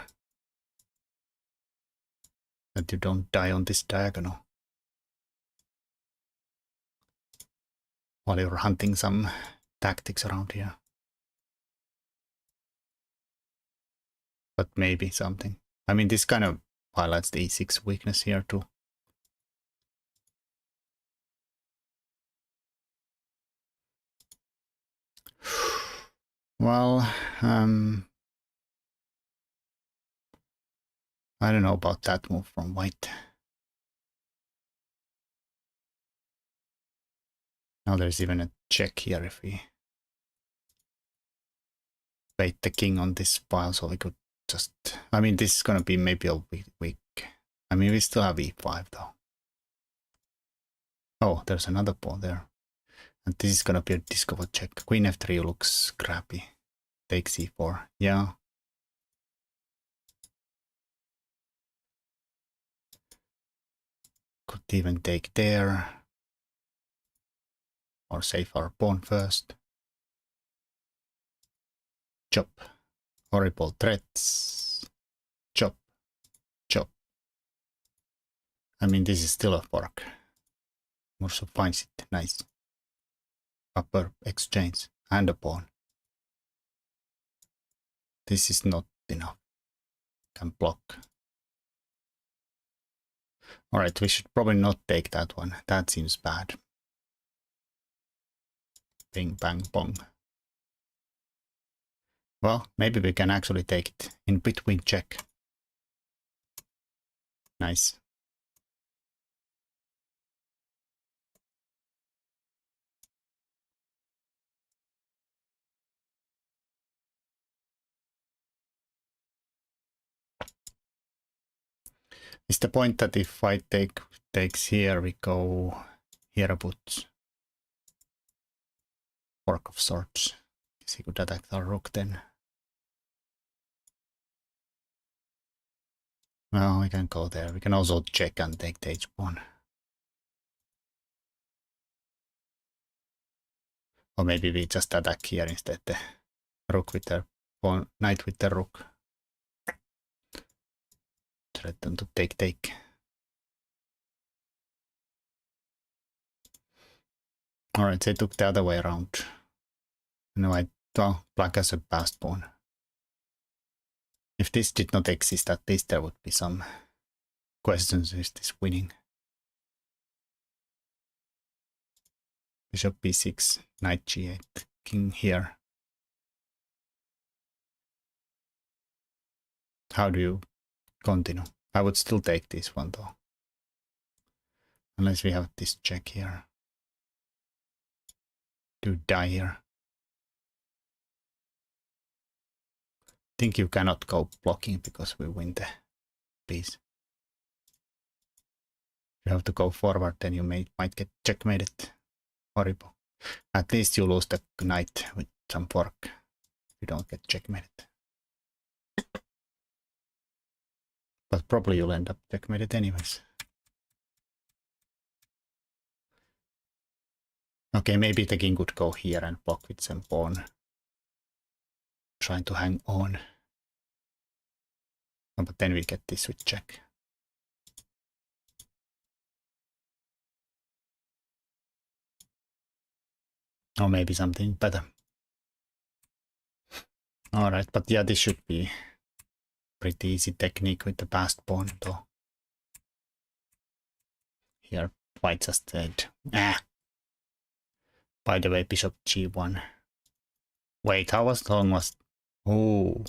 That you don't die on this diagonal. While you're hunting some tactics around here. but maybe something. I mean, this kind of highlights the e6 weakness here too. Well, I don't know about that move from white. Now there's even a check here if we bait the king on this pile, so we could just... I mean, this is gonna be maybe a weak... I mean, we still have e5 though. Oh, there's another pawn there. And this is gonna be a discover check. Queen f3 looks crappy. Take c4. Yeah. Could even take there. Or save our pawn first. Chop. Horrible threats. Chop. Chop. I mean, this is still a fork. Murso finds it. Nice. Upper exchange. And a pawn. This is not enough. Can block. Alright, we should probably not take that one. That seems bad. Bing, bang, bong. Well, maybe we can actually take it in between check. Nice. Is the point that if white takes here, we go here a boots? Fork of sorts. Guess he could attack our rook then. Well, we can go there. We can also check and take the h-pawn. Or maybe we just attack here instead. The rook with the pawn, knight with the rook. Threaten to take. Alright, they took the other way around. No, black has a passed pawn. If this did not exist, at least there would be some questions. Is this winning? Bishop b6, knight g8, king here. How do you continue? I would still take this one though. Unless we have this check here. To die here. Think you cannot go blocking because we win the piece. If you have to go forward, then you might get checkmated. Horrible. At least you lose the knight with some fork. You don't get checkmated. But probably you'll end up checkmated anyways. Okay, maybe the king could go here and block with some pawn. Trying to hang on. Oh, but then we get this with check. Or maybe something better. Alright, but yeah, this should be pretty easy technique with the passed pawn though. Here, white just said, ah. By the way, bishop g1. Wait, how long was... Oh.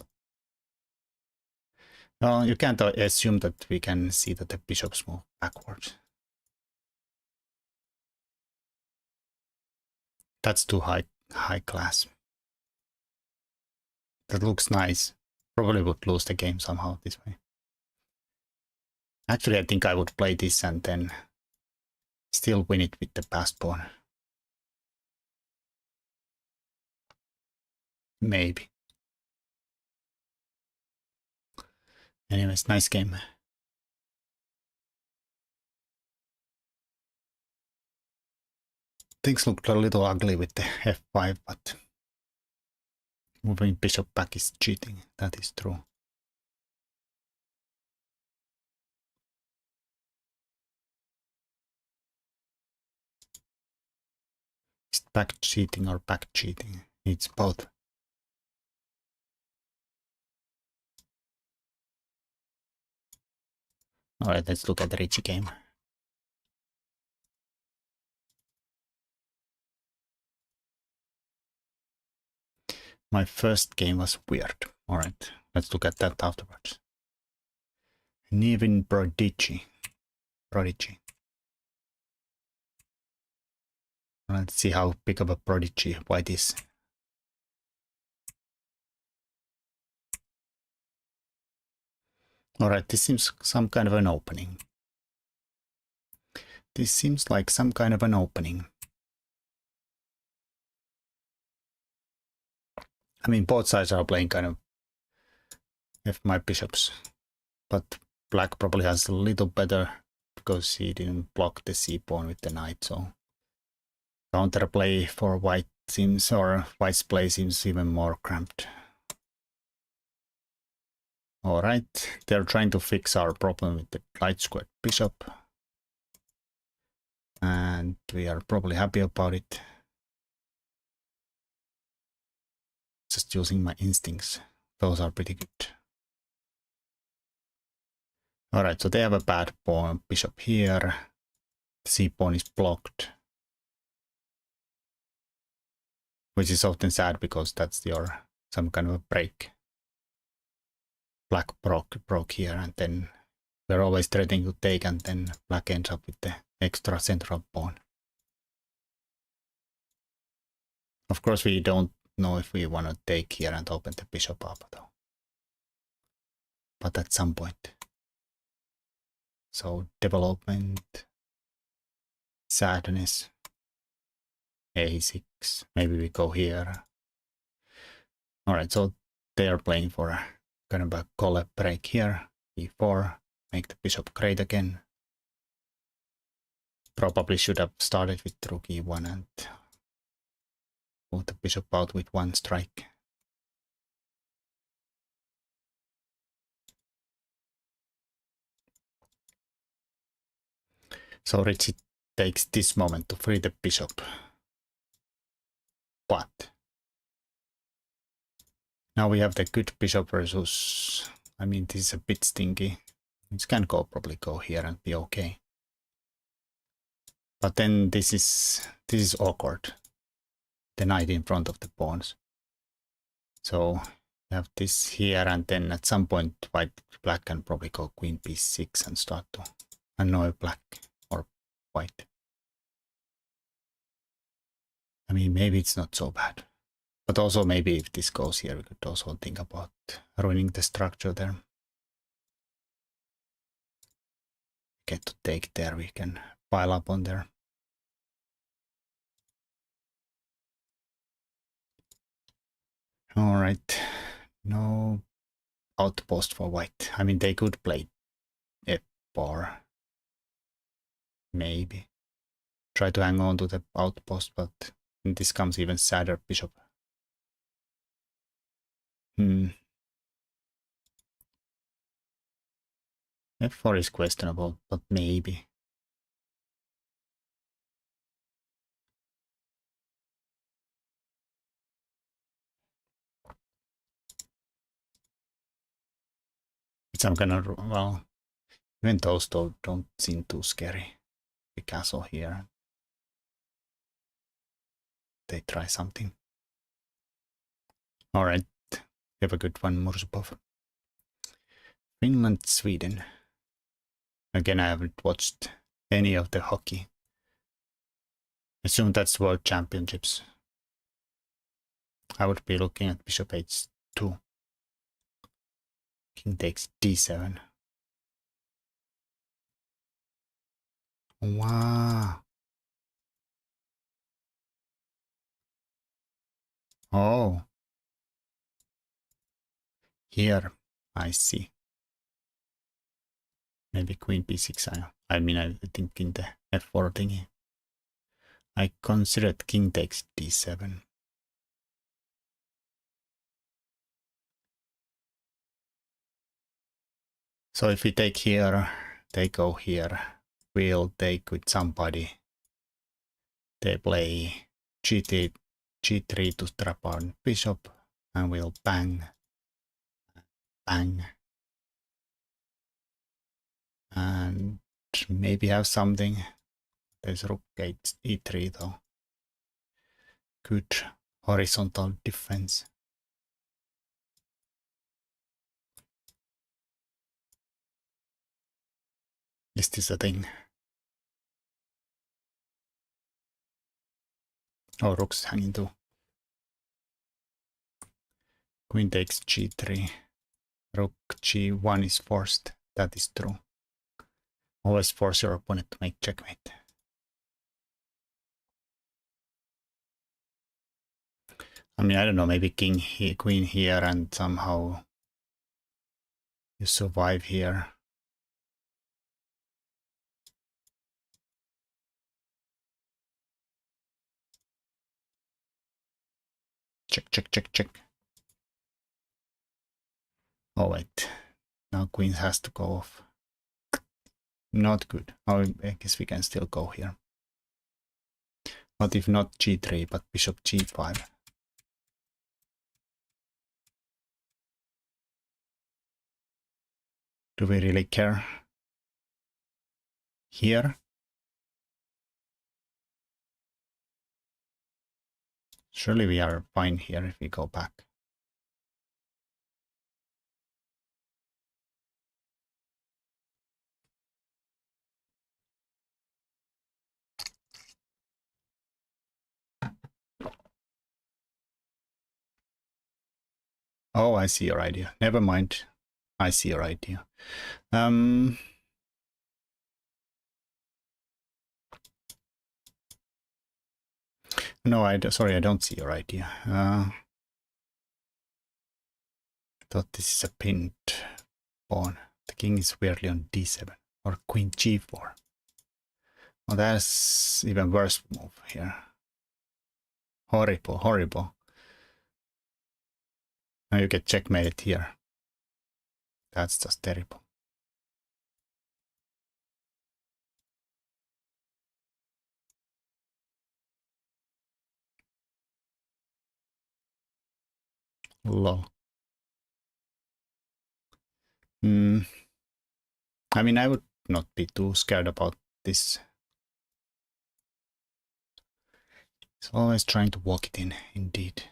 Well, you can't assume that we can see that the bishops move backwards. That's too high class. That looks nice. Probably would lose the game somehow this way. Actually, I think I would play this and then still win it with the passed pawn. Maybe. Anyways, nice game. Things looked a little ugly with the f5, but moving bishop back is cheating. That is true. Is it back cheating or back cheating? It's both. Alright, let's look at the Richie game. My first game was weird. Alright, let's look at that afterwards. Nevin Prodigy. Let's see how big of a prodigy white is. Alright, this seems some kind of an opening. This seems like some kind of an opening. I mean, both sides are playing kind of F5 bishops, but black probably has a little better because he didn't block the c pawn with the knight, so counterplay for white seems, or white's play seems even more cramped. Alright, they're trying to fix our problem with the light squared bishop, and we are probably happy about it. Just using my instincts, those are pretty good. Alright, so they have a bad pawn, bishop here, the c pawn is blocked, which is often sad because that's your some kind of a break. Black broke here, and then we're always threatening to take, and then black ends up with the extra central pawn. Of course, we don't know if we want to take here and open the bishop up though, but at some point. So development, sadness, a6, maybe we go here. Alright, so they are playing for a kind of a collar break here, e4, make the bishop great again. Probably should have started with rook e1 and put the bishop out with one strike. So Richie takes this moment to free the bishop. But now we have the good bishop versus, I mean, this is a bit stinky. It can probably go here and be okay. But then this is awkward. The knight in front of the pawns. So we have this here, and then at some point black can probably go queen b6 and start to annoy black or white. I mean, maybe it's not so bad. But also maybe if this goes here, we could also think about ruining the structure there. Get to take there, we can pile up on there. Alright, no outpost for white. I mean, they could play f4. Maybe. Try to hang on to the outpost, but this comes even sadder, bishop. f4 is questionable, but maybe. Some kind of, well, even those don't seem too scary. The castle here. They try something. Alright, we have a good one, Mursupov. Finland, Sweden. Again, I haven't watched any of the hockey. Assume that's World Championships. I would be looking at bishop h2. King takes d7. Wow. Oh. Here, I see. Maybe queen b6. I mean, I think in the f4 thingy. I considered king takes d7. So if we take here, they go here. We'll take with somebody. They play g3 to strap on bishop, and we'll bang, bang, and maybe have something. There's rook e3 though. Good horizontal defense. Is this a thing? Oh, rook's hanging too. Queen takes g3. Rook g1 is forced. That is true. Always force your opponent to make checkmate. I mean, I don't know, maybe king here, queen here, and somehow you survive here. Check, check, check, check. Oh, wait. Now queen has to go off. Not good. Oh, I guess we can still go here. But if not g3, but bishop g5. Do we really care? Here? Surely we are fine here if we go back. Oh, I see your idea. Never mind. I see your idea. No, sorry, I don't see your idea. I thought this is a pinned pawn. The king is weirdly on d7 or queen g4. Oh, that's even worse move here. Horrible, horrible. Now you get checkmated here. That's just terrible. Lol. I mean, I would not be too scared about this. It's always trying to walk it in, indeed.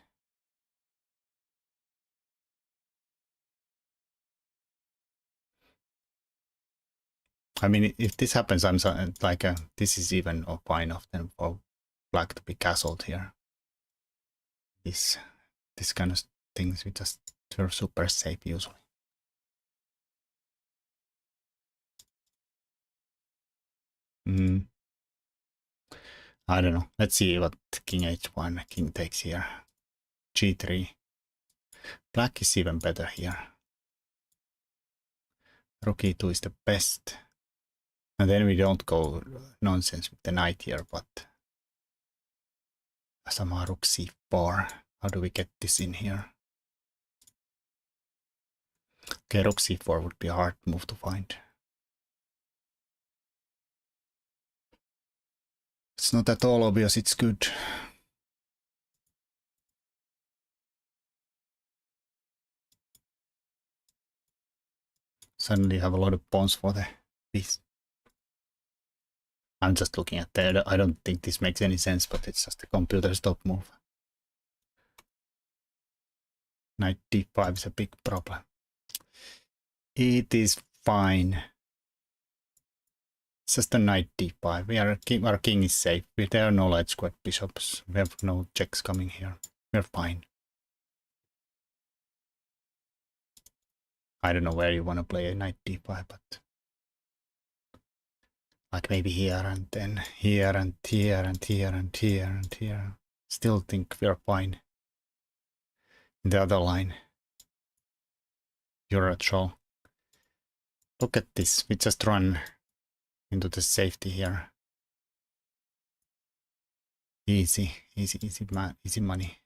I mean, if this happens, I'm like, this is even fine enough then for black to be castled here. This kind of things, we're super safe usually. I don't know. Let's see what king h1, king takes here. g3. Black is even better here. Rook e2 is the best. And then we don't go nonsense with the knight here, but somehow rook c4. How do we get this in here? Okay, rook c4 would be a hard move to find. It's not at all obvious, it's good. Suddenly have a lot of pawns for the piece. I'm just looking at that. I don't think this makes any sense, but it's just a computer stop move. Knight d5 is a big problem. It is fine. It's just a knight d5. Our king is safe. There are no light squared bishops. We have no checks coming here. We're fine. I don't know where you want to play a knight d5, but like maybe here and then here and here and here and here and here. Still think we're fine. The other line. You're a troll. Look at this. We just run into the safety here. Easy money.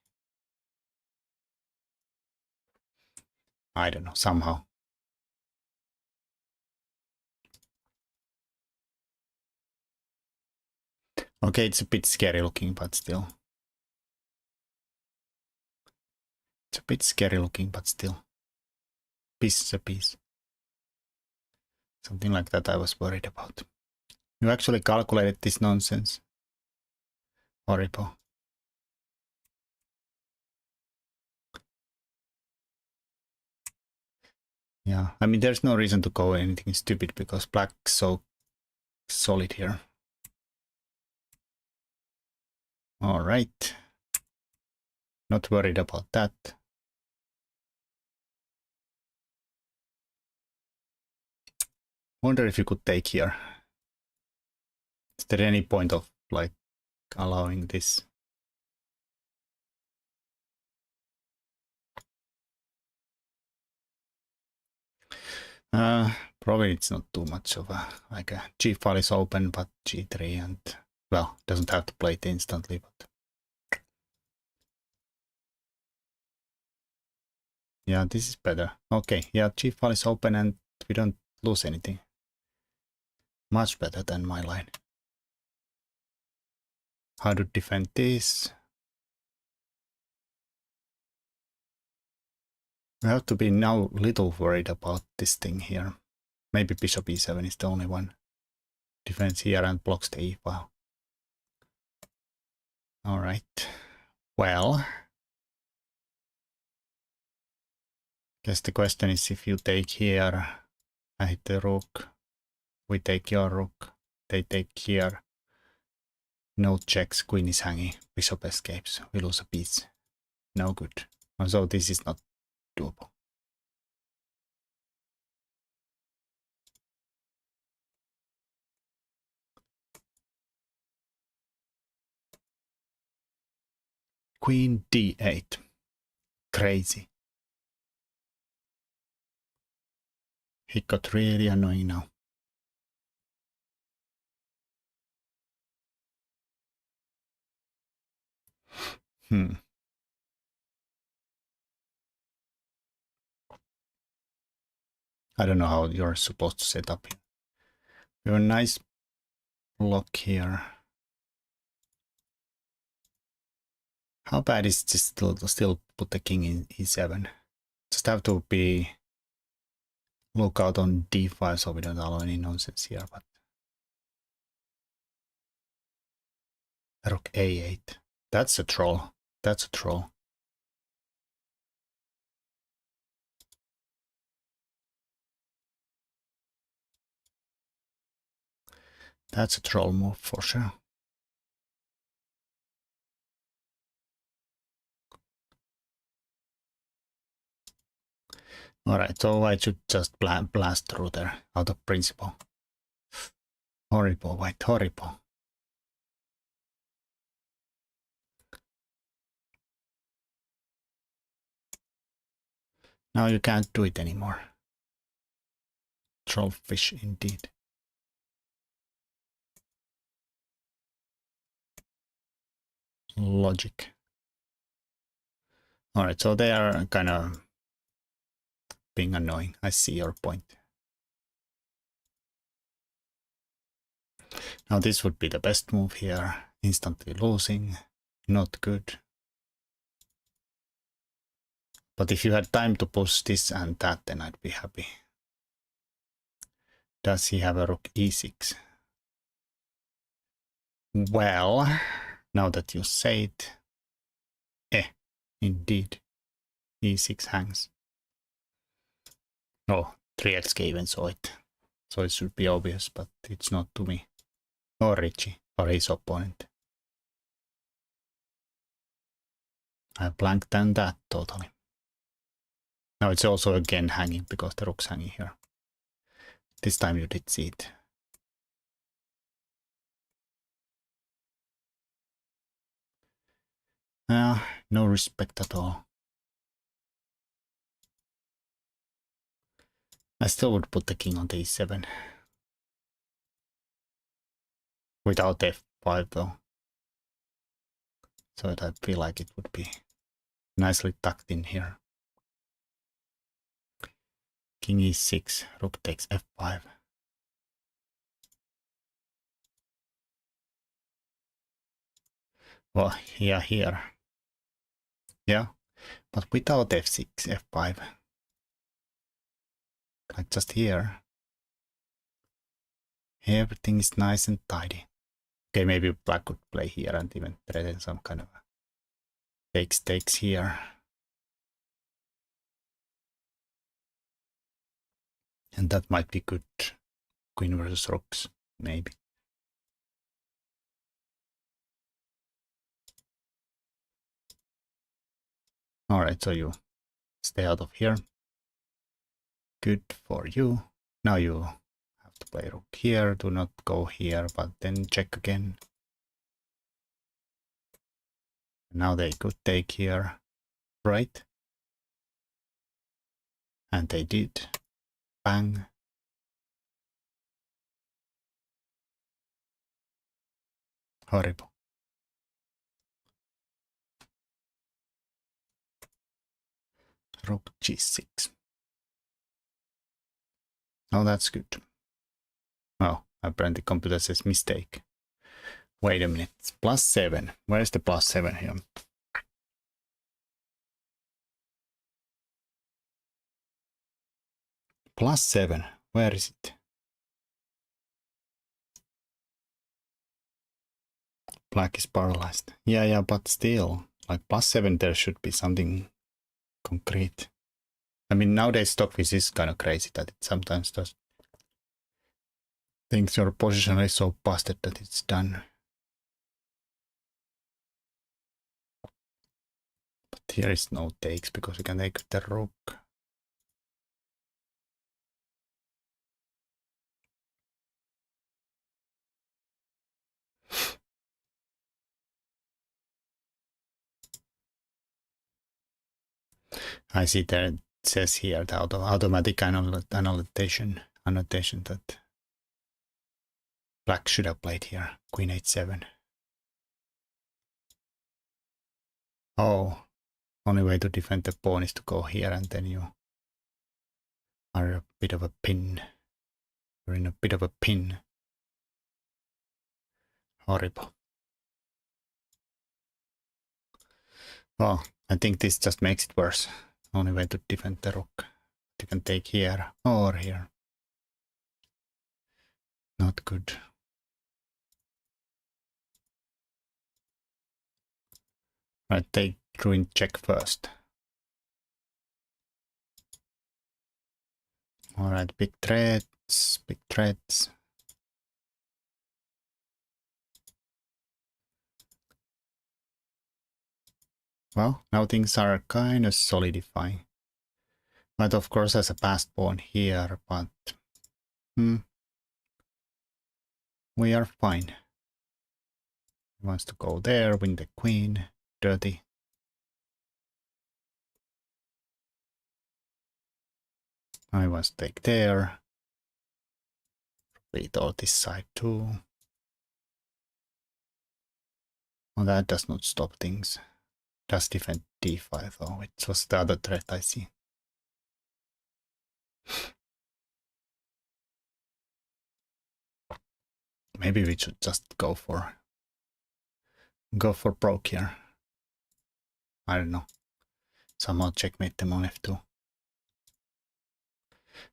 I don't know, somehow. Okay, it's a bit scary looking, but still. It's a bit scary looking, but still. Piece is a piece. Something like that I was worried about. You actually calculated this nonsense. Horrible. Yeah, I mean, there's no reason to go anything stupid because black's so solid here. All right. Not worried about that. Wonder if you could take here. Is there any point of like allowing this? Probably it's not too much of a like a G file is open, but G3 and well, doesn't have to play it instantly, but yeah, this is better. Okay, yeah, G file is open and we don't lose anything. Much better than my line. How to defend this? I have to be now little worried about this thing here. Maybe bishop e7 is the only one. Defends here and blocks the e file. All right. Well, guess the question is if you take here, I hit the rook, we take your rook, they take here. No checks, queen is hanging, bishop escapes, we lose a piece. No good. So this is not doable. Queen d8. Crazy. He got really annoying now. I don't know how you're supposed to set up here. We have a nice block here. How bad is this to still put the king in e7? Just have to be look out on d5 so we don't allow any nonsense here, but rook a8. That's a troll. That's a troll. That's a troll move for sure. Alright, so I should just blast through there out of principle. Horrible, white, horrible. Now you can't do it anymore. Trollfish indeed. Logic. Alright, so they are kind of being annoying. I see your point. Now this would be the best move here. Instantly losing. Not good. But if you had time to push this and that, then I'd be happy. Does he have a rook e6? Well, now that you say it, indeed, e6 hangs. Oh, 3xk even saw it. So it should be obvious, but it's not to me. Or Richie, or his opponent. I blanked on that totally. Now it's also again hanging because the rook's hanging here. This time you did see it. No respect at all. I still would put the king on the e7. Without f5 though. So I feel like it would be nicely tucked in here. King e6, rook takes f5. Well, yeah, here. Yeah, but without f6, f5. Like just here. Everything is nice and tidy. Okay, maybe black could play here and even threaten some kind of takes here. And that might be good. Queen versus rooks, maybe. Alright, so you stay out of here. Good for you. Now you have to play rook here. Do not go here, but then check again. Now they could take here, right? And they did. Bang. Horrible. Rook g6. Oh, that's good. Oh, apparently computer says mistake. Wait a minute. It's +7. Where's the +7 here? +7. Where is it? Black is paralyzed. Yeah, but still, like +7, there should be something concrete. I mean, nowadays Stockfish is kind of crazy that it sometimes does thinks your position is so busted that it's done. But here is no takes because we can take the rook. I see there it says here the automatic annotation that black should have played here. Queen h7. Oh, only way to defend the pawn is to go here and then you are a bit of a pin. You're in a bit of a pin. Horrible. Well, I think this just makes it worse. Only way to defend the rook. You can take here or here. Not good. Right, take ruin check first. Alright, big threats, big threats. Well, now things are kind of solidifying. But of course has a passed pawn here, but we are fine. He wants to go there, win the queen, dirty. I wants to take there. Complete all this side too. Well, that does not stop things. Does defend d5 though. It was the other threat I see. Maybe we should just go for broke here. I don't know. Somehow checkmate them on f2.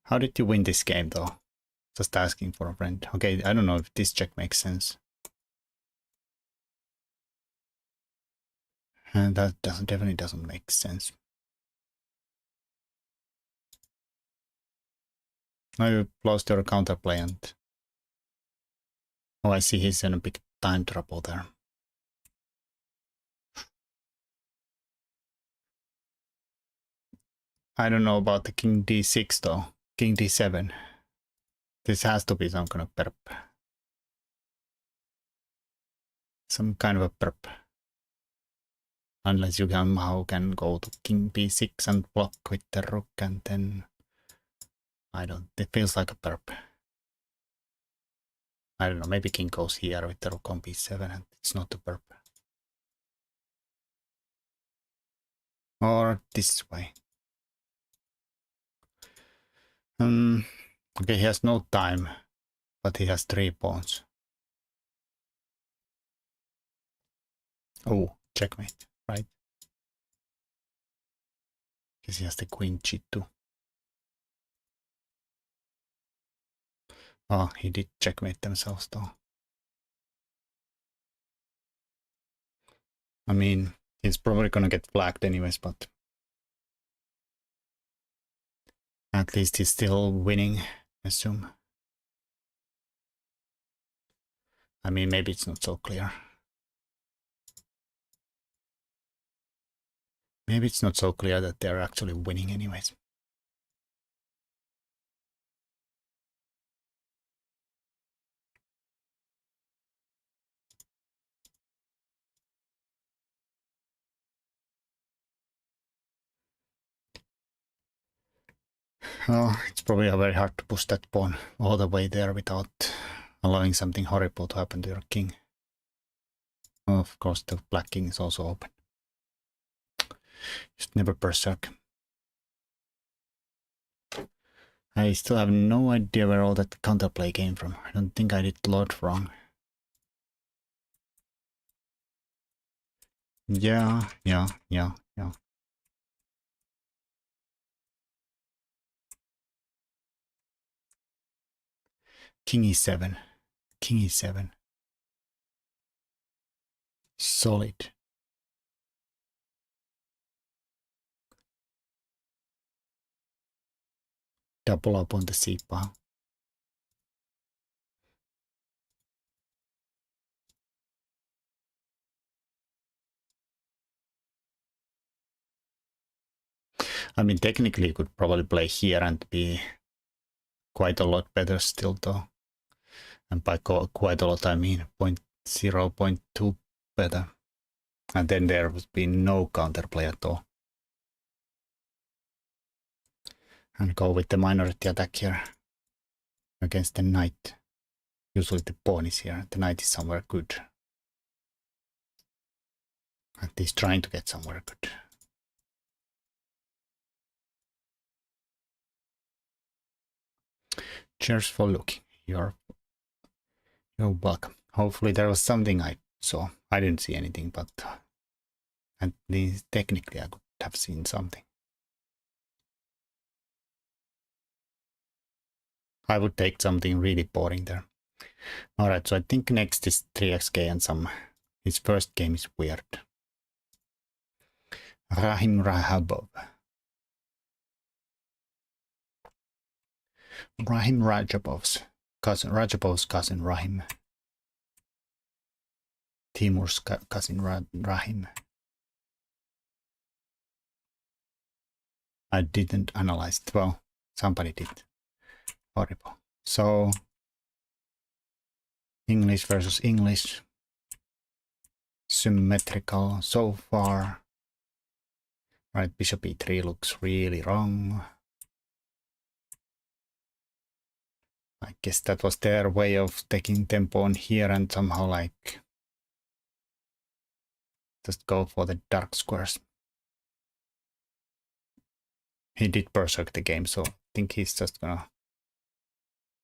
How did you win this game though? Just asking for a friend. Okay, I don't know if this check makes sense. And that definitely doesn't make sense. Now you lost your counterplay and... Oh, I see he's in a big time trouble there. I don't know about the king d6 though. King d7. This has to be some kind of perp. Some kind of a perp. Unless you somehow can go to king b6 and block with the rook and then... I don't... It feels like a perp. I don't know, maybe king goes here with the rook on b7 and it's not a perp. Or this way. Okay, he has no time, but he has 3 pawns. Oh, checkmate, right? Because he has the queen g2. Oh, he did checkmate themselves though. I mean, he's probably gonna get flagged anyways, but at least he's still winning, I assume. I mean, maybe it's not so clear. Maybe it's not so clear that they're actually winning anyways. Well, it's probably very hard to push that pawn all the way there without allowing something horrible to happen to your king. Oh, of course, the black king is also open. Just never berserk. I still have no idea where all that counterplay came from. I don't think I did a lot wrong. Yeah. King e7. King e7. Solid. Double up on the c-file. I mean, technically you could probably play here and be quite a lot better still though. And by quite a lot I mean 0.2 better. And then there would be no counterplay at all. And go with the minority attack here against the knight. Usually the pawn is here, the knight is somewhere good. At least trying to get somewhere good. Cheers for looking. You're welcome. Hopefully there was something I saw. I didn't see anything, but at least technically I could have seen something. I would take something really boring there. Alright, so I think next is 3xk and some... His first game is weird. Rahim Rahabov. Rahim Rajabov's cousin Rahim. Timur's cousin Rahim. I didn't analyze it. Well, somebody did. Horrible. So, English versus English. Symmetrical so far. Right, bishop e3 looks really wrong. I guess that was their way of taking tempo on here and somehow like just go for the dark squares. He did berserk the game, so I think he's just gonna...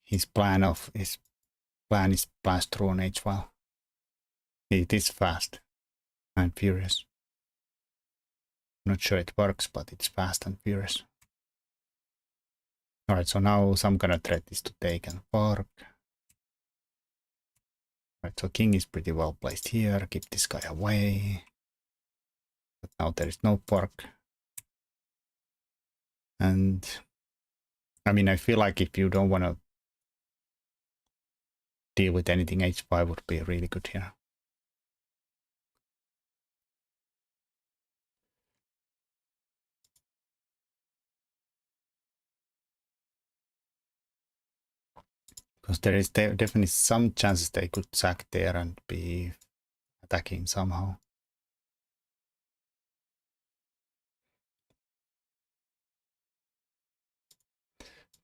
His plan is passed through on h-file. It is fast and furious. Not sure it works, but it's fast and furious. Alright, so now some kind of threat is to take and fork. Right, so king is pretty well placed here. Keep this guy away. But now there is no fork. And I mean, I feel like if you don't want to deal with anything, h5 would be really good here. Because there is definitely some chances they could sack there and be attacking somehow.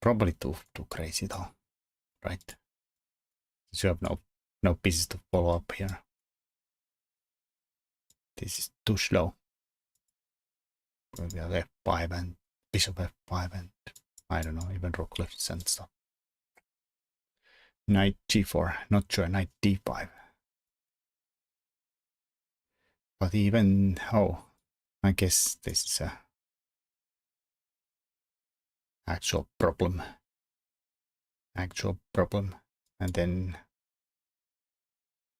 Probably too crazy though, right? You have no pieces to follow up here. This is too slow. We have f5 and bishop f5 and I don't know, even rook lifts and stuff. Knight g4, not sure, knight d5. But even, oh, I guess this is a actual problem. actual problem. And then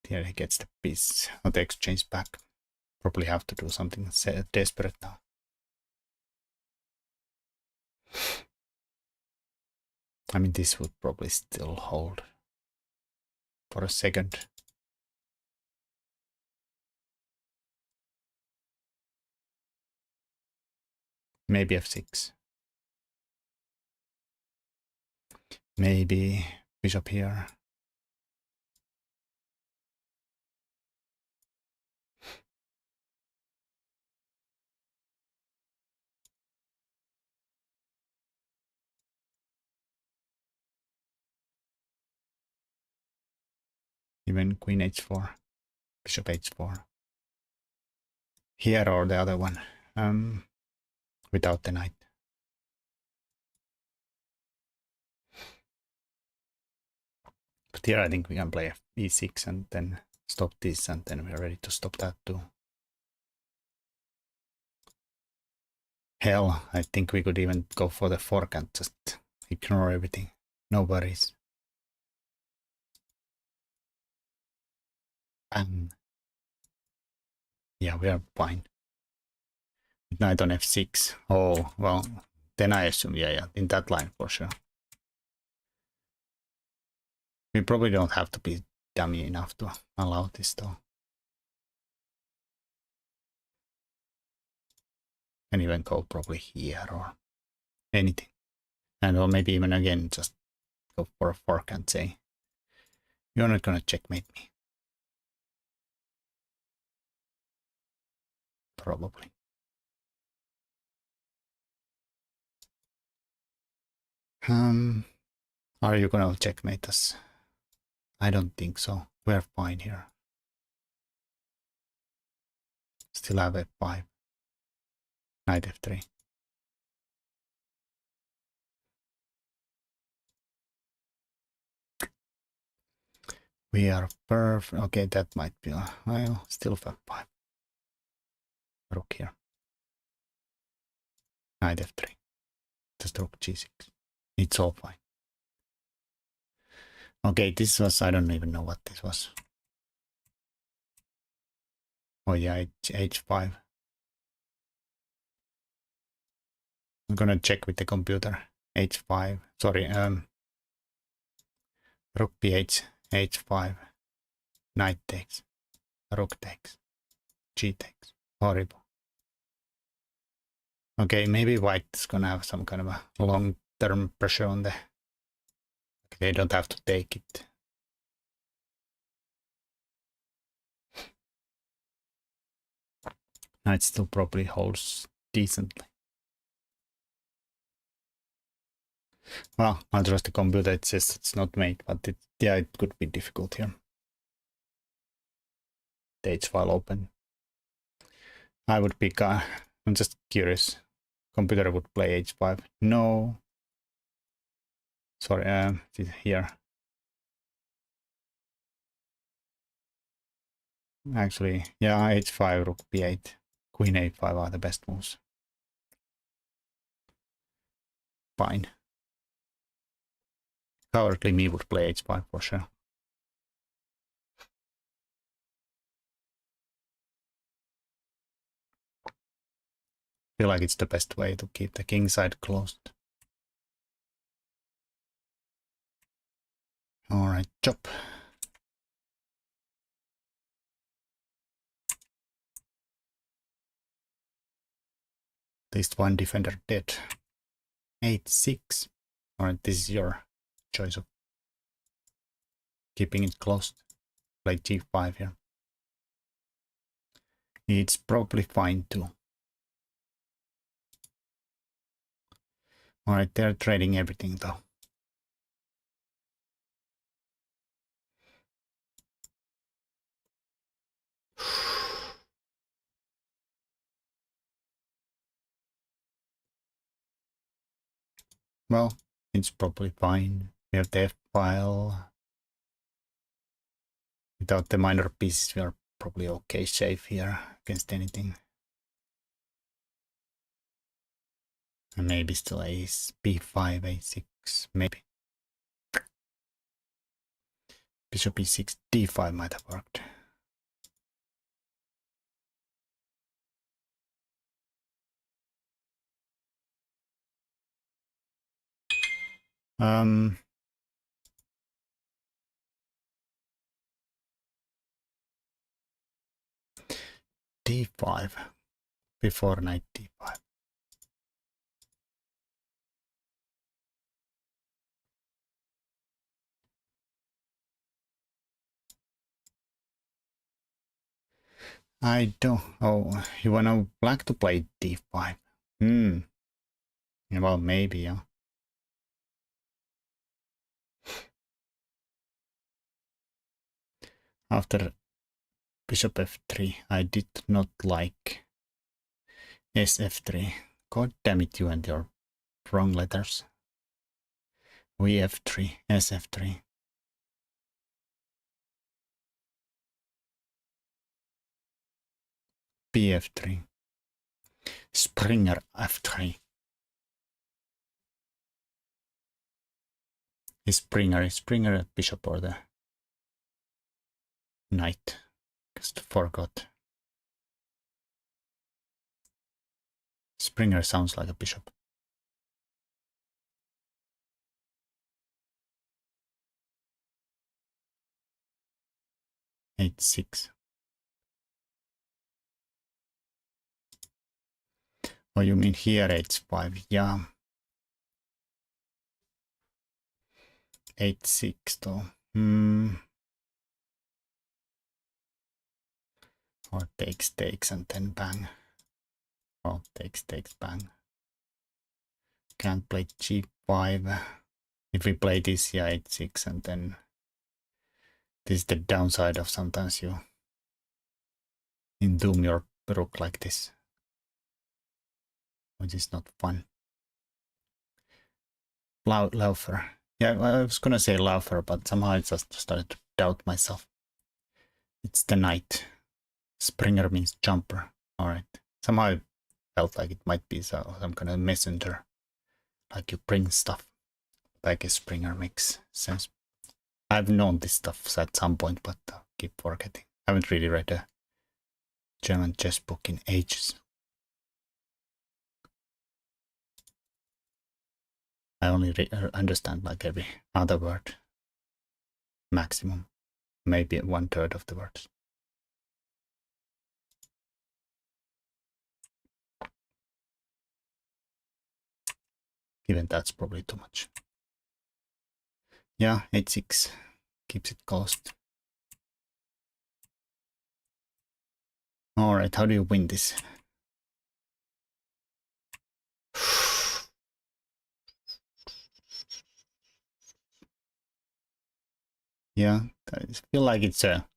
here he gets the piece, not the exchange back. Probably have to do something desperate now. I mean, this would probably still hold for a second. Maybe f6. Maybe bishop here. Even queen h4, bishop h4. Here or the other one, without the knight. But here I think we can play e6 and then stop this, and then we're ready to stop that too. Hell, I think we could even go for the fork and just ignore everything. No worries. Bang. Yeah, we are fine. Knight on f6. Oh, well, then I assume, yeah, in that line for sure. We probably don't have to be dummy enough to allow this though. And even go probably here or anything. And or maybe even again just go for a fork and say, you're not gonna checkmate me. Probably. Are you gonna checkmate us? I don't think so. We're fine here. Still have f5. Knight f3. We are perfect. Okay, that might be. Well, still f5. Rook here. Knight f3. Just rook g6. It's all fine. Okay, this was. I don't even know what this was. Oh yeah, h5. I'm gonna check with the computer. h5. Sorry. Rook ph. h5. Knight takes. Rook takes. G takes. Horrible. Okay, maybe white's gonna have some kind of a long-term pressure on the... They don't have to take it. Knight still probably holds decently. Well, I'll trust the computer. It says it's not made, but it could be difficult here. The H file open. I would pick. I'm just curious. Computer would play h5. No. Sorry. Here. Actually, yeah, h5, rook b8, queen a5 are the best moves. Fine. Cowardly me would play h5 for sure. Feel like it's the best way to keep the king side closed. All right, chop. At least one defender dead. 8-6. All right, this is your choice of keeping it closed. Play g5 here. It's probably fine too. All right, they're trading everything though. Well, it's probably fine. We have the F file. Without the minor pieces, we are probably okay, safe here against anything. And maybe still ace, b5, a6, maybe. Bishop e6, d5 might have worked. d5 before knight d5. I don't. Oh, you want black to play d5? Well, maybe, yeah. After bishop f3, I did not like sf3. God damn it, you and your wrong letters. vf3, sf3. bf3. Springer f3. Is Springer bishop or the knight? Just forgot. Springer sounds like a bishop. h6. Oh, you mean here h5? Yeah. h6 though. Or takes and then bang. Oh, takes bang. Can't play g5. If we play this, yeah, h6 and then this is the downside of sometimes you entomb your rook like this, which is not fun. Laufer. Yeah, I was gonna say Laufer, but somehow I just started to doubt myself. It's the knight. Springer means jumper. Alright. Somehow I felt like it might be some kind of messenger. Like you bring stuff. I guess Springer makes sense. I've known this stuff at some point, but keep forgetting. I haven't really read a German chess book in ages. I only understand like every other word. Maximum. Maybe 1/3 of the words. Even that's probably too much. Yeah, h6 keeps it closed. Alright, how do you win this? Yeah, I feel like it's a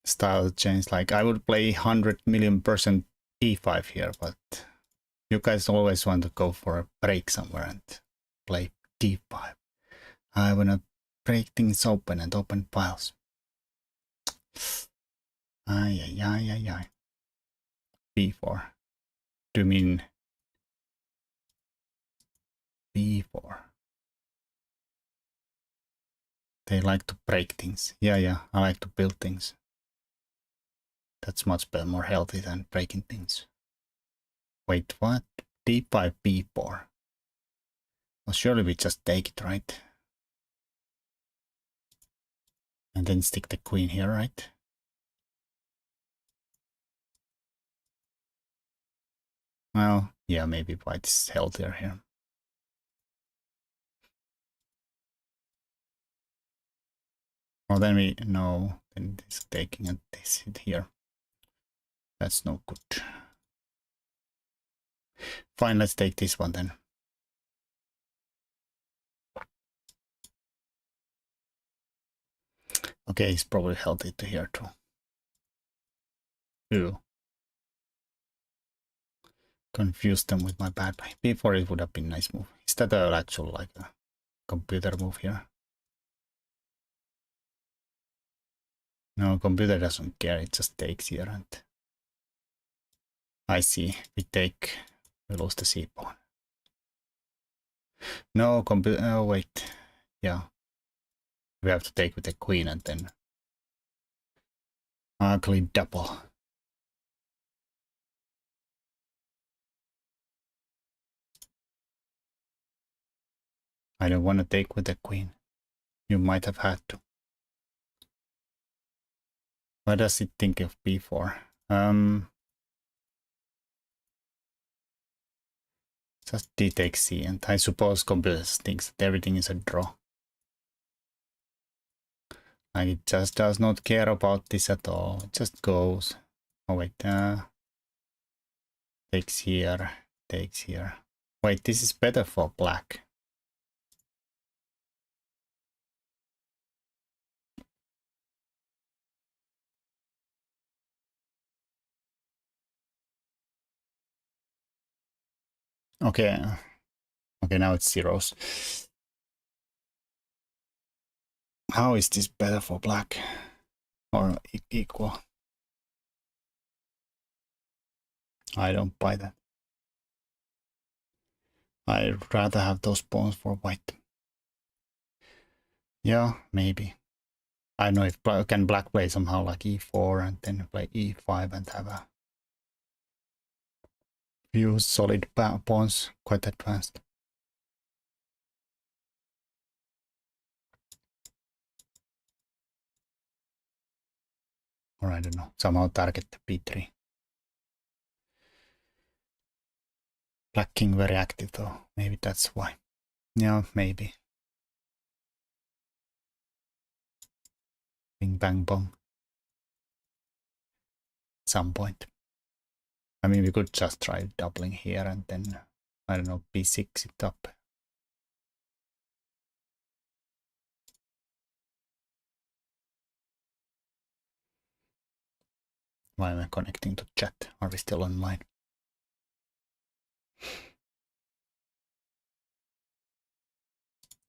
style change. Like I would play 100,000,000% e5 here, but you guys always want to go for a break somewhere and play d5. I wanna break things open and open files. Ay. b4. Do you mean b4? They like to break things. Yeah, I like to build things. That's much better, more healthy than breaking things. Wait, what? d5, b4. Well, surely we just take it, right? And then stick the queen here, right? Well, yeah, maybe white is healthier here. Well, then we know, then this taking and this here. That's no good. Fine, let's take this one then. Okay, it's probably healthy to here too. Ew. Confuse them with my bad play. Before it would have been a nice move. Is that an actual like a computer move here? No, computer doesn't care, it just takes here and I see. We lose the c pawn. No, computer, oh wait, yeah. We have to take with the queen and then ugly double. I don't want to take with the queen. You might have had to. What does it think of b4? Just d takes c, and I suppose computers thinks that everything is a draw. Like it just does not care about this at all. It just goes. Oh wait, takes here, takes here. Wait, this is better for black. Okay, okay, now it's zeros. How is this better for black? Or equal? I don't buy that. I'd rather have those pawns for white. Yeah, maybe. I don't know if can black play somehow like e4 and then play e5 and have a few solid pawns quite advanced. Or I don't know, somehow target the b3. Black king very active though, maybe that's why. Yeah, maybe. Bing bang bong. At some point. I mean, we could just try doubling here and then, I don't know, b6 it up. Why am I connecting to chat? Are we still online?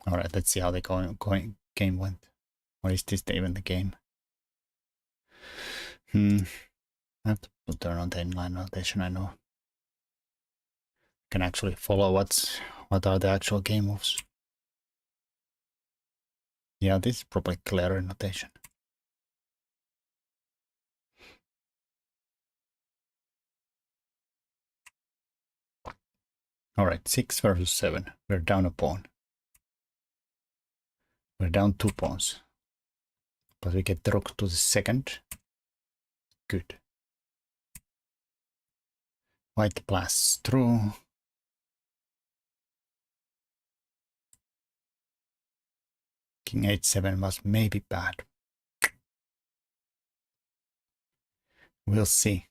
Alright, let's see how the game went. Or is this even the game? I have to turn on the inline notation, I know. Can actually follow what are the actual game moves. Yeah, this is probably clearer notation. Alright, 6 versus 7. We're down a pawn. We're down 2 pawns. But we get the rook to the second. Good. White blasts through. King h7 was maybe bad. We'll see.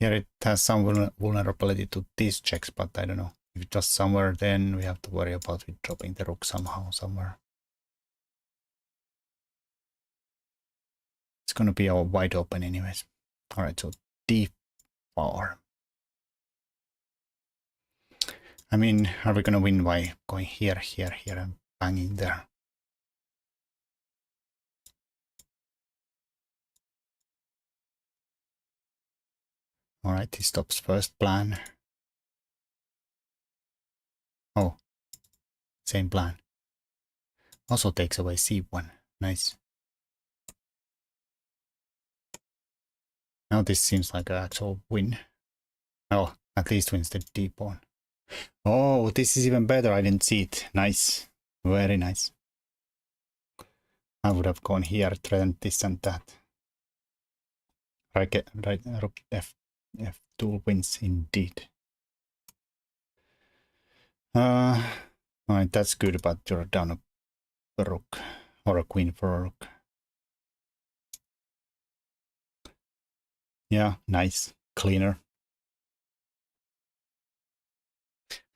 Here it has some vulnerability to these checks, but I don't know. If it's just somewhere, then we have to worry about it dropping the rook somehow, somewhere. It's gonna be all wide open anyways. Alright, so d4. I mean, are we gonna win by going here, here, here, and banging there? Alright, he stops first plan. Oh, same plan. Also takes away c1. Nice. Now this seems like an actual win. Oh, at least wins the d pawn. Oh, this is even better. I didn't see it. Nice. Very nice. I would have gone here, threatened this and that. Right, rook f2 wins indeed. Alright, that's good, but you're down a rook or a queen for a rook. Yeah, nice. Cleaner.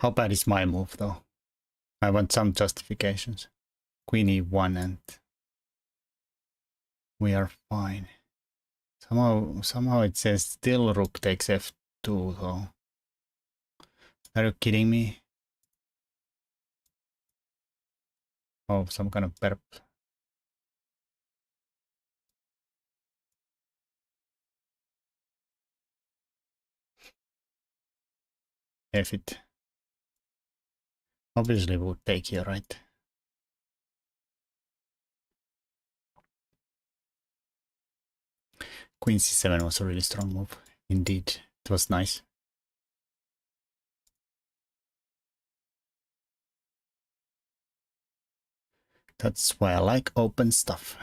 How bad is my move though? I want some justifications. Queen e1 and we are fine. Somehow it says still rook takes f2 though. Are you kidding me? Oh, some kind of perp. F it. Obviously we would take here, right? Queen c7 was a really strong move. Indeed, it was nice. That's why I like open stuff.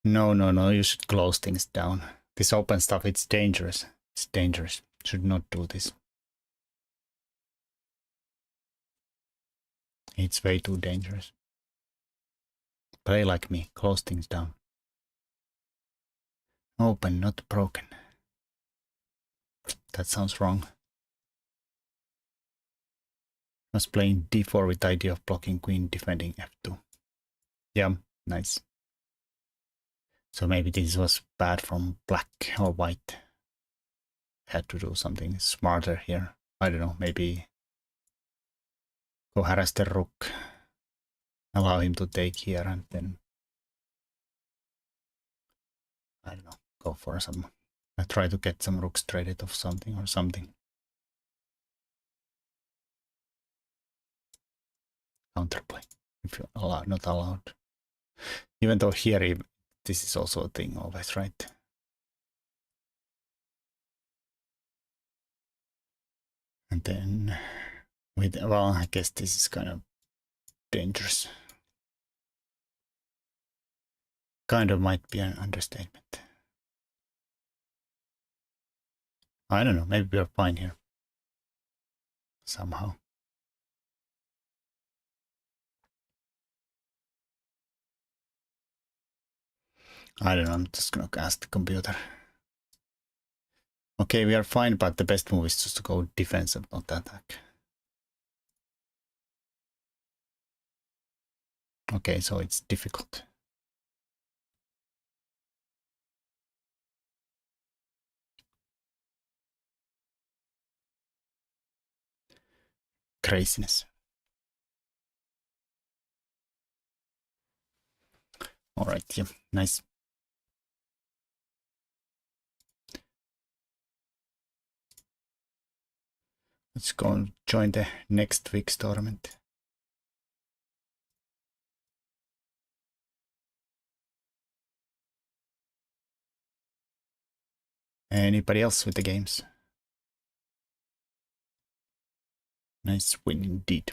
No, you should close things down. This open stuff, it's dangerous. It's dangerous. Should not do this. It's way too dangerous. Play like me, close things down. Open, not broken. That sounds wrong. I was playing d4 with the idea of blocking queen defending f2. Yeah, nice. So maybe this was bad from black or white. Had to do something smarter here. I don't know, maybe go harass the rook. Allow him to take here and then, I don't know, go for some. I try to get some rooks traded off something or something. Counterplay, if you're allowed, not allowed. Even though here, this is also a thing always, right? And then with, well, I guess this is kind of dangerous. Kind of might be an understatement. I don't know, maybe we're fine here. Somehow. I don't know, I'm just gonna ask the computer. Okay, we are fine, but the best move is just to go defensive, not attack. Okay, so it's difficult. Craziness. All right, yeah, nice. Let's go and join the next week's tournament. Anybody else with the games? Nice win indeed.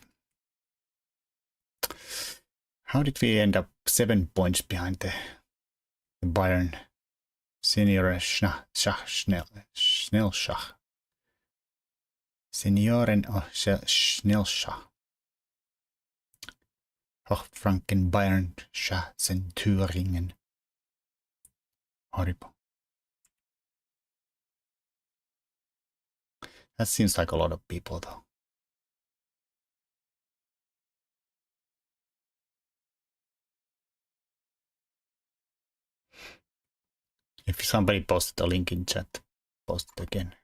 How did we end up 7 points behind the Bayern Senior Schnellschach? Senioren Schnellschach. Hochfranken Bayern Schatzen Thüringen. Horrible. That seems like a lot of people though. If somebody posted a link in chat, post it again.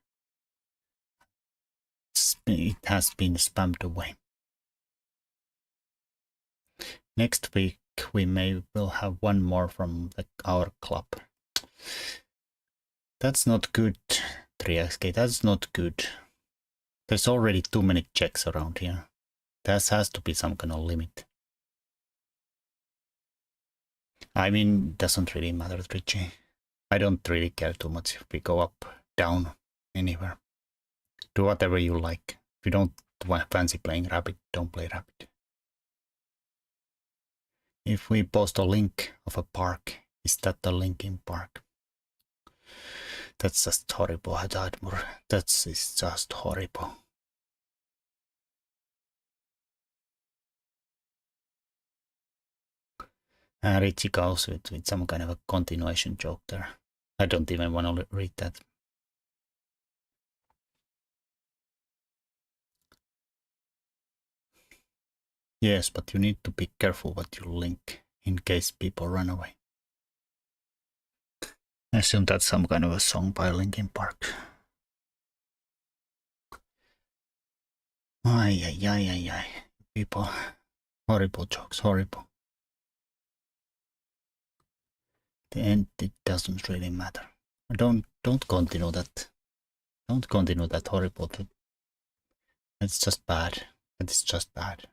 It has been spammed away. Next week we will have one more from our club. That's not good, 3xk, that's not good. There's already too many checks around here. There has to be some kind of limit. I mean, doesn't really matter, Richie. I don't really care too much if we go up, down, anywhere. Do whatever you like. If you don't fancy playing Rapid, don't play Rapid. If we post a link of a park, is that the linking park? That's just horrible, Hadadmur. That's just horrible. Richie goes with some kind of a continuation joke there. I don't even want to read that. Yes, but you need to be careful what you link in case people run away. I assume that's some kind of a song by Linkin Park. Ay. People, horrible jokes, horrible. The end, it doesn't really matter. Don't continue that. Don't continue that horrible thing. It's just bad. It's just bad.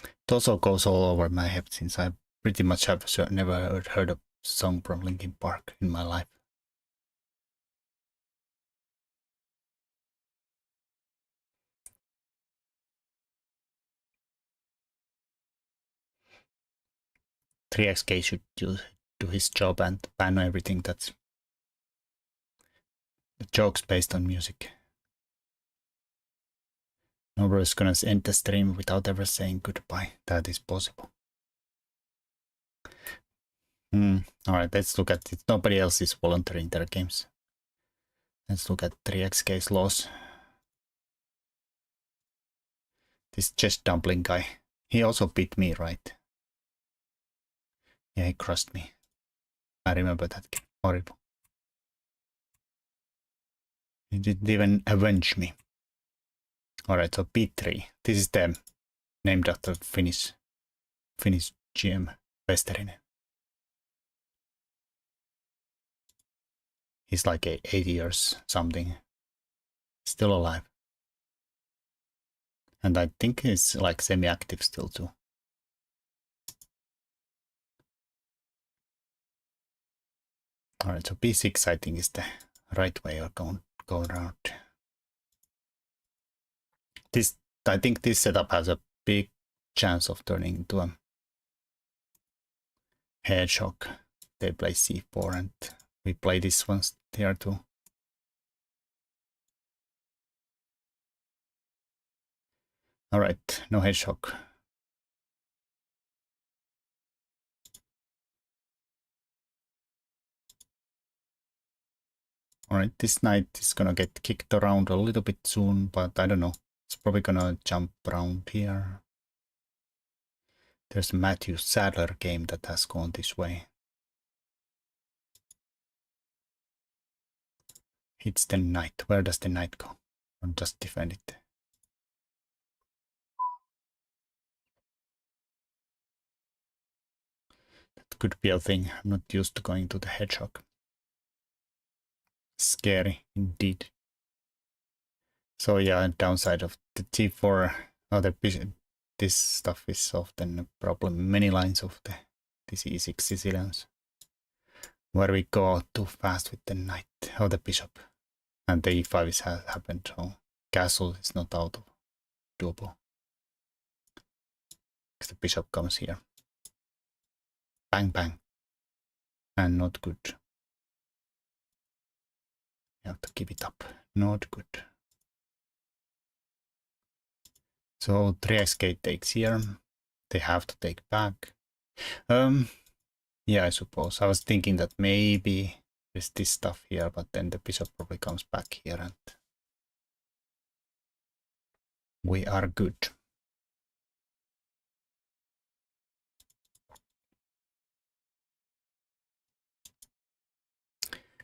It also goes all over my head since I pretty much have never heard a song from Linkin Park in my life. .3xk should do his job and ban everything that's jokes based on music. Noblerone is gonna end the stream without ever saying goodbye. That is possible. Alright, let's look at it. Nobody else is volunteering their games. Let's look at .3xk's loss. This chest dumpling guy. He also beat me, right? Yeah, he crushed me. I remember that game. Horrible. He didn't even avenge me. Alright, so B3. This is them. Named after Finnish GM Westerinen. He's like 80 years something. Still alive. And I think he's like semi-active still too. Alright, so B6 I think is the right way of going around. I think this setup has a big chance of turning into a hedgehog. They play C4 and we play this one here too. Alright, no hedgehog. Alright, this knight is gonna get kicked around a little bit soon, but I don't know. It's probably gonna jump around here. There's a Matthew Sadler game that has gone this way. Hits the knight. Where does the knight go? Or just defend it? That could be a thing. I'm not used to going to the hedgehog. Scary indeed. So yeah, downside of the T4, this stuff is often a problem. Many lines of this E6 Sicilians, where we go out too fast with the knight or the bishop, and the E5 has happened. So castle is not out of doable. Because the bishop comes here, bang bang, and not good. You have to give it up. Not good. So .3xk takes here. They have to take back. Yeah, I suppose. I was thinking that maybe there's this stuff here, but then the bishop probably comes back here and we are good.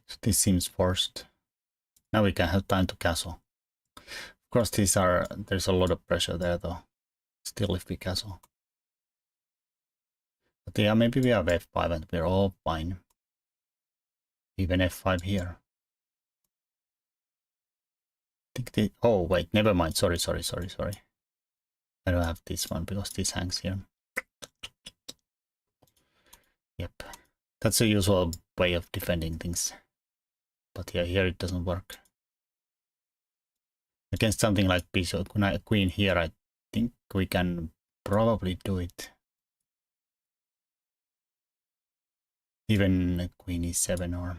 So this seems forced. Now we can have time to castle. Of course, there's a lot of pressure there though. Still if we castle. But yeah, maybe we have f5 and we're all fine. Even f5 here. I think oh wait, never mind. Sorry. I don't have this one because this hangs here. Yep. That's a usual way of defending things. But yeah, here it doesn't work. Against something like bishop, queen here, I think we can probably do it. Even queen e7 or...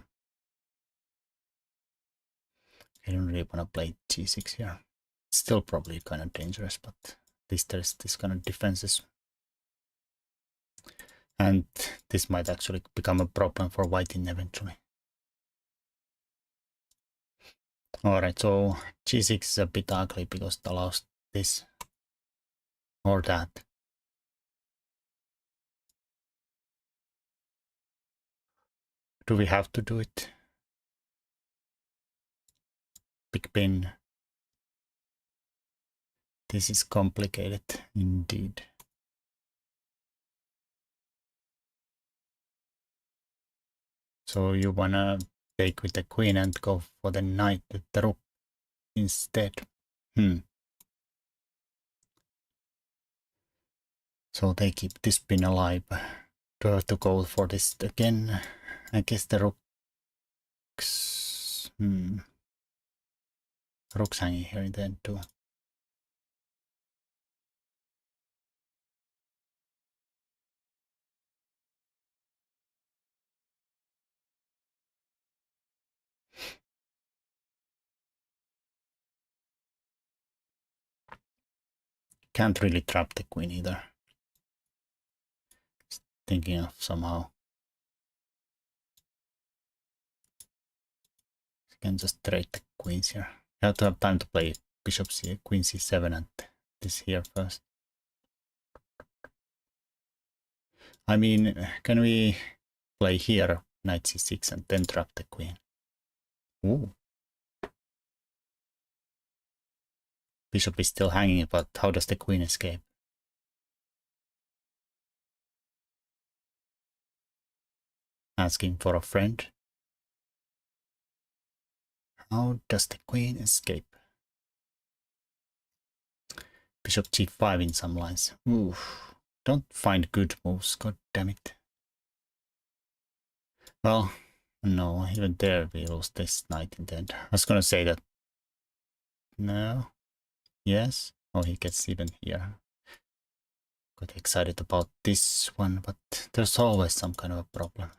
I don't really want to play g6 here. It's still probably kind of dangerous, but at least there's this kind of defenses. And this might actually become a problem for white eventually. Alright, so g6 is a bit ugly because it allows this or that. Do we have to do it? Big pin. This is complicated indeed. So you wanna take with the queen and go for the knight with the rook instead. So they keep this pin alive. Do I have to go for this again? I guess the rook's... Rook's hanging here in the end too. Can't really trap the queen either. Just thinking of somehow. You can just trade the queens here. You have to have time to play bishop c, queen c7 and this here first. I mean, can we play here knight c6 and then trap the queen? Ooh. Bishop is still hanging, but how does the queen escape? Asking for a friend. How does the queen escape? Bishop g5 in some lines. Oof. Don't find good moves, god damn it. Well, no, even there we lost this knight in the end. I was gonna say that. No. Yes. Oh, he gets even here. Got excited about this one, but there's always some kind of a problem.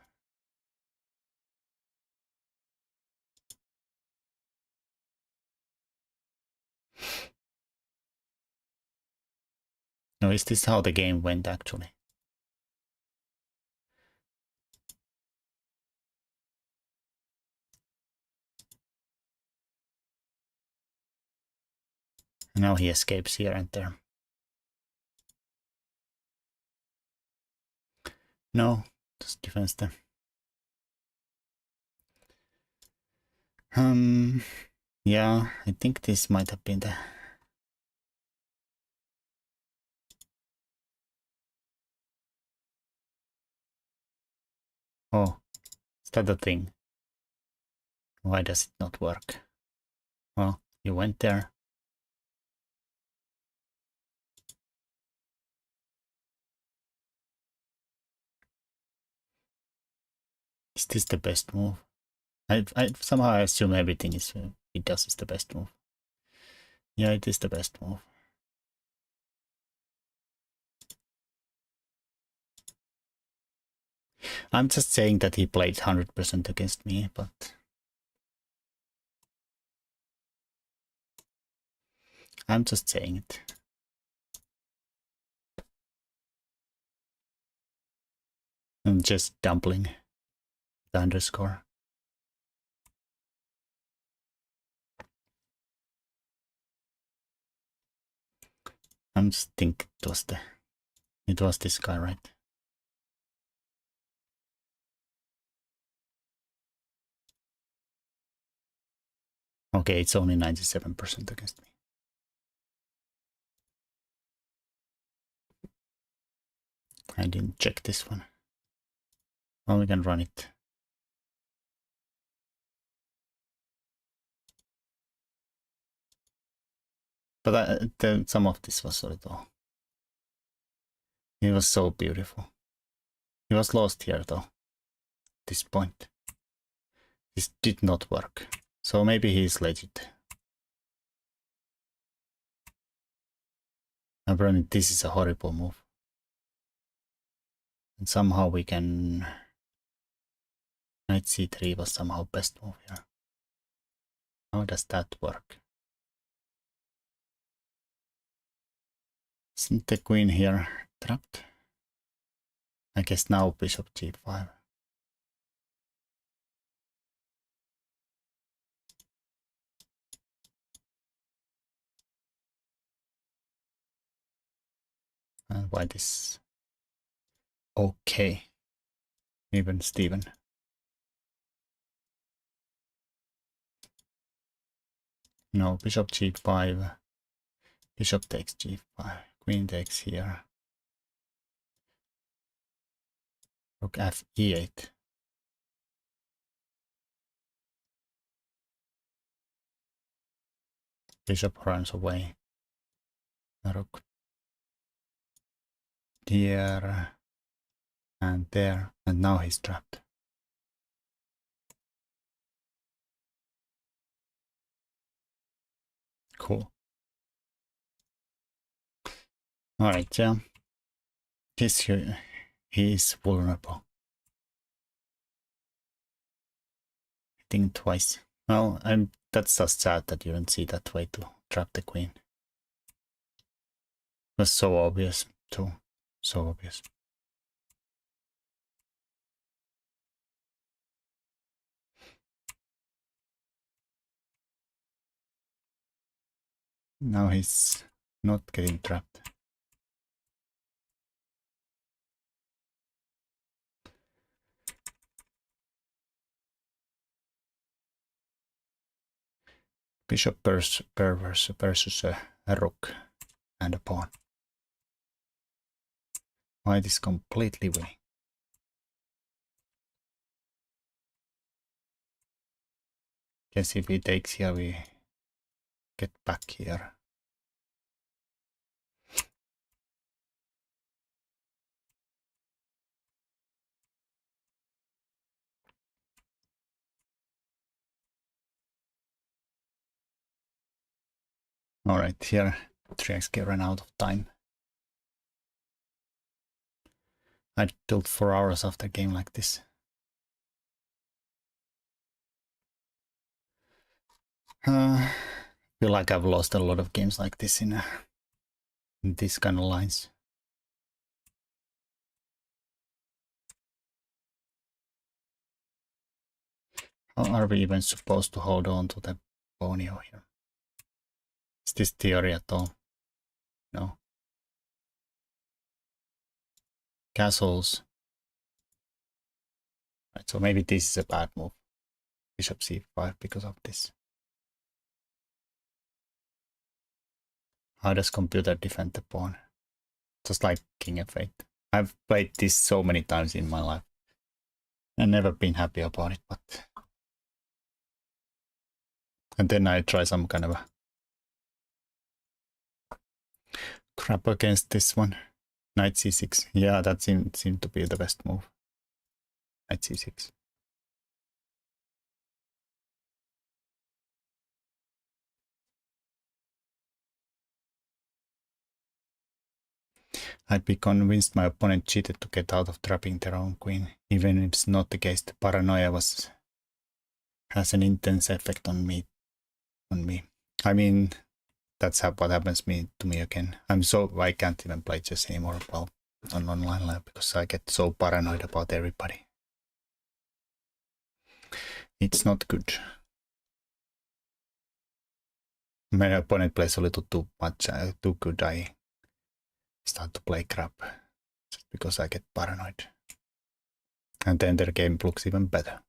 No, is this how the game went actually? Now he escapes here and there. No, just defense there. Yeah, I think this might have been the... Oh, is that the thing? Why does it not work? Well, you went there. Is this the best move? I somehow assume everything is it does is the best move. Yeah, it is the best move. I'm just saying that he played 100% against me, but I'm just saying it. I'm just dumpling the underscore. I'm just thinking it was this guy, right? Okay, it's only 97% against me. I didn't check this one. Well, we can run it. But some of this was a little... It was so beautiful. He was lost here though. At this point. This did not work. So maybe he's legit. Apparently this is a horrible move. And somehow we can... Knight c3 was somehow best move here. How does that work? Isn't the queen here trapped? I guess now bishop g5. And white is okay. Even Steven. No, bishop g5. Bishop takes g5. Queen takes here. Rook f e8. Bishop runs away. Rook here. And there, and now he's trapped. Cool. Alright, yeah. He's vulnerable. Hitting twice. Well, that's just sad that you don't see that way to trap the queen. It was so obvious too. So obvious. Now he's not getting trapped. Bishop versus a rook and a pawn. White is completely winning. Guess if he takes here, we get back here. Alright, here Triaxki ran out of time. I'd tilt 4 hours after a game like this. Feel like I've lost a lot of games like this in these kind of lines. How are we even supposed to hold on to the Bonio here? Is this theory at all? No. Castles. Right, so maybe this is a bad move. Bishop c5 because of this. How does computer defend the pawn? Just like King f8. I've played this so many times in my life. I've never been happy about it, but... And then I try some kind of a crap against this one. Knight c6. Yeah, that seemed to be the best move. Knight c6. I'd be convinced my opponent cheated to get out of trapping their own queen. Even if it's not the case, the paranoia has an intense effect on me. I mean, that's what happens to me again. I can't even play chess anymore on online live because I get so paranoid about everybody. It's not good. My opponent plays a little too much, too good. I start to play crap just because I get paranoid. And then their game looks even better.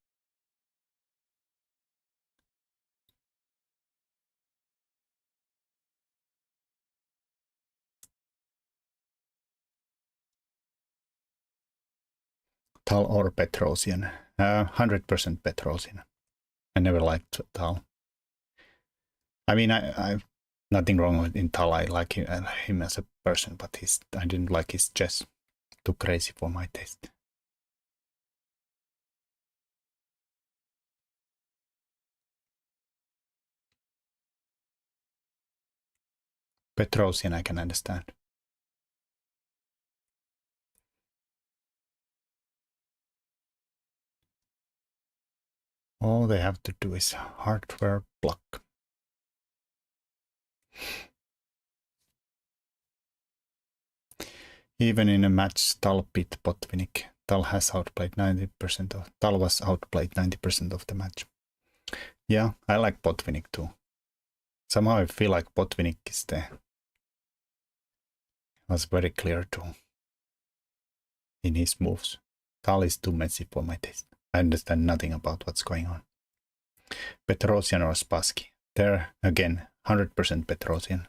Tal or Petrosian? 100% Petrosian. I never liked Tal. I mean, I nothing wrong with in Tal. I like him as a person, but I didn't like his chess. Too crazy for my taste. Petrosian I can understand. All they have to do is hardware block. Even in a match, Tal beat Botvinnik. Tal was outplayed 90% of the match. Yeah, I like Botvinnik too. Somehow I feel like Botvinnik was very clear too in his moves. Tal is too messy for my taste. I understand nothing about what's going on. Petrosian or Spassky. There again, 100% Petrosian.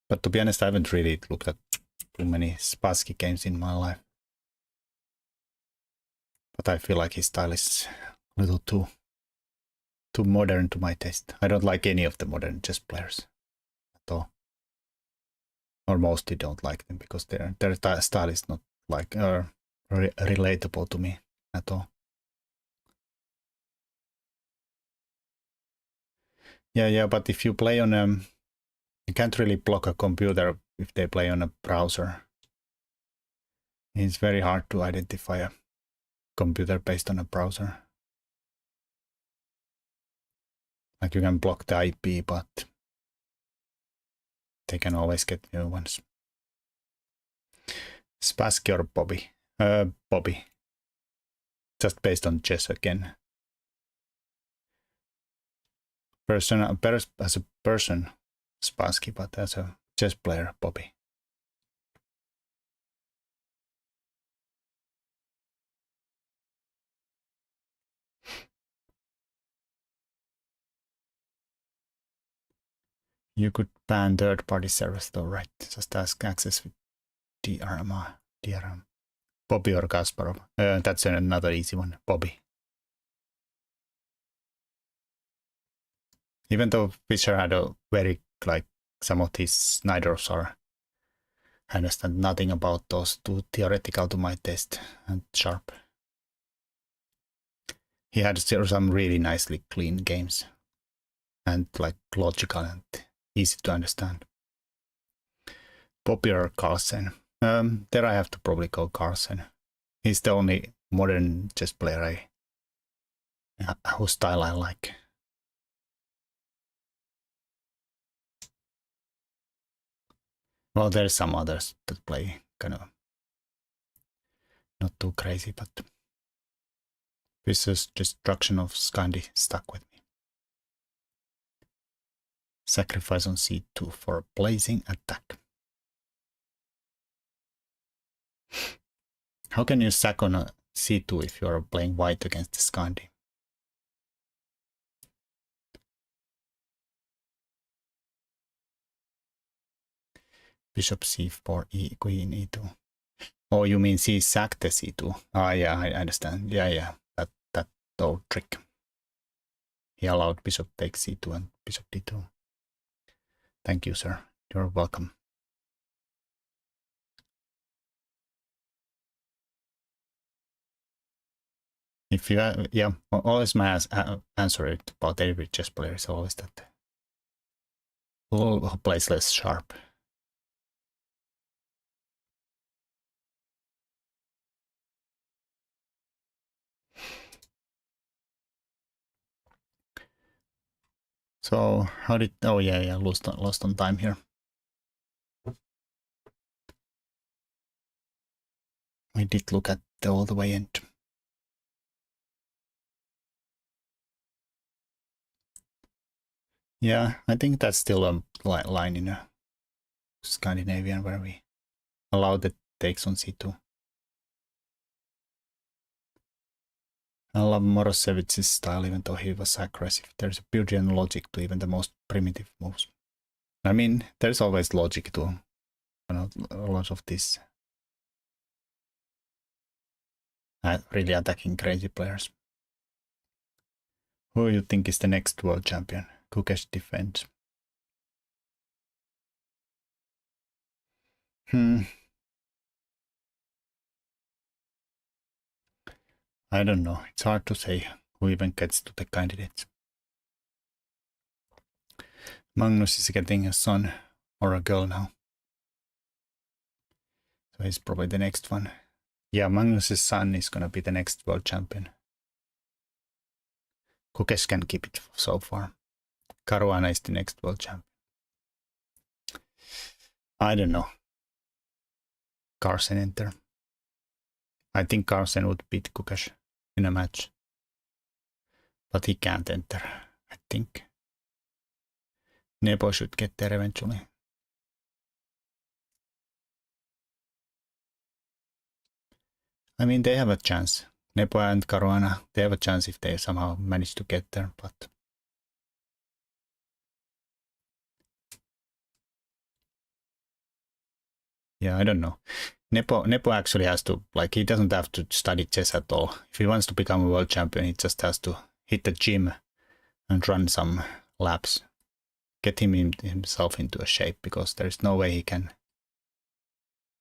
But to be honest, I haven't really looked at too many Spassky games in my life. But I feel like his style is a little too too modern to my taste. I don't like any of the modern chess players at all. Or mostly don't like them because their style is not like relatable to me at all. Yeah, but if you play on you can't really block a computer if they play on a browser. It's very hard to identify a computer based on a browser. Like you can block the IP, but they can always get new ones. Spassky or Bobby? Bobby. Just based on chess again. As a person, Spassky, but as a chess player, Bobby. You could ban third-party servers though, right? Just ask access with DRM. Bobby or Kasparov. That's another easy one. Bobby. Even though Fischer had a very, like, some of these Nidors are, I understand nothing about those, too theoretical to my taste and sharp. He had some really nicely clean games and like logical and easy to understand. Bobby or Carlsen. There I have to probably go Carlsen. He's the only modern chess player whose style I like. Well, there's some others that play kind of not too crazy, but Fischer's Destruction of Scandi stuck with me. Sacrifice on c2 for a blazing attack. How can you sack on a c2 if you are playing white against the Scandi? Bishop c4, queen e2. Oh, you mean c sacked the c2? Ah, yeah, I understand. Yeah, that old trick. He allowed bishop take c2 and bishop d2. Thank you, sir. You're welcome. If you, yeah, always my answer it about every chess player is always that who plays less sharp. So how did? Oh yeah, lost on time here. We did look at the all the way end. Yeah, I think that's still a line in a Scandinavian where we allow the takes on c2. I love Morosevich's style, even though he was aggressive. There's a beauty and logic to even the most primitive moves. I mean, there's always logic to a lot of these really attacking crazy players. Who do you think is the next world champion? Kukesh defends. I don't know. It's hard to say who even gets to the candidates. Magnus is getting a son or a girl now. So he's probably the next one. Yeah, Magnus's son is gonna be the next world champion. Kukesh can keep it so far. Caruana is the next world champion. I don't know. Carlsen enter. I think Carlsen would beat Kukesh in a match. But he can't enter, I think. Nebo should get there eventually. I mean, they have a chance. Nebo and Caruana, they have a chance if they somehow manage to get there, but yeah, I don't know. Nepo actually has to, like, he doesn't have to study chess at all. If he wants to become a world champion, he just has to hit the gym and run some laps. Get himself into a shape, because there's no way he can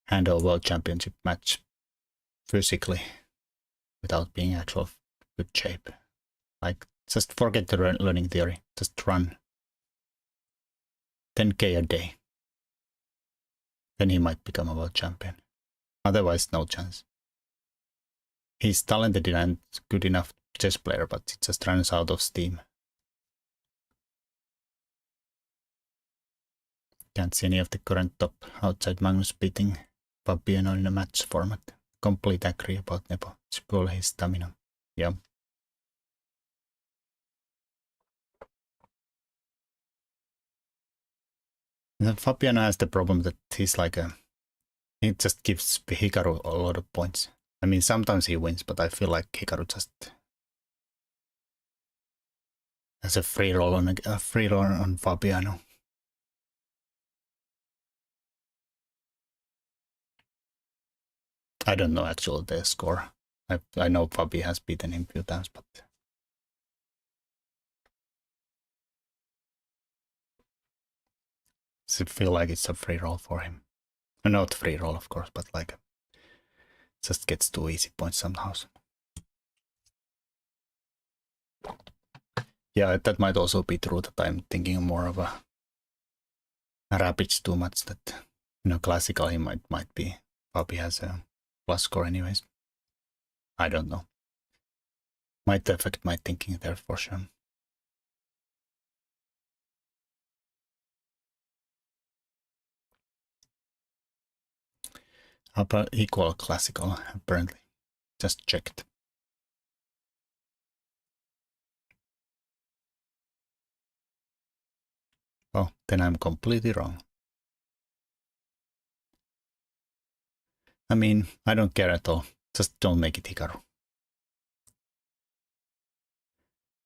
handle World Championship match physically without being actual good shape. Like, just forget the learning theory. Just run 10k a day. Then he might become a world champion. Otherwise, no chance. He's talented and good enough chess player, but he just runs out of steam. Can't see any of the current top outside Magnus beating Fabiano in a match format. Complete agree about Nepo. It's purely his stamina. Yeah. And Fabiano has the problem that he's like he just gives Hikaru a lot of points. I mean, sometimes he wins, but I feel like Hikaru just has a free roll on Fabiano. I don't know actually the score. I know Fabi has beaten him a few times, but does it feel like it's a free roll for him? Not free roll, of course, but like just gets too easy points somehow. Yeah, that might also be true that I'm thinking more of a Rapids too much. That, you know, classical he might be. Fabi has a plus score anyways. I don't know. Might affect my thinking there for sure. About equal classical, apparently. Just checked. Oh, then I'm completely wrong. I mean, I don't care at all. Just don't make it Hikaru.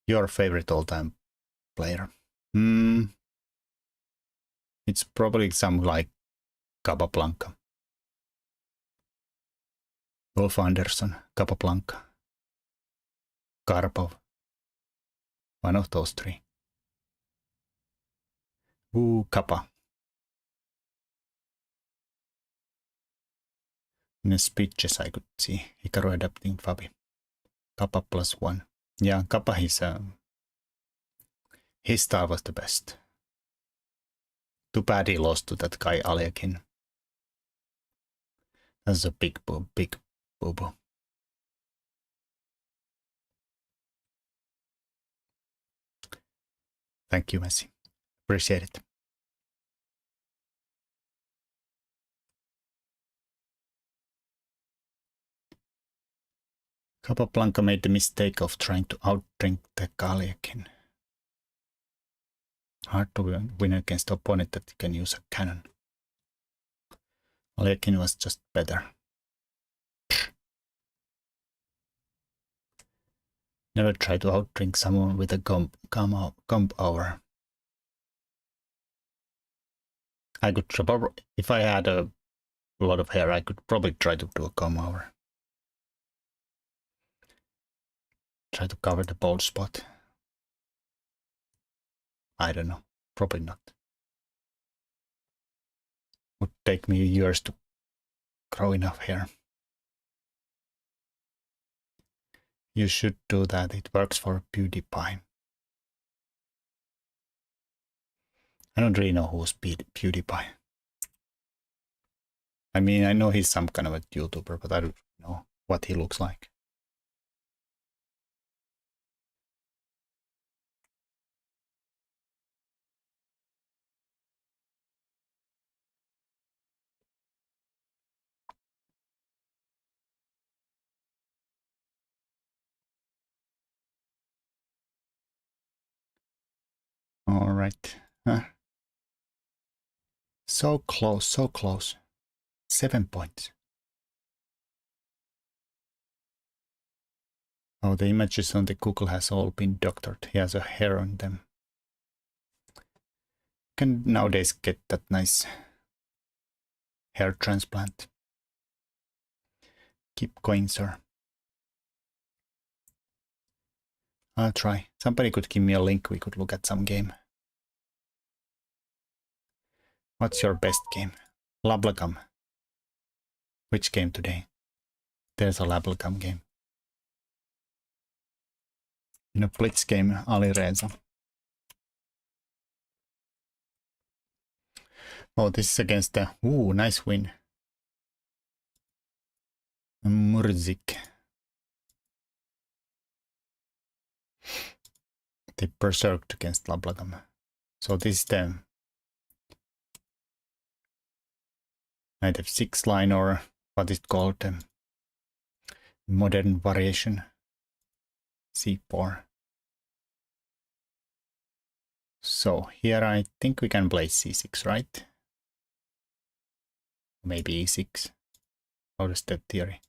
Your favorite all-time player? It's probably some like Capablanca. Wolf Anderson, Capablanca, Karpov. One of those three. Ooh, Kappa. In the speeches I could see Hikaru adapting Fabi. Kappa +1. Yeah, Kappa, his style was the best. Too bad he lost to that guy Alekin. That's a big boo boo. Thank you, Messi. Appreciate it. Capablanca made the mistake of trying to outdrink the Alekin. Hard to win against an opponent that can use a cannon. Alekin was just better. Never try to outdrink someone with a comp hour. I could probably, if I had a lot of hair, I could probably try to do a comb over. Try to cover the bald spot. I don't know. Probably not. Would take me years to grow enough hair. You should do that. It works for PewDiePie. I don't really know who's PewDiePie. I mean, I know he's some kind of a YouTuber, but I don't know what he looks like. All right. So close, so close. 7 points. Oh, the images on the Google has all been doctored. He has a hair on them. Can nowadays get that nice hair transplant. Keep going, sir. I'll try. Somebody could give me a link. We could look at some game. What's your best game? Lablagum. Which game today? There's a Lablagum game. In a Blitz game, Ali Reza. Oh, this is against the... Ooh, nice win. Murzik. They berserked against Lablagam. So this is the knight f6 line, or what is it called? Modern variation. c4. So here I think we can play c6, right? Maybe e6. How does that theory?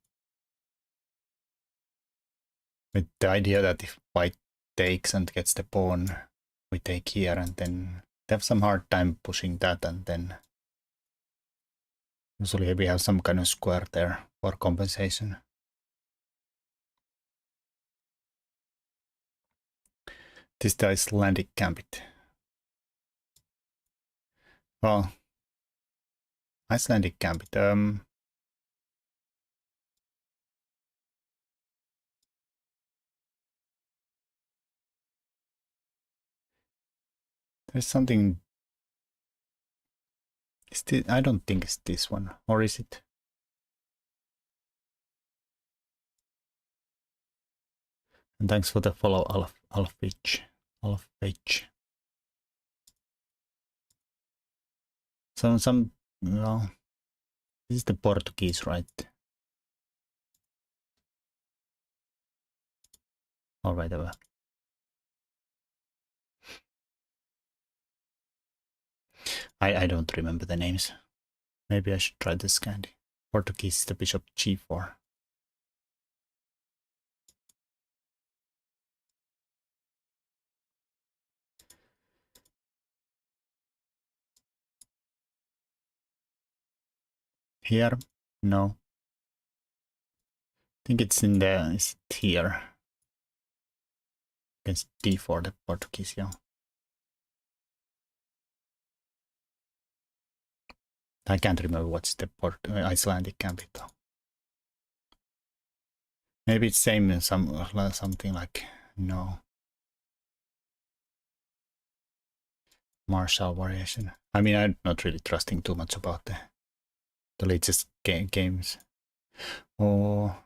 With the idea that if white takes and gets the pawn, we take here, and then they have some hard time pushing that, and then usually we have some kind of square there for compensation. This is the Icelandic gambit. Well, Icelandic gambit. There's something. I don't think it's this one, or is it? And thanks for the follow, Alfich. Some, well, this is the Portuguese, right? All right, I don't remember the names. Maybe I should try this candy. Portuguese is the bishop g4. Here? No. I think it's in the, it's here. Against d4, the Portuguese, yeah. I can't remember what's the Icelandic gambit though. Maybe it's same in something like, no. Marshall variation. I mean, I'm not really trusting too much about the latest games. Oh.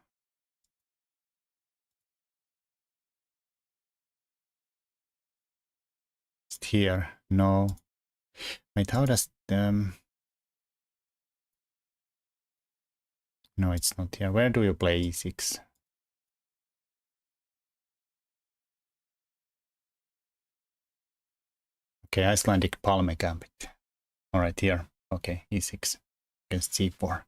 It's here. No. Wait, how does no, it's not here. Where do you play e6? Okay, Icelandic Palme gambit. All right, here. Okay, e6 against c4.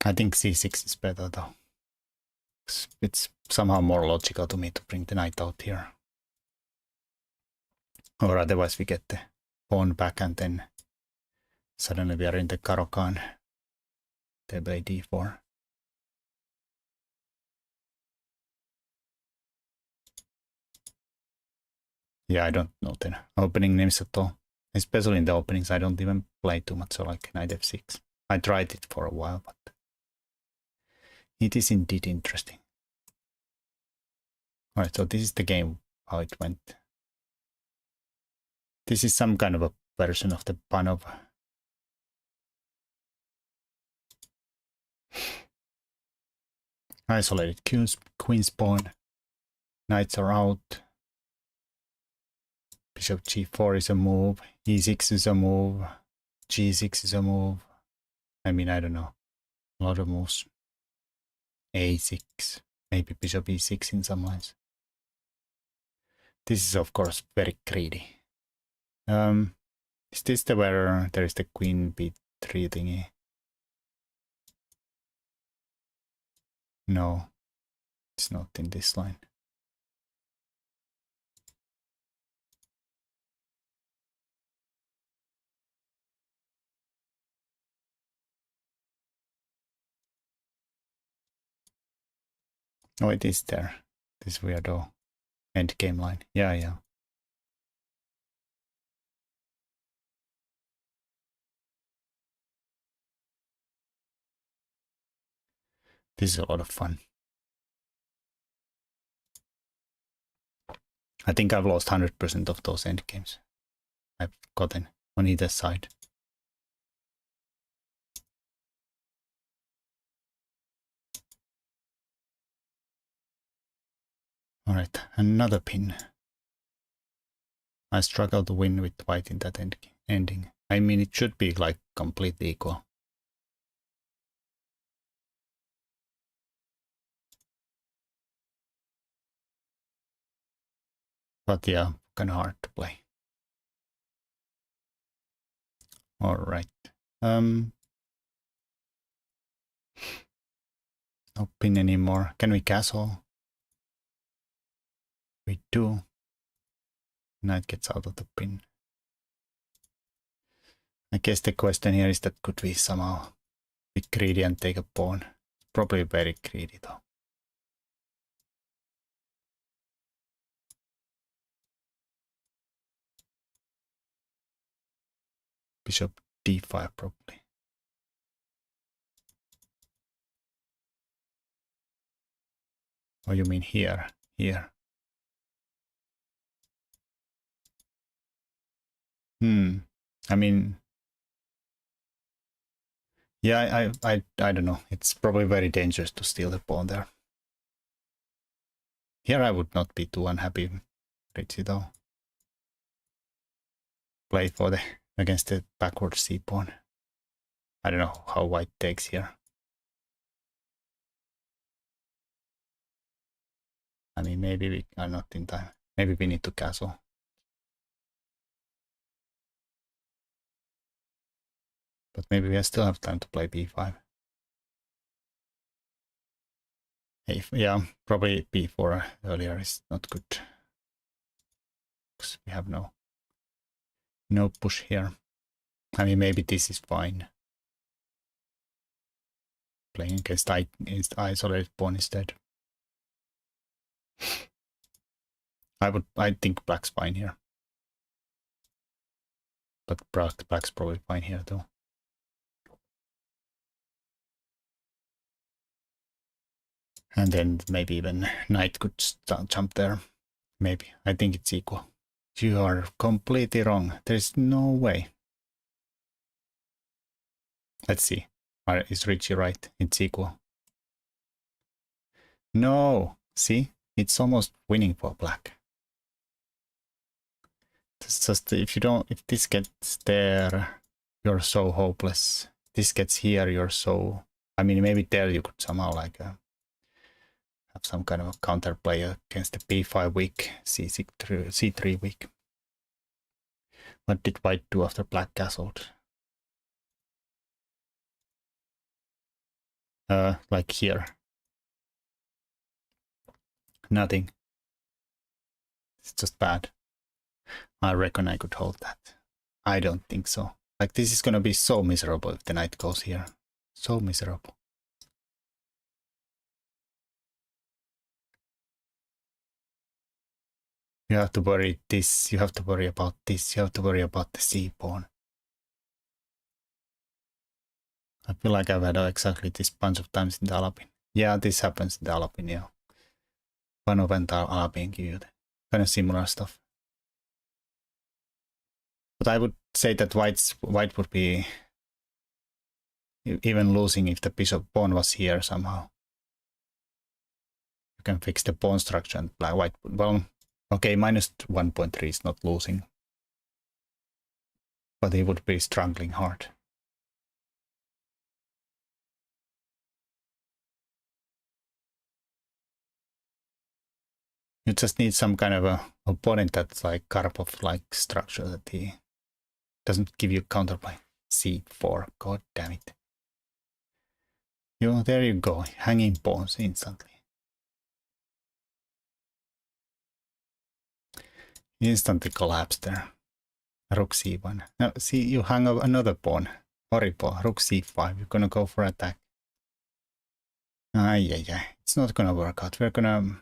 I think c6 is better though. It's somehow more logical to me to bring the knight out here. Or otherwise we get the pawn back and then suddenly we are in the Caro-Kann. They play d4. Yeah, I don't know the opening names at all. Especially in the openings, I don't even play too much, so like knight f6. I tried it for a while, but it is indeed interesting. Alright, so this is the game, how it went. This is some kind of a version of the Panov. Isolated queen's pawn. Knights are out. Bishop g4 is a move. e6 is a move. g6 is a move. I mean, I don't know. A lot of moves. a6. Maybe bishop e6 in some lines. This is, of course, very greedy. Is this the where there is the queen b3 thingy? No, it's not in this line. Oh, it is there. This weirdo endgame line. Yeah. This is a lot of fun. I think I've lost 100% of those endgames I've gotten on either side. Alright, another pin. I struggle to win with white in that ending. I mean, it should be like completely equal. But yeah, kind of hard to play. Alright. No pin anymore. Can we castle? We do. Knight gets out of the pin. I guess the question here is that could we somehow be greedy and take a pawn? Probably very greedy though. Bishop d5 probably. Oh, you mean here? Here. I mean, yeah, I don't know. It's probably very dangerous to steal the pawn there. Here I would not be too unhappy, Richie, though. Play for the against the backward c pawn. I don't know how white takes here. I mean, maybe we are not in time. Maybe we need to castle. But maybe we still have time to play b5. Yeah, probably b4 earlier is not good. Because we have no push here. I mean, maybe this is fine. Playing against isolated pawn instead. I think black's fine here. But black's probably fine here too. And then maybe even knight could jump there. Maybe. I think it's equal. You are completely wrong. There's no way. Let's see. Is Richie right? It's equal. No. See? It's almost winning for black. It's just if this gets there, you're so hopeless. This gets here, you're so... I mean, maybe there you could somehow like... have some kind of a counterplay against the b5 weak, c3 weak. What did white do after black castled? Like here. Nothing. It's just bad. I reckon I could hold that. I don't think so. Like, this is gonna be so miserable if the knight goes here. So miserable. You have to worry this, you have to worry about this, you have to worry about the c-pawn. I feel like I've had exactly this bunch of times in the Alapin. Yeah, this happens in the Alapin, yeah. One Alapin give you kind of similar stuff. But I would say that white would be even losing if the bishop pawn was here somehow. You can fix the pawn structure and white, well, okay, minus 1.3 is not losing. But he would be struggling hard. You just need some kind of a opponent that's like Karpov-like structure that he doesn't give you counterplay. c4, god damn it. There you go, hanging pawns instantly. Instantly collapsed there. Rook c1. Now, see, you hung up another pawn. Horrible. Rook c5. You're gonna go for attack. Yeah. It's not gonna work out. We're gonna...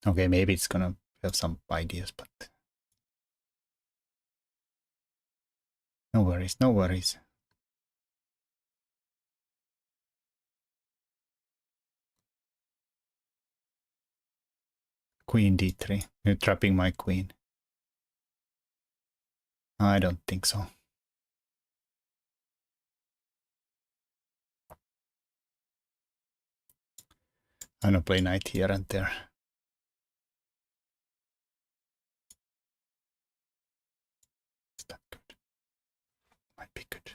Okay, maybe it's gonna have some ideas, but... No worries, no worries. Queen d3. You're trapping my queen. I don't think so. I'm gonna play knight here and there. Is that good? Might be good.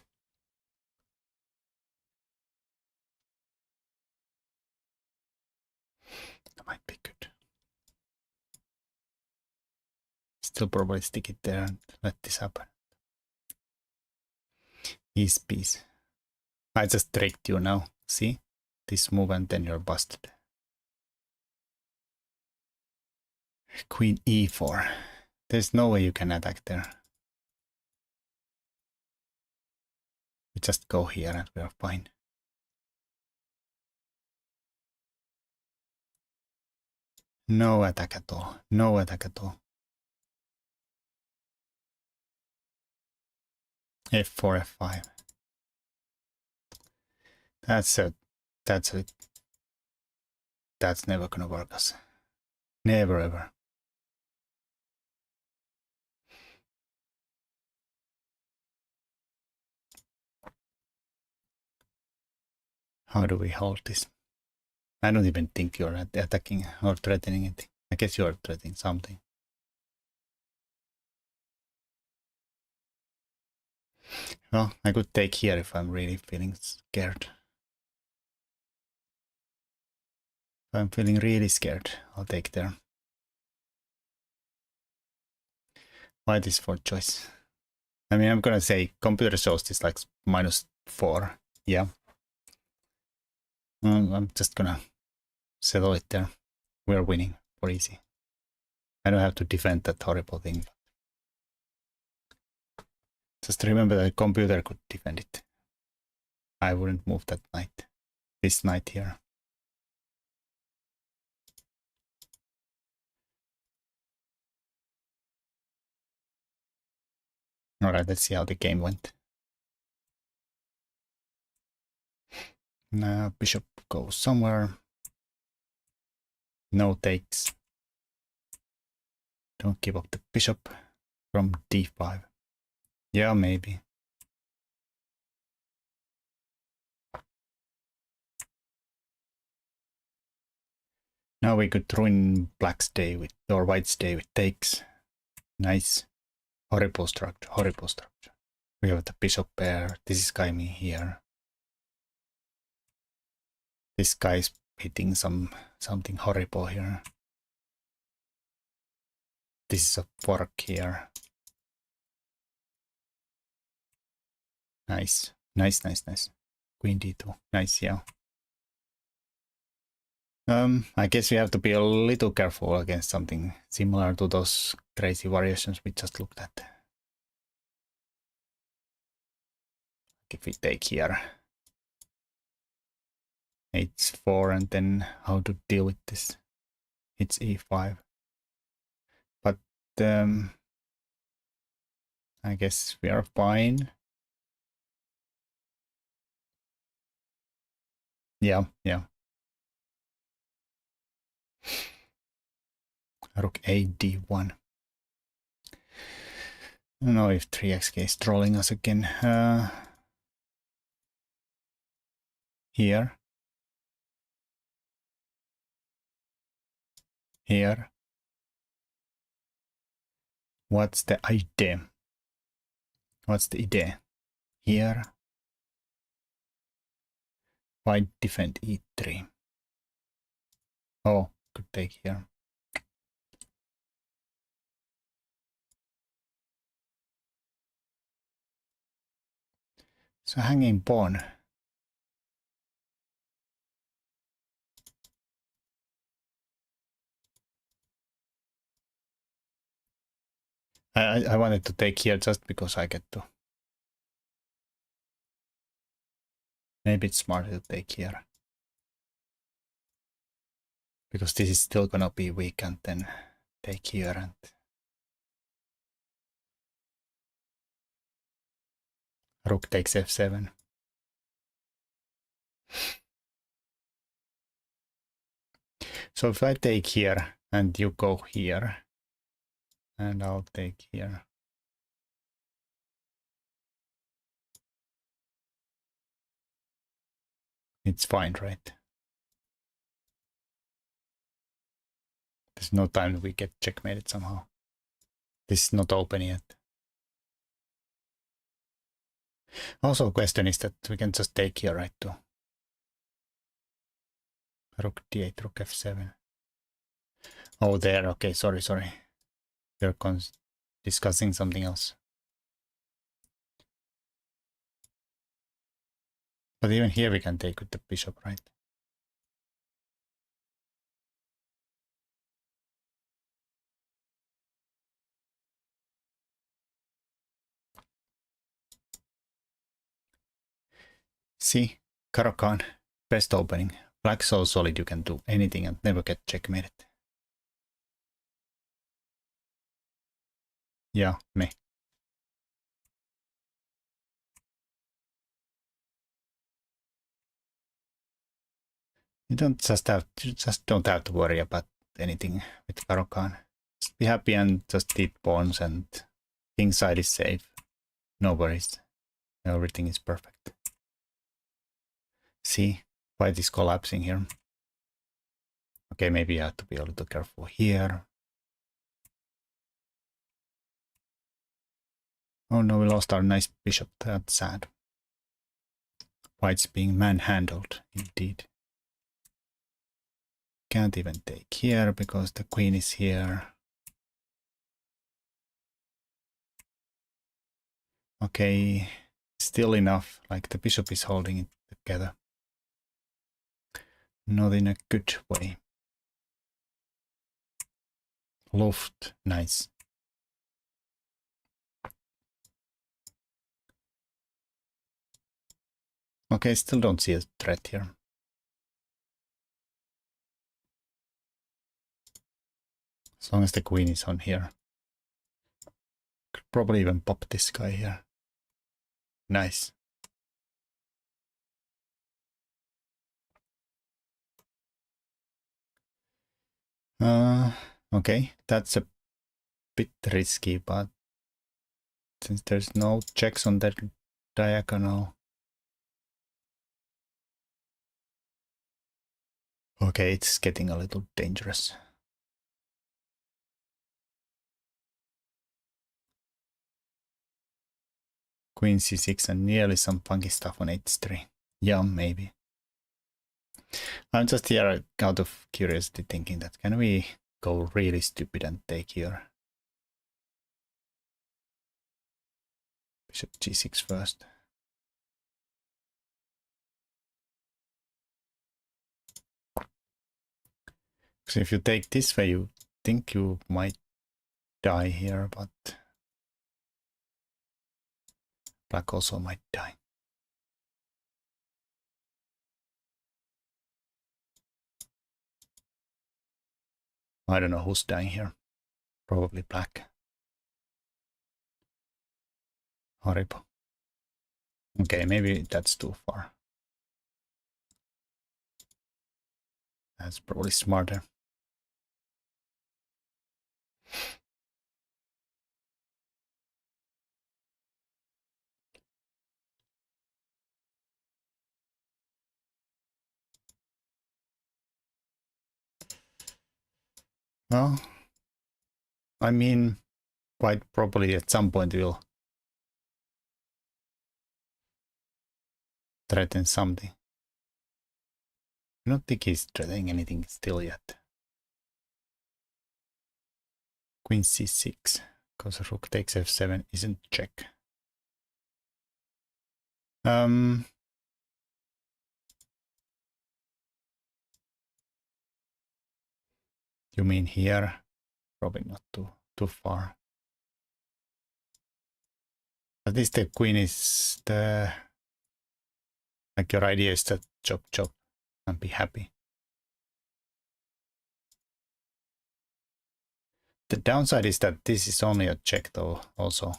That might be good. Still probably stick it there and let this happen. Easy piece. I just tricked you now. See? This move and then you're busted. Queen e4. There's no way you can attack there. We just go here and we're fine. No attack at all. No attack at all. F4, F5. That's never gonna work us. Never ever. How do we hold this? I don't even think you're attacking or threatening anything. I guess you're threatening something. Well, I could take here if I'm really feeling scared. If I'm feeling really scared, I'll take there. White is for choice. I mean, I'm gonna say computer shows this like -4. Yeah. I'm just gonna settle it there. We're winning for easy. I don't have to defend that horrible thing. Just remember that a computer could defend it. I wouldn't move that knight. This knight here. Alright, let's see how the game went. Now bishop goes somewhere. No takes. Don't give up the bishop from d5. Yeah, maybe. Now we could ruin black's day with, or white's day with takes. Nice. Horrible structure, horrible structure. We have the bishop pair. This is guy me here. This guy's hitting something horrible here. This is a fork here. Nice. Nice. Queen d2. Nice, yeah. I guess we have to be a little careful against something similar to those crazy variations we just looked at. If we take here h4 and then how to deal with this. It's e5. But I guess we are fine. Yeah. Rook a d1. I don't know if 3xk is trolling us again. Here. What's the idea? Here. White defend e3. Oh, could take here. So hanging pawn. I wanted to take here just because I get to Maybe it's smarter to take here. Because this is still gonna be weak, and then take here and... Rook takes f7. So if I take here and you go here, and I'll take here. It's fine, right? There's no time we get checkmated somehow. This is not open yet. Also, question is that we can just take here, right, too. Rook d8, rook f7. Oh, there. Okay, sorry. We're discussing something else. But even here we can take with the bishop, right? See, Caro-Kann, best opening. Black so solid you can do anything and never get checkmated. Yeah, me. You just don't have to worry about anything with Caro-Kann. Just be happy and just eat pawns, and king side is safe. No worries. Everything is perfect. See, white is collapsing here. Okay, maybe I have to be a little careful here. Oh no, we lost our nice bishop. That's sad. White's being manhandled, indeed. Can't even take here because the queen is here. Okay, still enough, like the bishop is holding it together. Not in a good way. Luft, nice. Okay, still don't see a threat here. As long as the queen is on here. Could probably even pop this guy here. Nice. Okay, that's a bit risky, but since there's no checks on that diagonal. Okay, it's getting a little dangerous. Queen c6 and nearly some funky stuff on h3. Yeah, maybe. I'm just here out of curiosity thinking that can we go really stupid and take here? Bishop g6 first. So if you take this way, you think you might die here, but black also might die. I don't know who's dying here. Probably black. Horrible. Okay, maybe that's too far. That's probably smarter. Well, I mean, quite probably at some point we'll threaten something. I don't think he's threatening anything still yet. Queen c6, because rook takes f7 isn't check. You mean here? Probably not too far. At least the queen is the Like your idea is to chop chop and be happy. The downside is that this is only a check though also.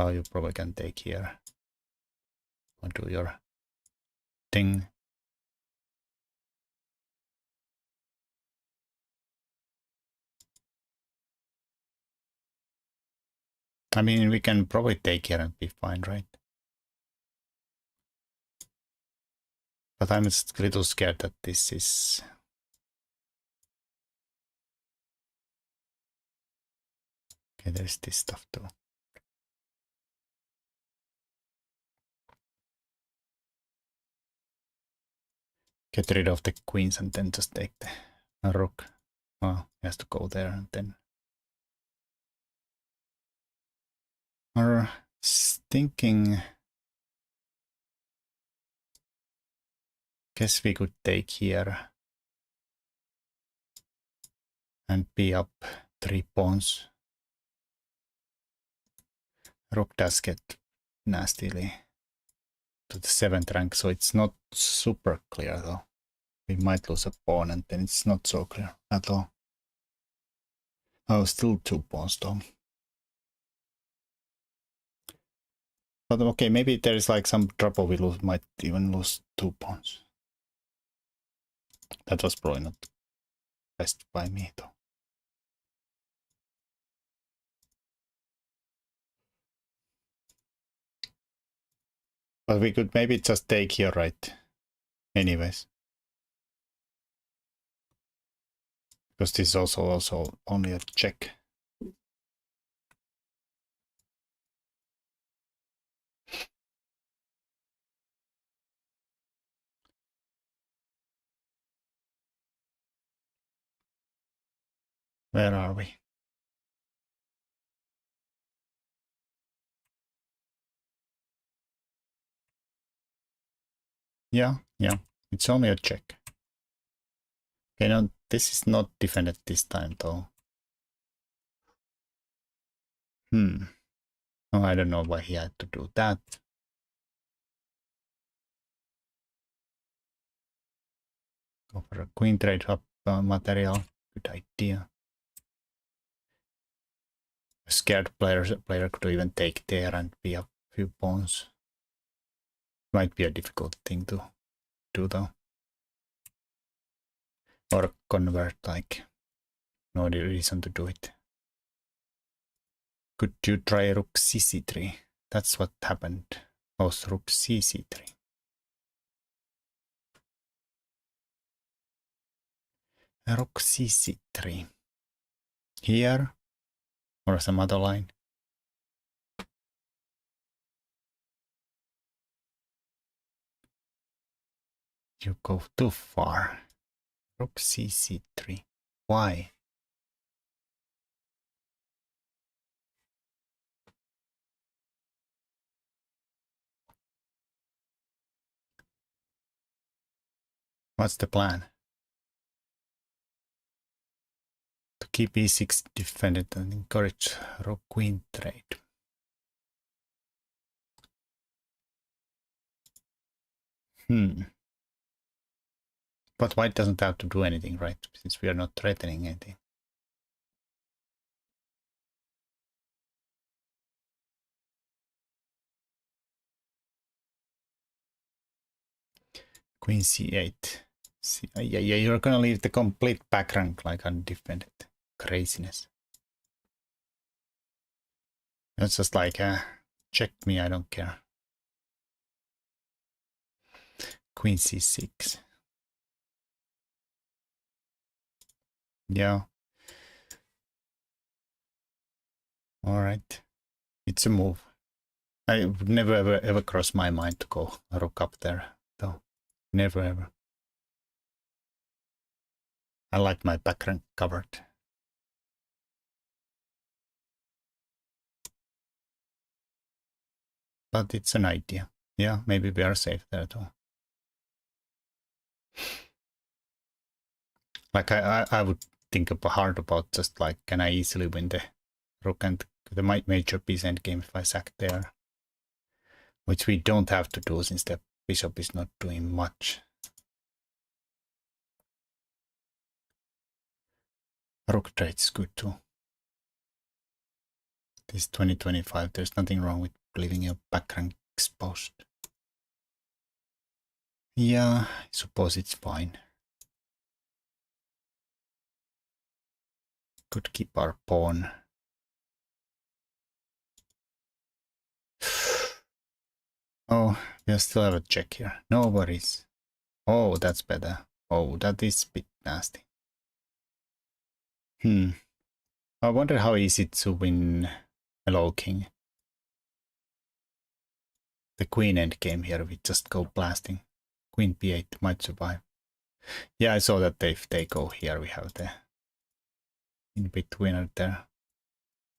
Oh, you probably can take here. Or do your thing. I mean, we can probably take here and be fine, right? But I'm a little scared that this is... Okay, there's this stuff too. Get rid of the queens and then just take the rook. Oh, he has to go there and then... Or thinking... Guess we could take here. And be up 3 pawns. Rook does get nastily to the 7th rank, so it's not super clear though. We might lose a pawn and then it's not so clear at all. Oh, still 2 pawns though. But okay, maybe there is like some trouble we might even lose 2 pawns. That was probably not best by me though. But we could maybe just take here, right? Anyways. Because this is also only a check. Where are we? Yeah, it's only a check. Okay, now this is not defended this time though. Oh, I don't know why he had to do that. Go for a queen trade up material. Good idea. A scared player could even take there and be up a few pawns. Might be a difficult thing to do though. Or convert, like, no reason to do it. Could you try rook c3? That's what happened. Oh, rook c3. Rook c3. Here? Or some other line? You go too far. Rook c3. Why? What's the plan? To keep e6 defended and encourage rook queen trade. But white doesn't have to do anything, right? Since we are not threatening anything. Queen c8. Yeah, you're gonna leave the complete back rank like undefended. Craziness. It's just like, check me, I don't care. Queen c6. Yeah. Alright. It's a move. I would never ever cross my mind to go rook up there, though. Never ever. I like my back rank covered. But it's an idea. Yeah, maybe we are safe there too. Like I would think hard about just like, can I easily win the rook and the major piece endgame if I sack there? which we don't have to do since the bishop is not doing much. Rook trade is good too. This 2025, there's nothing wrong with leaving your back rank exposed. Yeah, I suppose it's fine. Could keep our pawn. Oh, we still have a check here. No worries. Oh, that's better. Oh, that is a bit nasty. I wonder how easy to win Hello King. The queen endgame here, we just go blasting. Queen b8 might survive. Yeah, I saw that if they go here, we have the in-betweener there.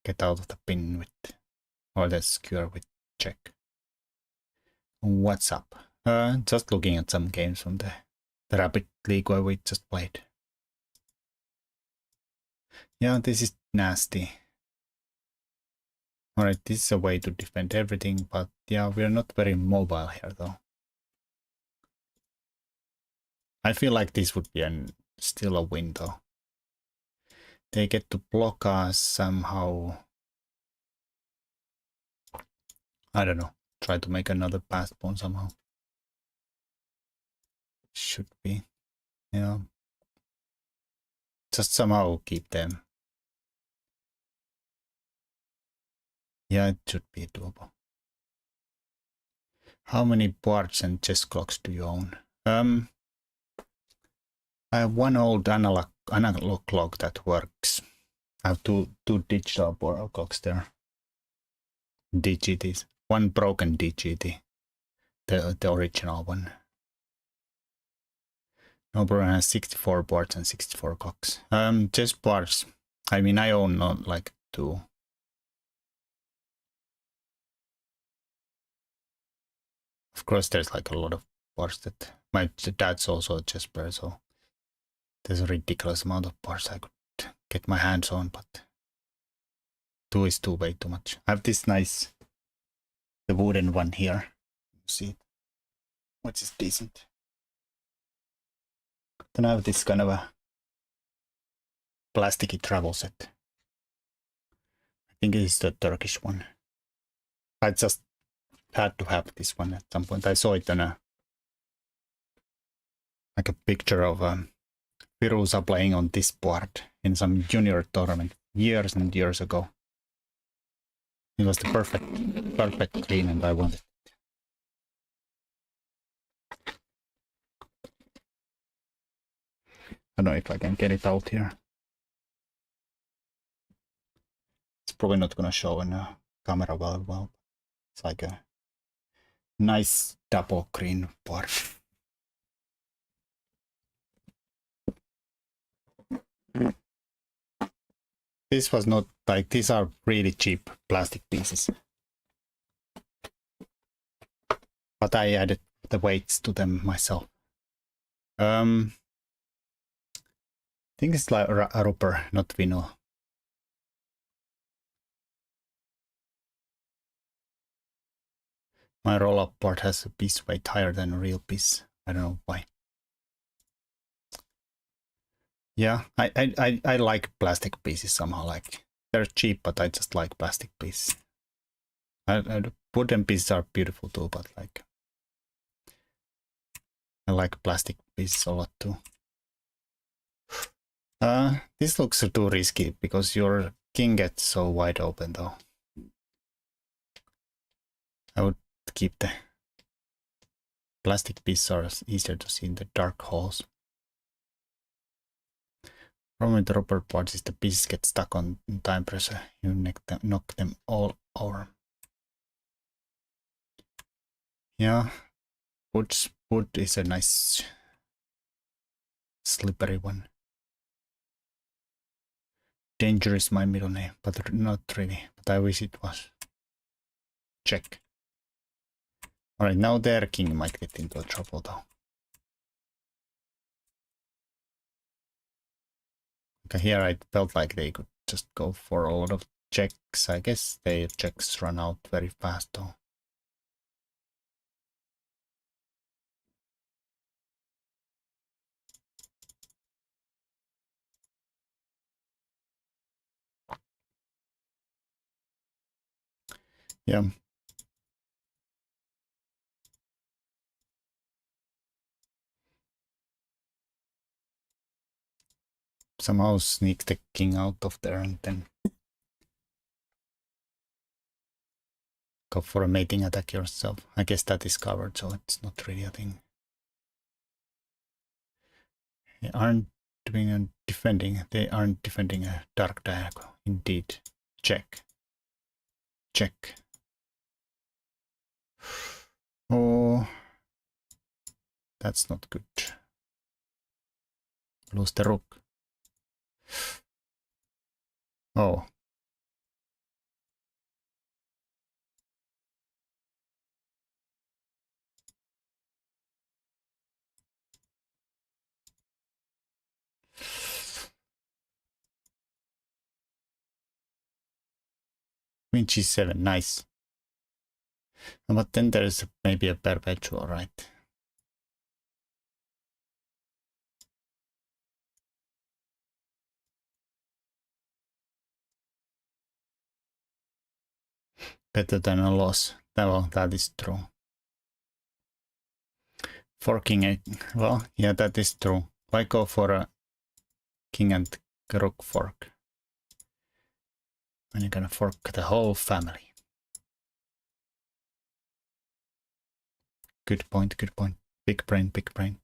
Get out of the pin with, or the skewer with check. What's up? Just looking at some games from the Rapid League where we just played. Yeah, this is nasty. Alright, this is a way to defend everything, but yeah, we're not very mobile here though. I feel like this would be still a win though. They get to block us somehow. I don't know. Try to make another pass pawn somehow. Should be. Yeah. Just somehow keep them. Yeah, it should be doable. How many boards and chess clocks do you own? I have one old analog clock that works. I have two digital board clocks there. DGTs. One broken DGT. The original one. Noblerone has 64 boards and 64 clocks. Chess boards. I mean, I own like 2. Of course, there's like a lot of boards that my dad's also a chess player, so there's a ridiculous amount of boards I could get my hands on, but 2 is way too much. I have this nice, the wooden one here. See it? Which is decent. Then I have this kind of a plasticky travel set. I think it is the Turkish one. I just had to have this one at some point. I saw it on like a picture of Firuza playing on this board in some junior tournament years and years ago. It was the perfect green, and I wanted it. I don't know if I can get it out here. It's probably not gonna show in a camera well. It's like a nice double green board. This was not like, these are really cheap plastic pieces. But I added the weights to them myself. I think it's like a rubber, not vinyl. My roll-up board has a piece weight higher than a real piece. I don't know why. Yeah, I like plastic pieces somehow. Like, they're cheap, but I just like plastic pieces. Wooden pieces are beautiful too, but like, I like plastic pieces a lot too. This looks too risky because your king gets so wide open though. I would keep the plastic pieces are easier to see in the dark holes. Problem with the rubber parts is the pieces get stuck on time pressure. You knock them all over. Yeah, wood is a nice slippery one. Danger is my middle name, but not really. But I wish it was. Check. Alright, now their king might get into trouble though. Okay, here I felt like they could just go for a lot of checks. I guess their checks run out very fast though. Yeah. Somehow sneak the king out of there and then go for a mating attack yourself. I guess that is covered, so it's not really a thing. They aren't doing a defending. They aren't defending a dark diagonal. Indeed. Check. Check. Oh, that's not good. Lose the rook. Oh. Queen g7, nice. But then there's maybe a perpetual, right? Better than a loss. Well, that is true. Forking it, well, yeah, that is true. Why go for a king and rook fork when you're gonna fork the whole family? Good point, good point. Big brain, big brain.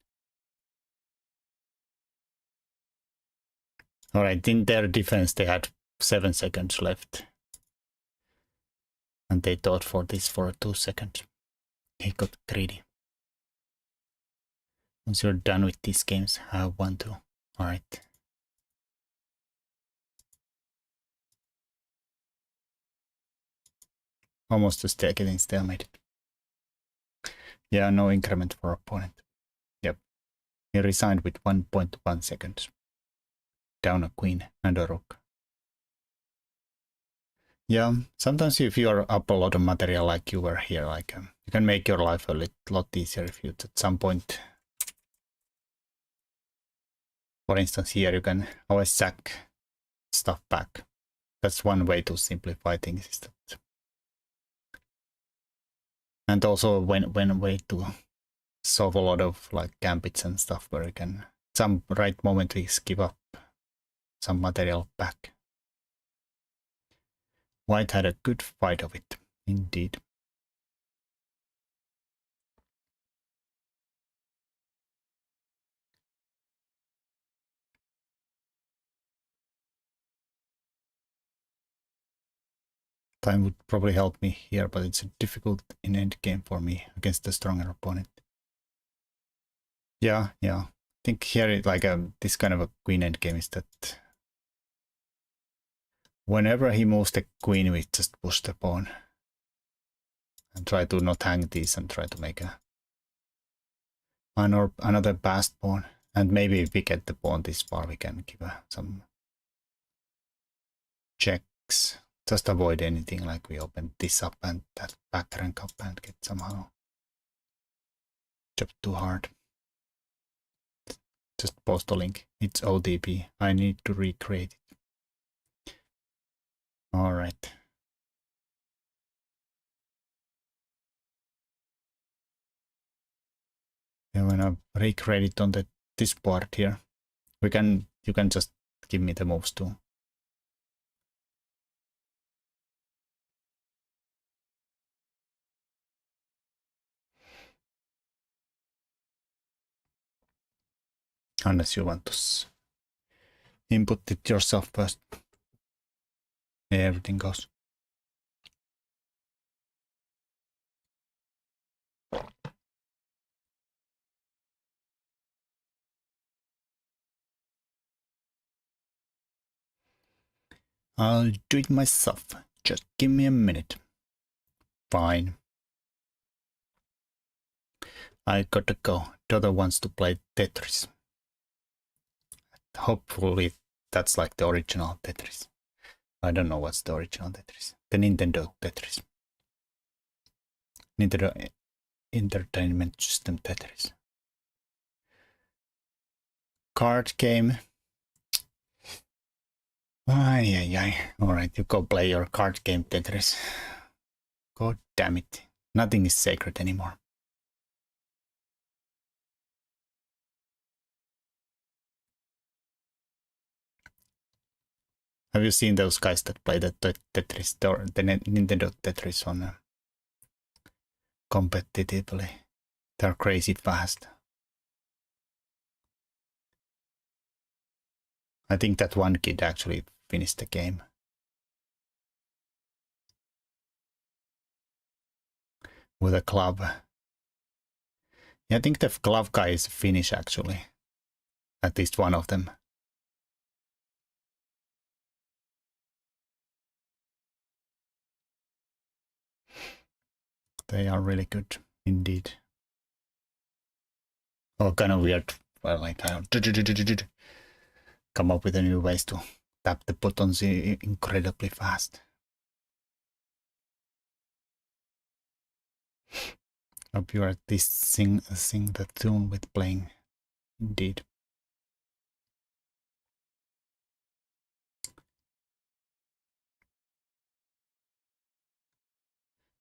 Alright, in their defense they had 7 seconds left. And they thought for this for 2 seconds. He got greedy. Once you're done with these games, I have one too. Alright. Almost getting stalemate. Yeah, no increment for opponent. Yep. He resigned with 1.1 seconds. Down a queen and a rook. Yeah, sometimes if you are up a lot of material like you were here, like you can make your life a lot easier if you at some point. For instance, here you can always sack stuff back. That's one way to simplify things. Is that. And also when way to solve a lot of like gambits and stuff where you can some right moment is give up some material back. White had a good fight of it, indeed. Time would probably help me here, but it's difficult in endgame for me against the stronger opponent. Yeah. I think here, like this kind of a queen endgame is that whenever he moves the queen, we just push the pawn and try to not hang these and try to make another passed pawn. And maybe if we get the pawn this far, we can give some checks. Just avoid anything like we open this up and that back rank up and get somehow chopped too hard. Just post a link. It's ODP. I need to recreate it. Alright. And when I recreate it on this board here, you can just give me the moves too. Unless you want to input it yourself first. Yeah, everything goes. I'll do it myself. Just give me a minute. Fine. I gotta go. Daughter wants to play Tetris. Hopefully that's like the original Tetris. I don't know what's the original Tetris. The Nintendo Tetris. Nintendo Entertainment System Tetris. Card game. Ay. Alright, you go play your card game Tetris. God damn it. Nothing is sacred anymore. Have you seen those guys that play the Tetris, or the Nintendo Tetris on competitively? They're crazy fast. I think that one kid actually finished the game. With a glove. Yeah, I think the glove guy is Finnish actually. At least one of them. They are really good indeed. Oh, kind of weird. Well, like I come up with a new ways to tap the buttons incredibly fast. Hope you at least sing the tune with playing. Indeed.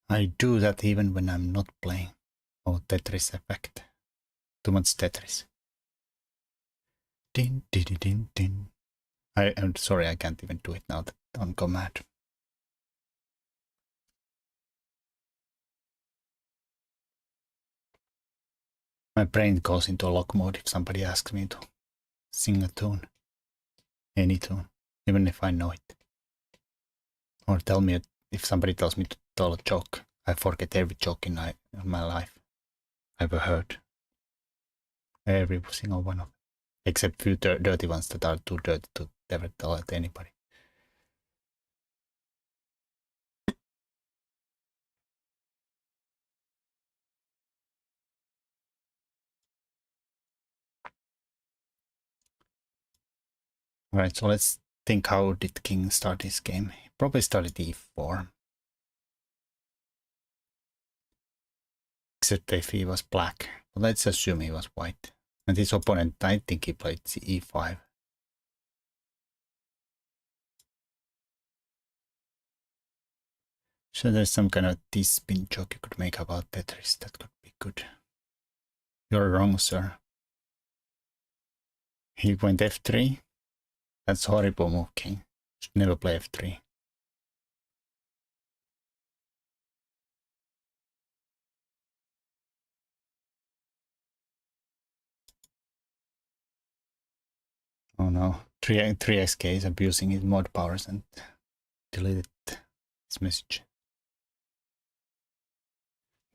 I do that even when I'm not playing. Oh, Tetris effect. Too much Tetris. Din, din, din, din. I'm sorry, I can't even do it now on command. My brain goes into lock mode if somebody asks me to sing a tune. Any tune, even if I know it. Or tell me, if somebody tells me to tell a joke, I forget every joke in my life I've ever heard. Every single one of them. Except few dirty ones that are too dirty to ever tell it to anybody. Alright, so let's think, how did King start his game? He probably started e4. Except if he was black. But let's assume he was white. And his opponent, I think he played e5. So there's some kind of T-spin joke you could make about Tetris. That could be good. You're wrong, sir. He went f3. That's horrible move, King. Should never play f3. Oh no, 3xk is abusing his mod powers and deleted his message.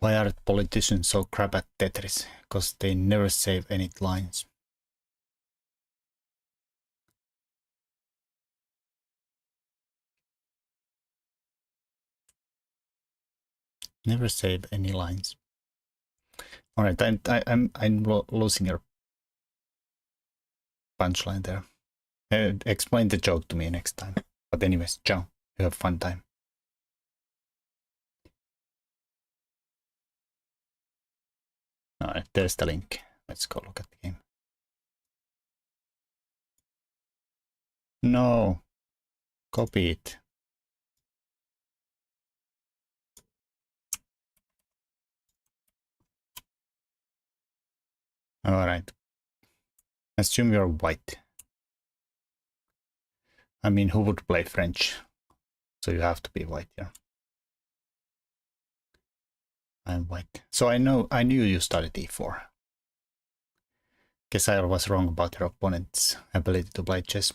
Why are politicians so crap at Tetris? Because they never save any lines. Never save any lines. All right, I'm losing your punchline there. Explain the joke to me next time. But anyways, ciao. You have fun time. All right, there's the link. Let's go look at the game. No, copy it. All right. Assume you're white. I mean, who would play French? So you have to be white, yeah. I'm white. So I knew you started e4. Guess I was wrong about your opponent's ability to play chess.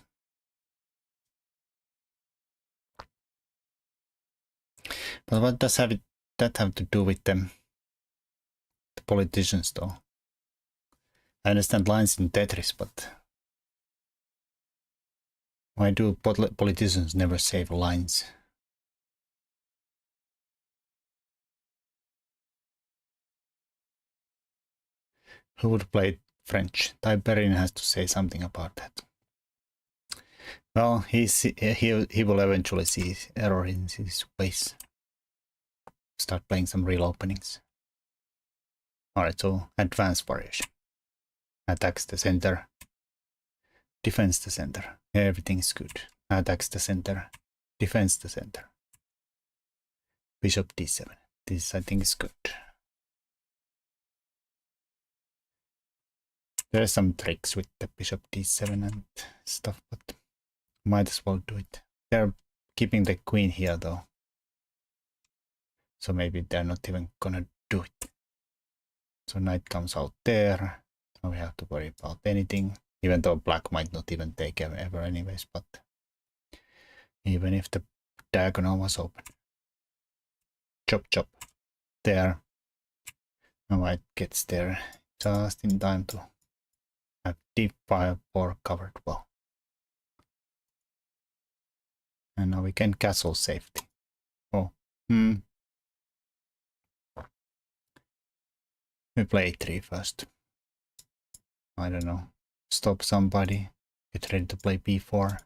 But what does that have to do with them? The politicians, though. I understand lines in Tetris, but why do politicians never save lines? Who would play French? Tiberian has to say something about that. Well, he will eventually see error in his ways. Start playing some real openings. Alright, so advanced variation. Attacks the center. Defends the center. Everything is good. Attacks the center. Defends the center. bishop d7. This I think is good. There are some tricks with the bishop d7 and stuff, but might as well do it. They're keeping the queen here though, so maybe they're not even gonna do it. So knight comes out there. Now we have to worry about anything, even though black might not even take ever anyways, but even if the diagonal was open. Chop chop. There. Now white gets there just in time to have d5 covered well. And now we can castle safety. Oh, We play a3 first. I don't know. Stop somebody. Get ready to play b4.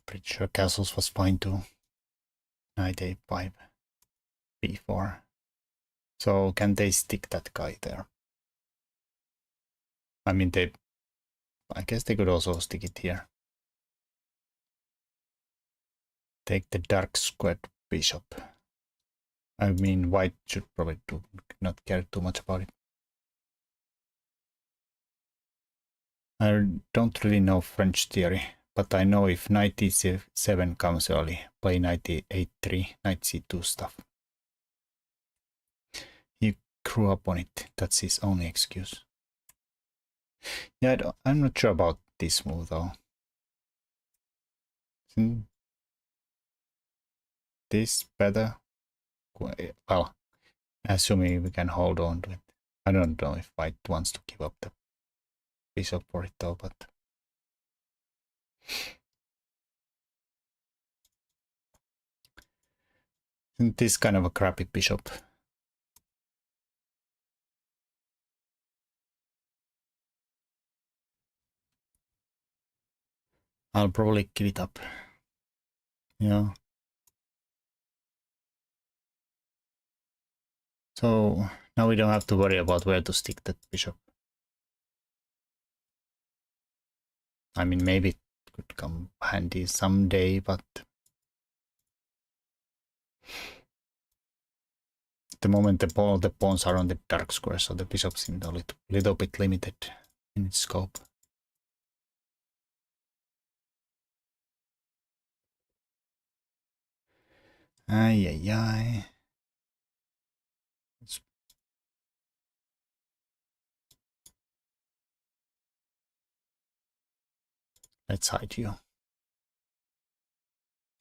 Pretty sure castles was fine too. Knight a5. b4. So can they stick that guy there? I mean, I guess they could also stick it here. Take the dark squared bishop. I mean, white should probably not care too much about it. I don't really know French theory, but I know if knight e7 comes early, play knight e8-3, knight c2 stuff. He grew up on it. That's his only excuse. Yeah, I'm not sure about this move though. Isn't this better? Well, assuming we can hold on to it. I don't know if white wants to give up the bishop for it though, but isn't this kind of a crappy bishop? I'll probably give it up. Yeah. So now we don't have to worry about where to stick that bishop. I mean, maybe it could come handy someday, but at the moment all the pawns are on the dark square, so the bishop seemed a little bit limited in its scope. Ay, ay, ay. Let's hide you.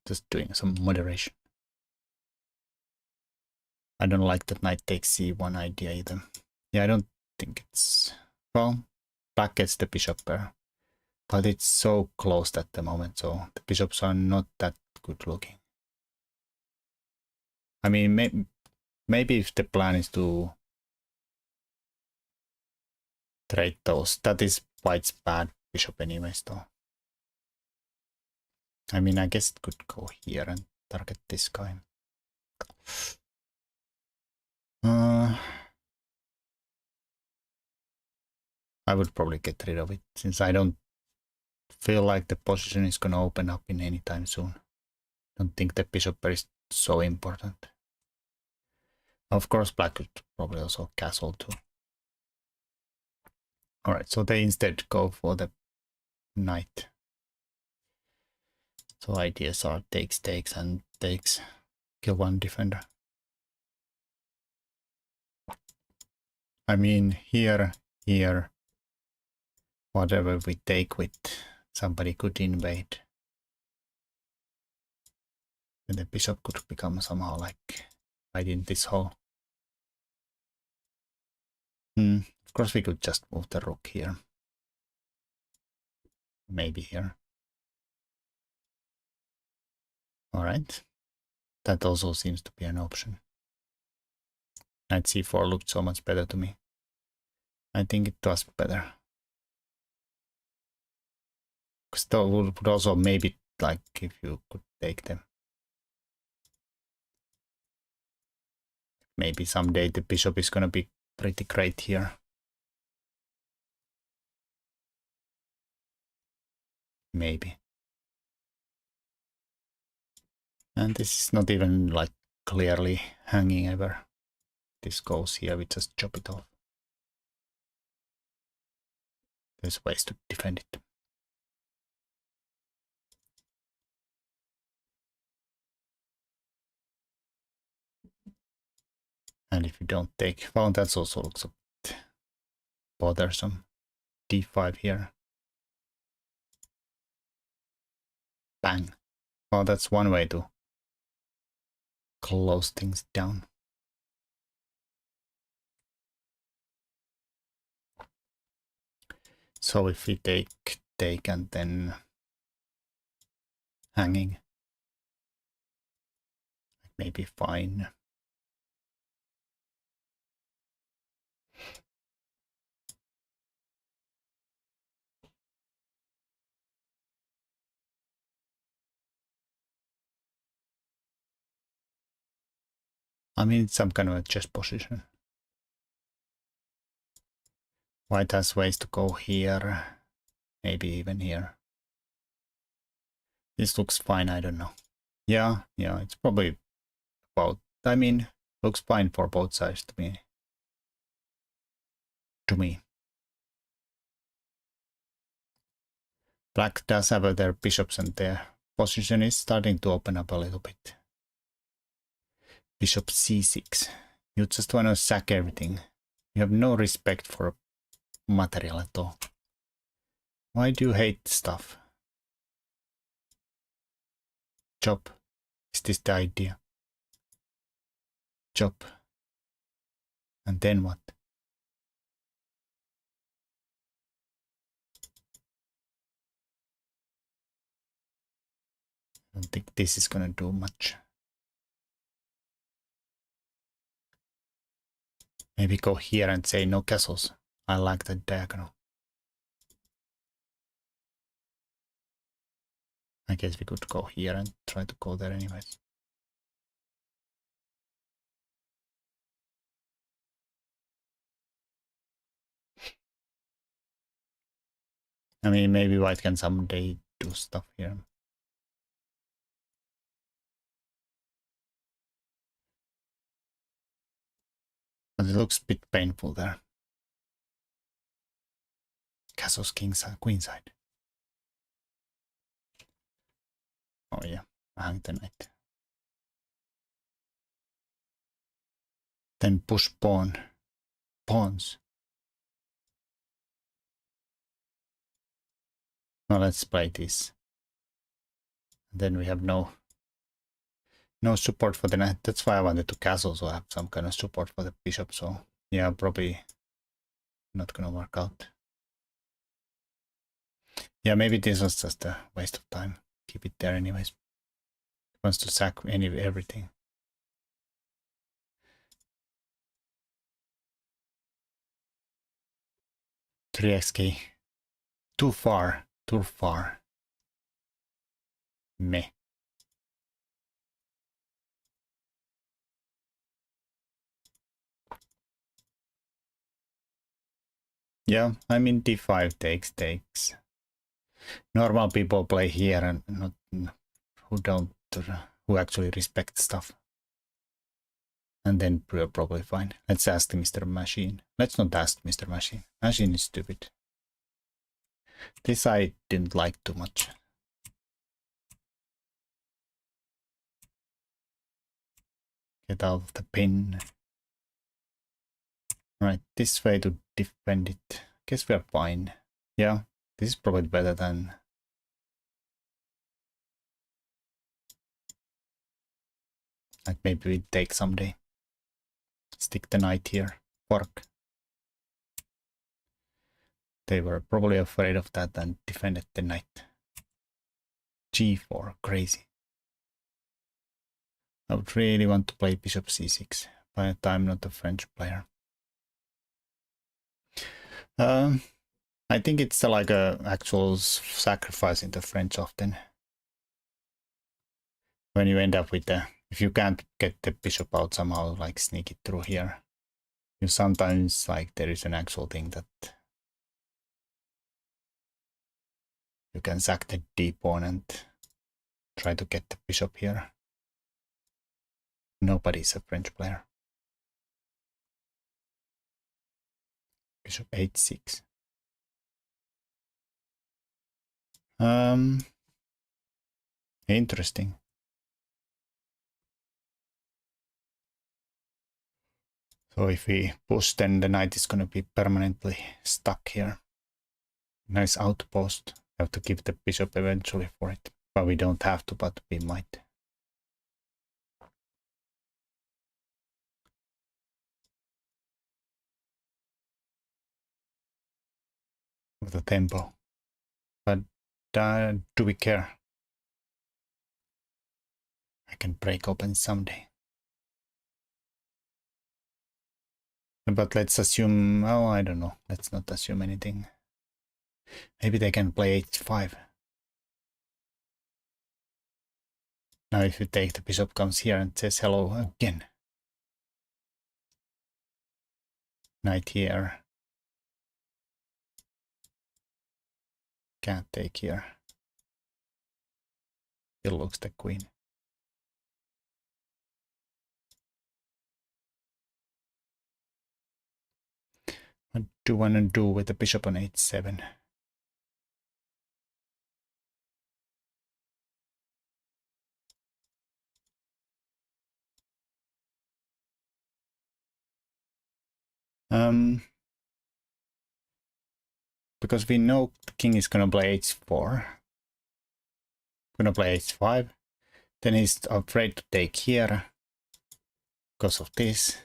Just doing some moderation. I don't like that knight takes c1 idea either. Yeah, I don't think it's... Well, black gets the bishop pair. But it's so closed at the moment, so the bishops are not that good looking. I mean, maybe if the plan is to trade those, that is white's bad bishop anyways though. I mean, I guess it could go here and target this guy. I would probably get rid of it, since I don't feel like the position is gonna open up in any time soon. Don't think the bishop pair is so important. Of course, black could probably also castle too. Alright, so they instead go for the knight. So ideas are takes, and takes. Kill one defender. I mean, here, whatever we take with, somebody could invade. And the bishop could become somehow like right in this hole. Of course, we could just move the rook here. Maybe here. Alright. That also seems to be an option. Knight c4 looked so much better to me. I think it was better. Still would also maybe like if you could take them. Maybe someday the bishop is gonna be pretty great here. Maybe. And this is not even like clearly hanging ever. This goes here, we just chop it off. There's ways to defend it. And if you don't take, well, that's also looks a bit bothersome. D5 here. Bang. Well, that's one way to close things down. So if we take and then hanging, maybe fine. I mean, it's some kind of a chess position. White has ways to go here, maybe even here. This looks fine, I don't know. Yeah, it's probably about, I mean, looks fine for both sides to me. Black does have their bishops and their position is starting to open up a little bit. Bishop c6. You just want to sack everything. You have no respect for material at all. Why do you hate stuff? Chop. Is this the idea? Chop. And then what? I don't think this is gonna do much. Maybe go here and say no castles. I like that diagonal. I guess we could go here and try to go there anyways. I mean, maybe white can someday do stuff here. But it looks a bit painful there. Castles, kingside, queenside. Oh yeah, hang the knight. Then push pawns. Now let's play this. Then we have no support for the knight. That's why I wanted to castle, so I have some kind of support for the bishop. So yeah, probably not gonna work out. Yeah, maybe this was just a waste of time. Keep it there anyways. Wants to sack everything. Three XK. Too far. Meh. Yeah, I mean d5 takes. Normal people play here and not who actually respect stuff. And then we're probably fine. Let's ask Mr. Machine. Let's not ask Mr. Machine. Machine is stupid. This I didn't like too much. Get out of the pin. Right, this way to defend it. Guess we're fine. Yeah, this is probably better than... Like maybe we take someday. Stick the knight here. Fork. They were probably afraid of that and defended the knight. G4, crazy. I would really want to play bishop c6, but I'm not a French player. I think it's like a actual sacrifice in the French often. When you end up with if you can't get the bishop out somehow, like sneak it through here, you sometimes like there is an actual thing that you can sack the d pawn and try to get the bishop here. Nobody's a French player. Bishop h6. Interesting. So if we push, then the knight is gonna be permanently stuck here. Nice outpost. Have to give the bishop eventually for it. But we don't have to, but we might. With the tempo. But do we care? I can break open someday. But let's assume, oh, I don't know. Let's not assume anything. Maybe they can play h5. Now if you take, the bishop comes here and says hello again. Knight here. Can't take here. Still looks the queen. What do you want to do with the bishop on h7? Because we know the king is gonna play h4. Gonna play h5. Then he's afraid to take here because of this.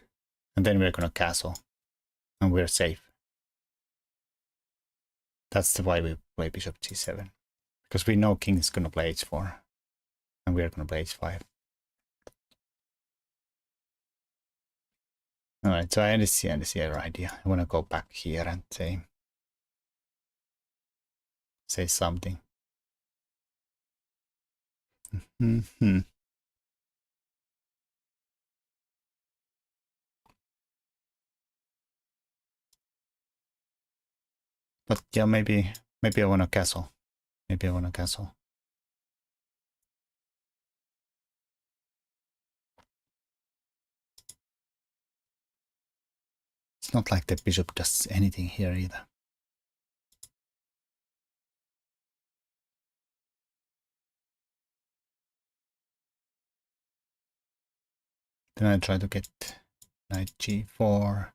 And then we're gonna castle. And we're safe. That's why we play bishop g7. Because we know king is gonna play h4. And we're gonna play h5. Alright, so I understand your idea. I wanna go back here and say something. But yeah, maybe I wanna castle. Maybe I wanna castle. It's not like the bishop does anything here either. Then I try to get knight g4,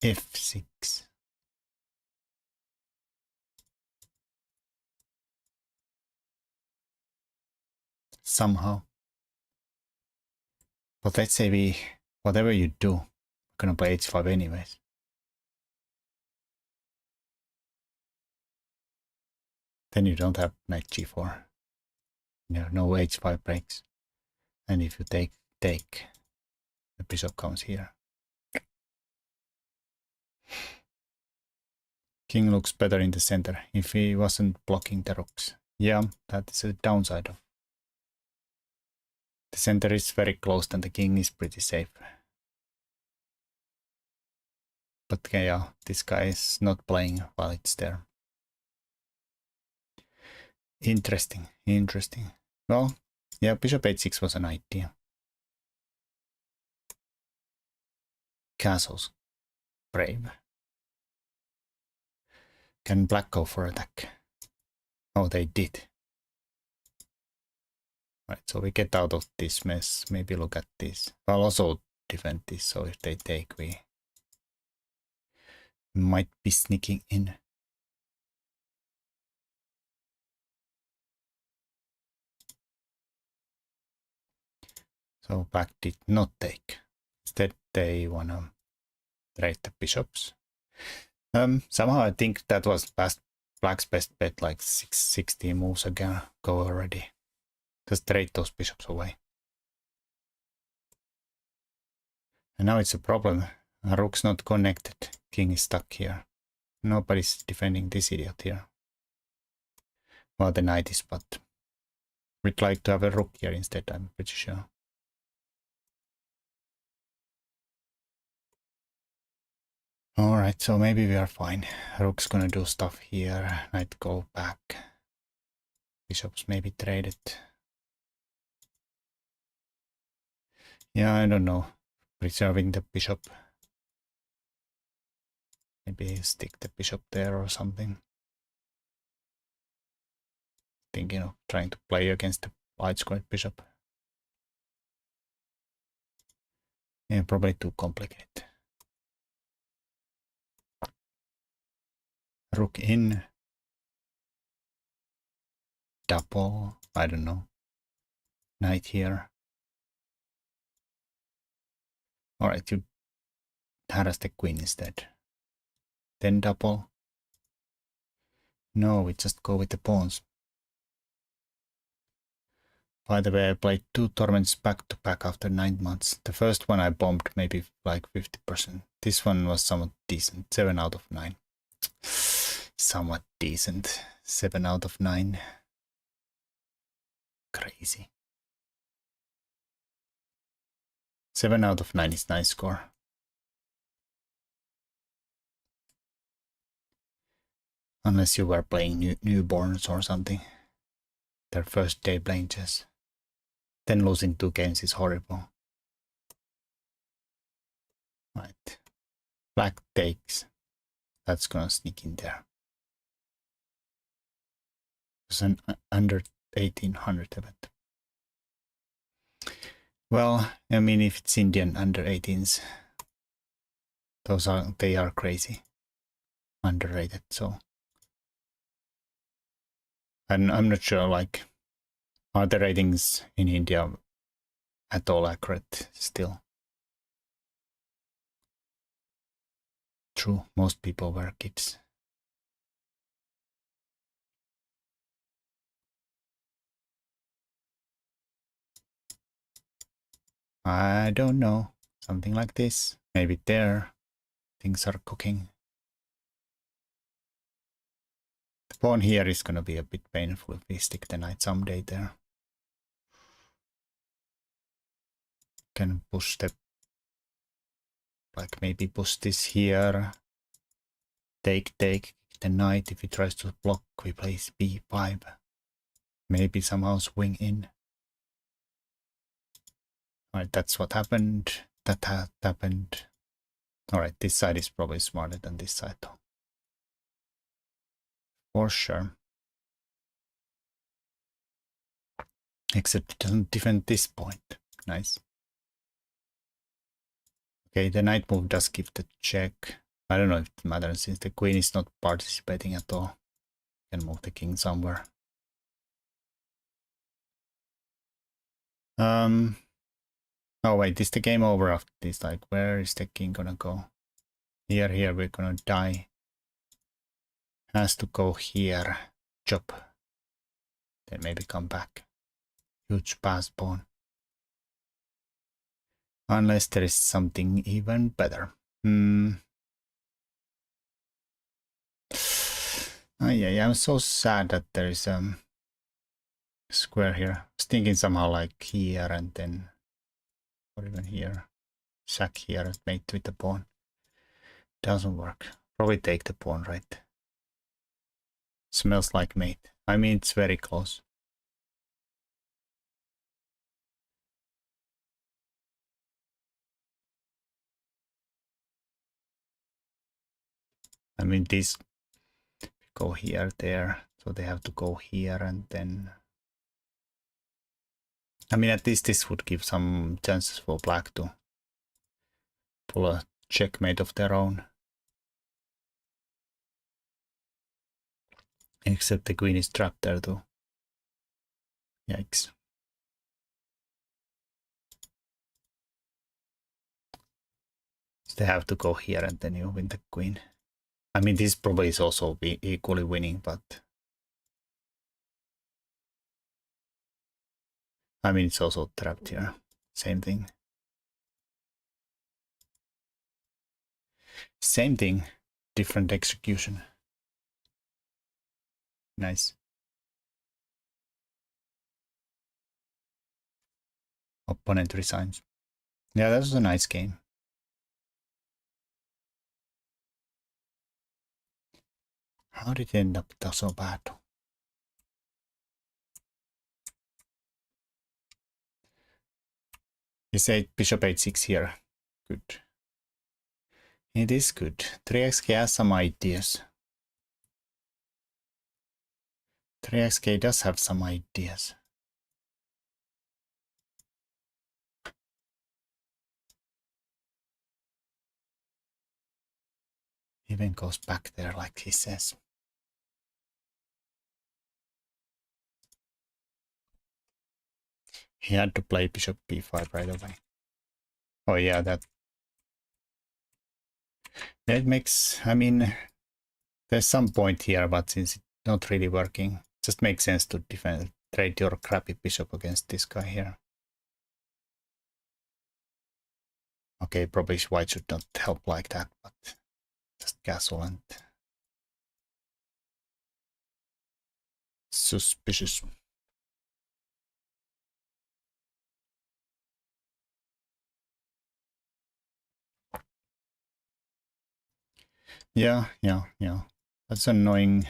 f6. Somehow. But let's say whatever you do, we're gonna play h5 anyways. Then you don't have knight g4. No h5 breaks. And if you take, the bishop comes here. King looks better in the center if he wasn't blocking the rooks. Yeah, that is a downside of. The center is very close and the king is pretty safe. But yeah, this guy is not playing while it's there. Interesting. Well, yeah, bishop h6 was an idea. Castles. Brave. Can black go for attack? Oh, they did. Right, so we get out of this mess. Maybe look at this. I'll also defend this, so if they take, we might be sneaking in. So black did not take. Instead, they wanna trade the bishops. Somehow I think that was black's best bet, like 60 moves ago already. Just trade those bishops away. And now it's a problem. Rook's not connected. King is stuck here. Nobody's defending this idiot here. Well, the knight is, but we'd like to have a rook here instead, I'm pretty sure. Alright, so maybe we are fine. Rook's gonna do stuff here. Knight go back. Bishops maybe traded. Yeah, I don't know. Preserving the bishop. Maybe stick the bishop there or something. Thinking of trying to play against the white squared bishop. Yeah, probably too complicated. Rook in. Double. I don't know. Knight here. Alright, you harass the queen instead. Then double. No, we just go with the pawns. By the way, I played 2 tournaments back to back after 9 months. The first one I bombed maybe like 50%. This one was somewhat decent. 7 out of 9. Somewhat decent. 7 out of 9. Crazy. 7 out of 9 is nice score. Unless you were playing newborns or something. Their first day playing chess. Then losing 2 games is horrible. Right. Black takes. That's gonna sneak in there. It's an under 1800 event. Well, I mean, if it's Indian under 18s, they are crazy. Underrated, so. And I'm not sure, like, are the ratings in India at all accurate still? True, most people were kids. I don't know. Something like this. Maybe there. Things are cooking. The pawn here is gonna be a bit painful if we stick the knight someday there. Can push the... like maybe push this here. Take the knight. If he tries to block, we place b5. Maybe somehow swing in. Alright, that's what happened. That happened. Alright, this side is probably smarter than this side though. For sure. Except it doesn't defend this point. Nice. Okay, the knight move does give the check. I don't know if it matters since the queen is not participating at all. Can move the king somewhere. Oh wait, is the game over after this? Like, where is the king gonna go? Here, we're gonna die. Has to go here. Chop. Then maybe come back. Huge pass pawn. Unless there is something even better. Yeah, I'm so sad that there is square here. I was thinking somehow like here and then, or even here. Sack here and mate with the pawn. Doesn't work. Probably take the pawn, right? Smells like mate. I mean, it's very close. I mean, these go here, there. So they have to go here and then... I mean, at least this would give some chances for black to pull a checkmate of their own. Except the queen is trapped there too. Yikes. So they have to go here and then you win the queen. I mean, this probably is also be equally winning, but... I mean, it's also trapped here. Same thing. Same thing, different execution. Nice. Opponent resigns. Yeah, that was a nice game. How did it end up so bad? He said bishop h6 here. Good. It is good. 3xk has some ideas. 3xk does have some ideas. Even goes back there like he says. He had to play bishop b5 right away. Oh yeah, that makes, I mean, there's some point here, but since it's not really working, it just makes sense to trade your crappy bishop against this guy here. Okay, probably white should not help like that, but just castle and suspicious. Yeah. That's annoying.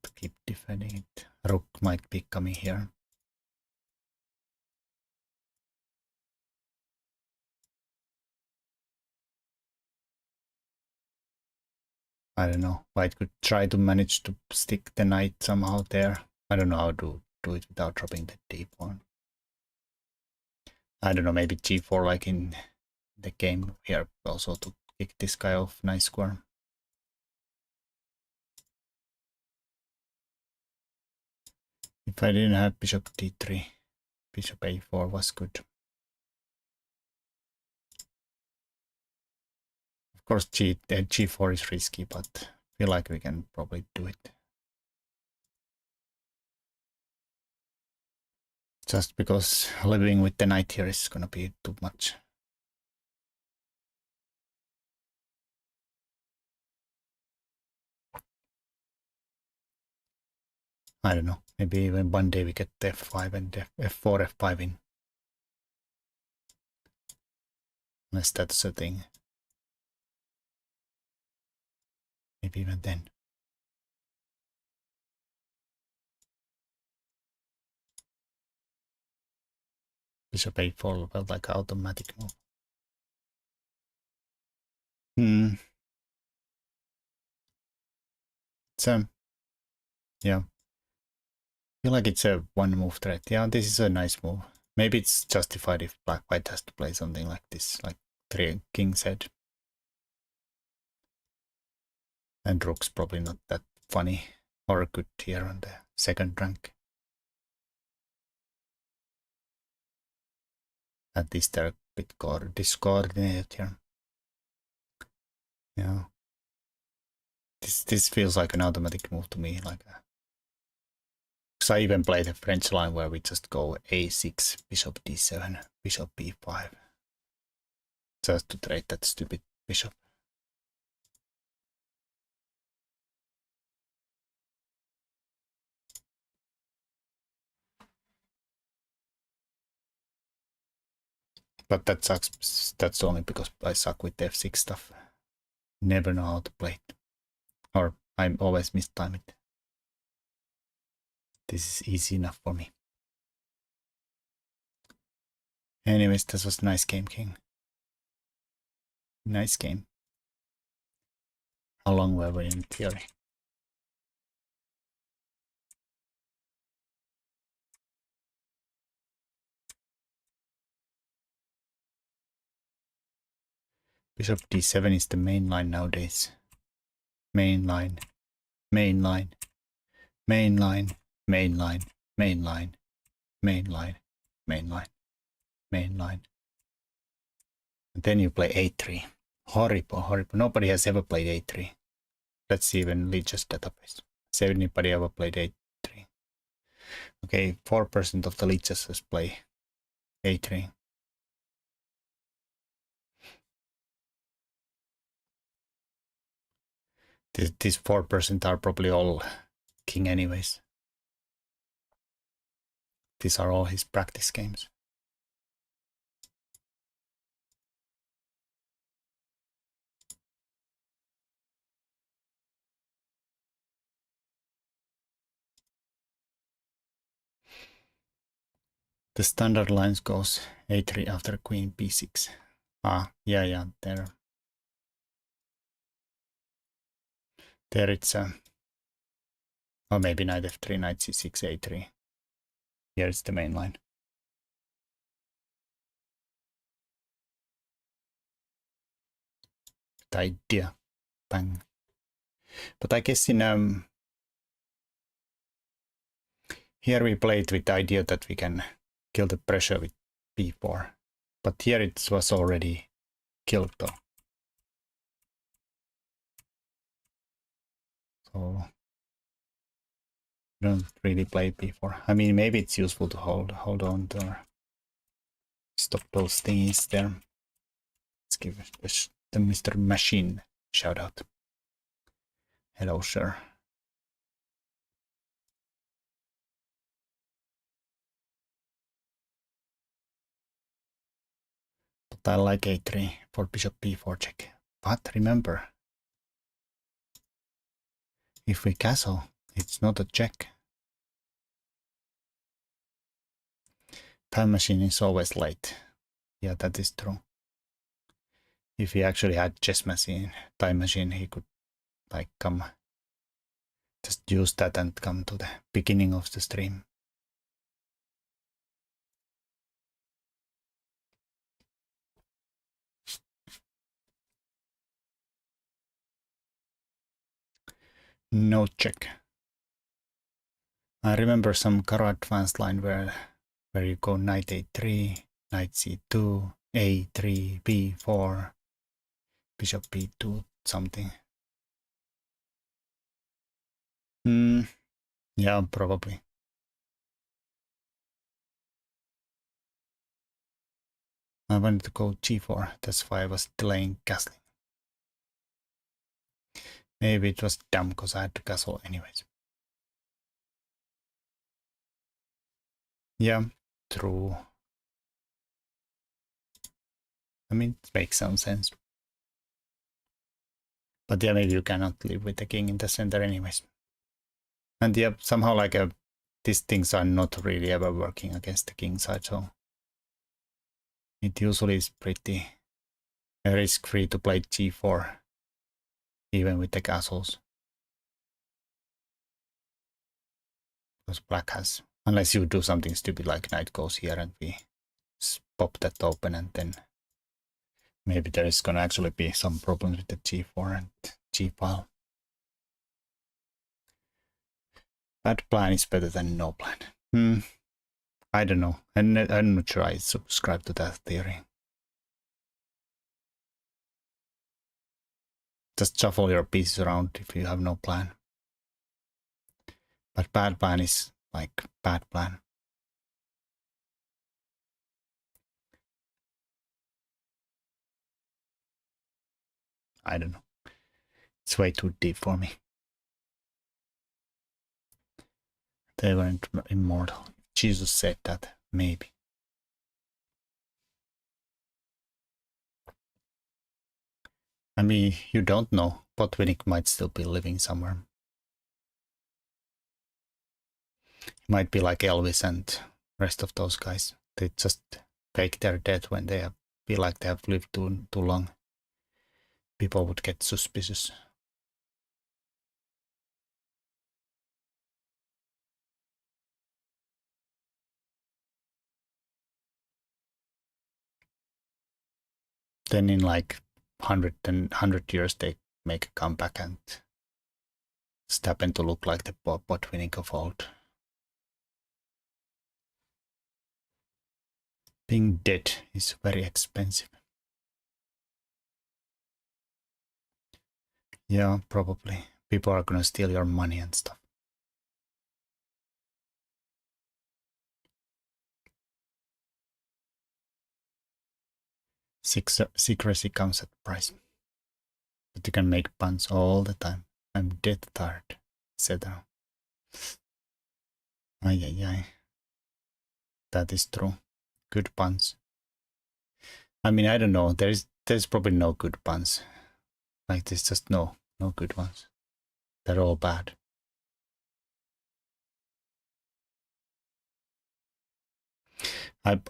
To keep defending it. Rook might be coming here. I don't know. White could try to manage to stick the knight somehow there. I don't know how to do it without dropping the d-pawn. I don't know, maybe g4 like in the game here also to kick this guy off. Nice square. If I didn't have bishop d3, bishop a4 was good. Of course g4 is risky, but I feel like we can probably do it. Just because living with the knight here is gonna be too much. I don't know, maybe even one day we get f5 and f4, f5 in. Unless that's a thing. Maybe even then. Bishop a4 felt like an automatic move. So, yeah. I feel like it's a one move threat. Yeah, this is a nice move. Maybe it's justified if black white has to play something like this, like king said. And rook's probably not that funny or good here on the second rank. At least they're a bit discoordinated here. Yeah. This feels like an automatic move to me, like because I even play the French line where we just go a6, bishop d7, bishop b5, just to trade that stupid bishop. But that sucks. That's only because I suck with the f6 stuff. Never know how to play it, or I always mistime it. This is easy enough for me. Anyways, this was a nice game, King. Nice game. How long were we in theory? Bishop d7 is the main line nowadays. Main line, main line, main line, main line, main line, main line, main line, main line. And then you play a3. Horrible, horrible. Nobody has ever played a3. Let's see even Leech's database. Has anybody ever played a3? Okay, 4% of the Leechers has played a3. These 4% are probably all king anyways. These are all his practice games. The standard lines goes a3 after queen b6. Ah, yeah, there. There it's or maybe knight f3, knight c6, a3. Here it's the main line. The idea, bang. But I guess in here we played with the idea that we can kill the pressure with b4. But here it was already killed though. So don't really play b4. I mean, maybe it's useful to hold on to stop those things there. Let's give the Mr. Machine shout out. Hello, sir. But I like a3 for bishop b4 check. But remember, if we castle, it's not a check. Time machine is always late. Yeah, that is true. If he actually had chess machine, time machine, he could like come, just use that and come to the beginning of the stream. No check. I remember some Kara advanced line where you go knight a3, knight c2, a3, b4, bishop b2, something. Yeah, probably. I wanted to go g4, that's why I was delaying castling. Maybe it was dumb because I had to castle anyways. Yeah, true. I mean, it makes some sense. But yeah, maybe you cannot live with the king in the center anyways. And yeah, somehow like these things are not really ever working against the king side, so it usually is pretty risk-free to play g4, even with the castles. Because black has, unless you do something stupid like knight goes here and we pop that open, and then maybe there is gonna actually be some problems with the g4 and g file. Bad plan is better than no plan. I don't know. I'm not sure I subscribe to that theory. Just shuffle your pieces around if you have no plan. But bad plan is like bad plan. I don't know. It's way too deep for me. They weren't immortal. Jesus said that, maybe. I mean, you don't know. Botvinnik might still be living somewhere. It might be like Elvis and rest of those guys. They just fake their death when they feel like they have lived too long. People would get suspicious. Then in like 100 years they make a comeback and happen to look like the Botvinnik of old. Being dead is very expensive. Yeah, probably. People are gonna steal your money and stuff. Secrecy comes at price. But you can make puns all the time. I'm dead tired, etc. Ay. That is true. Good puns. I mean, I don't know. There's probably no good puns. Like there's just no good ones. They're all bad.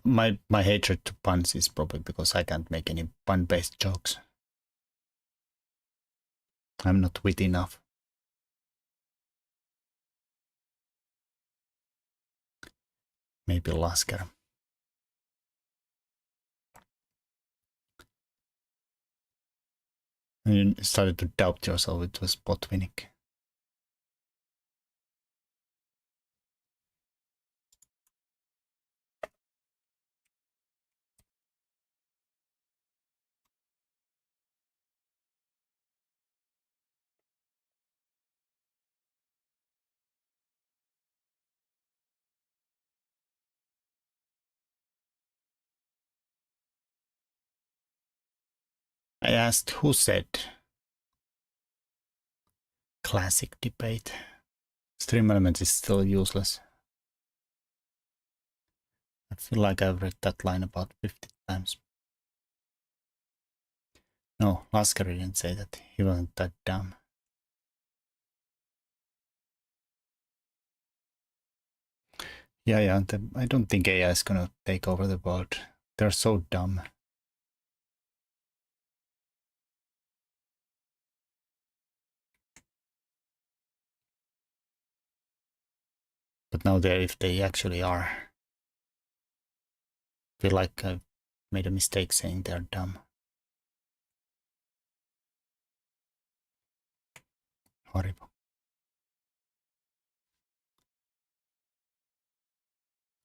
My hatred to puns is probably because I can't make any pun-based jokes. I'm not witty enough. Maybe Lasker. And you started to doubt yourself. It was Botvinnik. I asked who said classic debate. Stream element is still useless. I feel like I've read that line about 50 times. No, Lasker didn't say that. He wasn't that dumb. Yeah, I don't think AI is gonna take over the world. They're so dumb. But now if they actually are, I feel like I've made a mistake saying they're dumb. Horrible.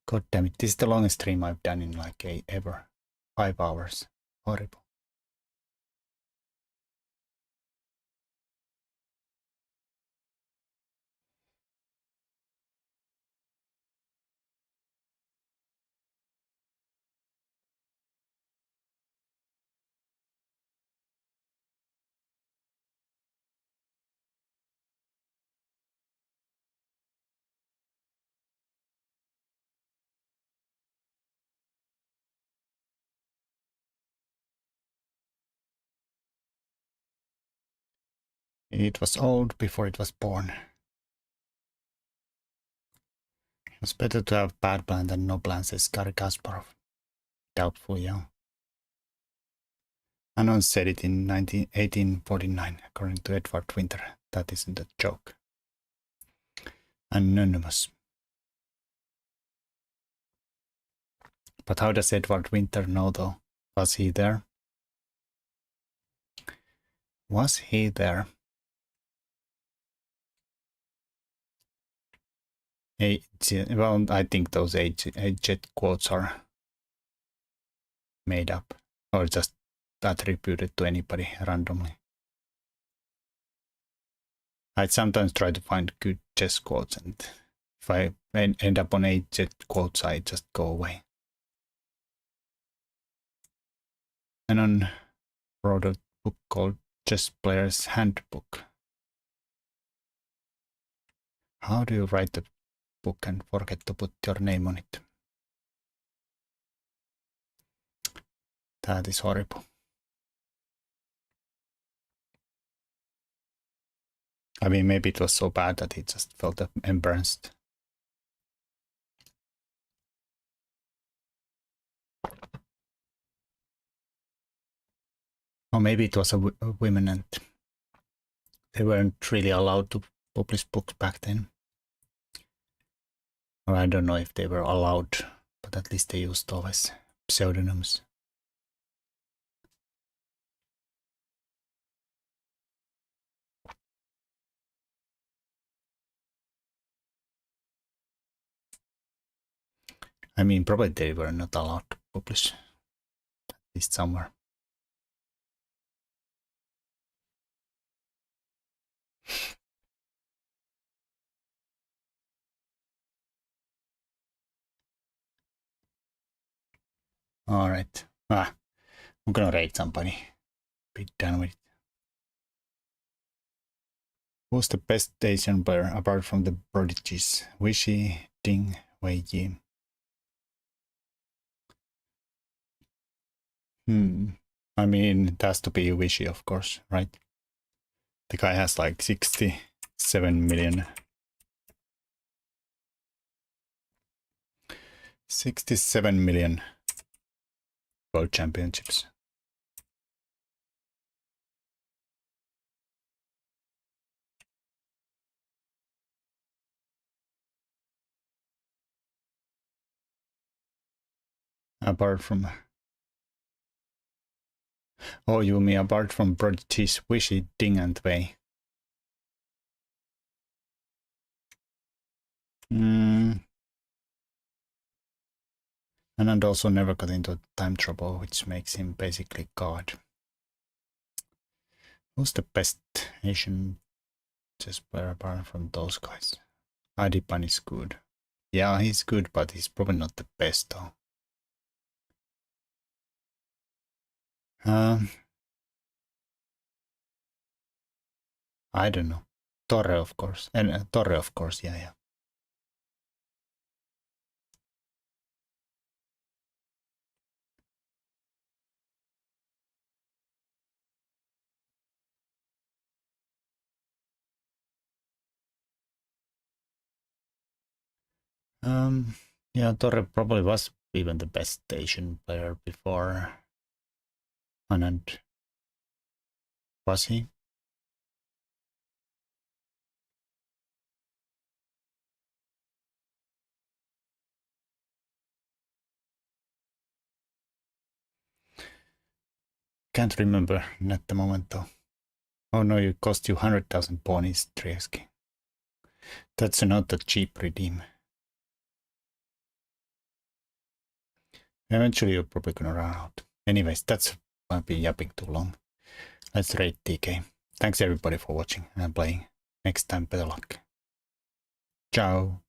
God damn it, this is the longest stream I've done in like ever. 5 hours. Horrible. It was old before it was born. It was better to have bad plan than no plan, says Garry Kasparov. Doubtful, yeah. Anon said it in 1849, according to Edward Winter. That isn't a joke. Anonymous. But how does Edward Winter know, though? Was he there? Was he there? Well, I think those jet quotes are made up or just attributed to anybody randomly. I sometimes try to find good chess quotes, and if I end up on jet quotes, I just go away. And wrote a book called Chess Player's Handbook. How do you write a book and forget to put your name on it? That is horrible. I mean, maybe it was so bad that he just felt embarrassed. Or maybe it was a women and they weren't really allowed to publish books back then. Or I don't know if they were allowed, but at least they used always pseudonyms. I mean, probably they were not allowed to publish, at least somewhere. All right. I'm gonna raid somebody. Be done with it. Who's the best Asian player apart from the prodigies? Wishy, Ding, Wei Yi. I mean, it has to be Wishy, of course, right? The guy has like 67 million 67 million world championships. Apart from... Oh, you mean apart from Prodigy, Swishy, Ding and Way? And also never got into time trouble, which makes him basically God. Who's the best Asian chess player apart from those guys? Adipan is good. Yeah, he's good, but he's probably not the best though. I don't know. Torre, of course. And Torre, of course, yeah. Yeah, Torre probably was even the best Asian player before Anand. Was he? Can't remember at the moment though. Oh no, it cost you 100,000 ponies, Triesky. That's not a cheap redeem. Eventually you're probably gonna run out. Anyways, that's might be yapping too long. Let's rate TK. Thanks everybody for watching and playing. Next time, better luck. Ciao.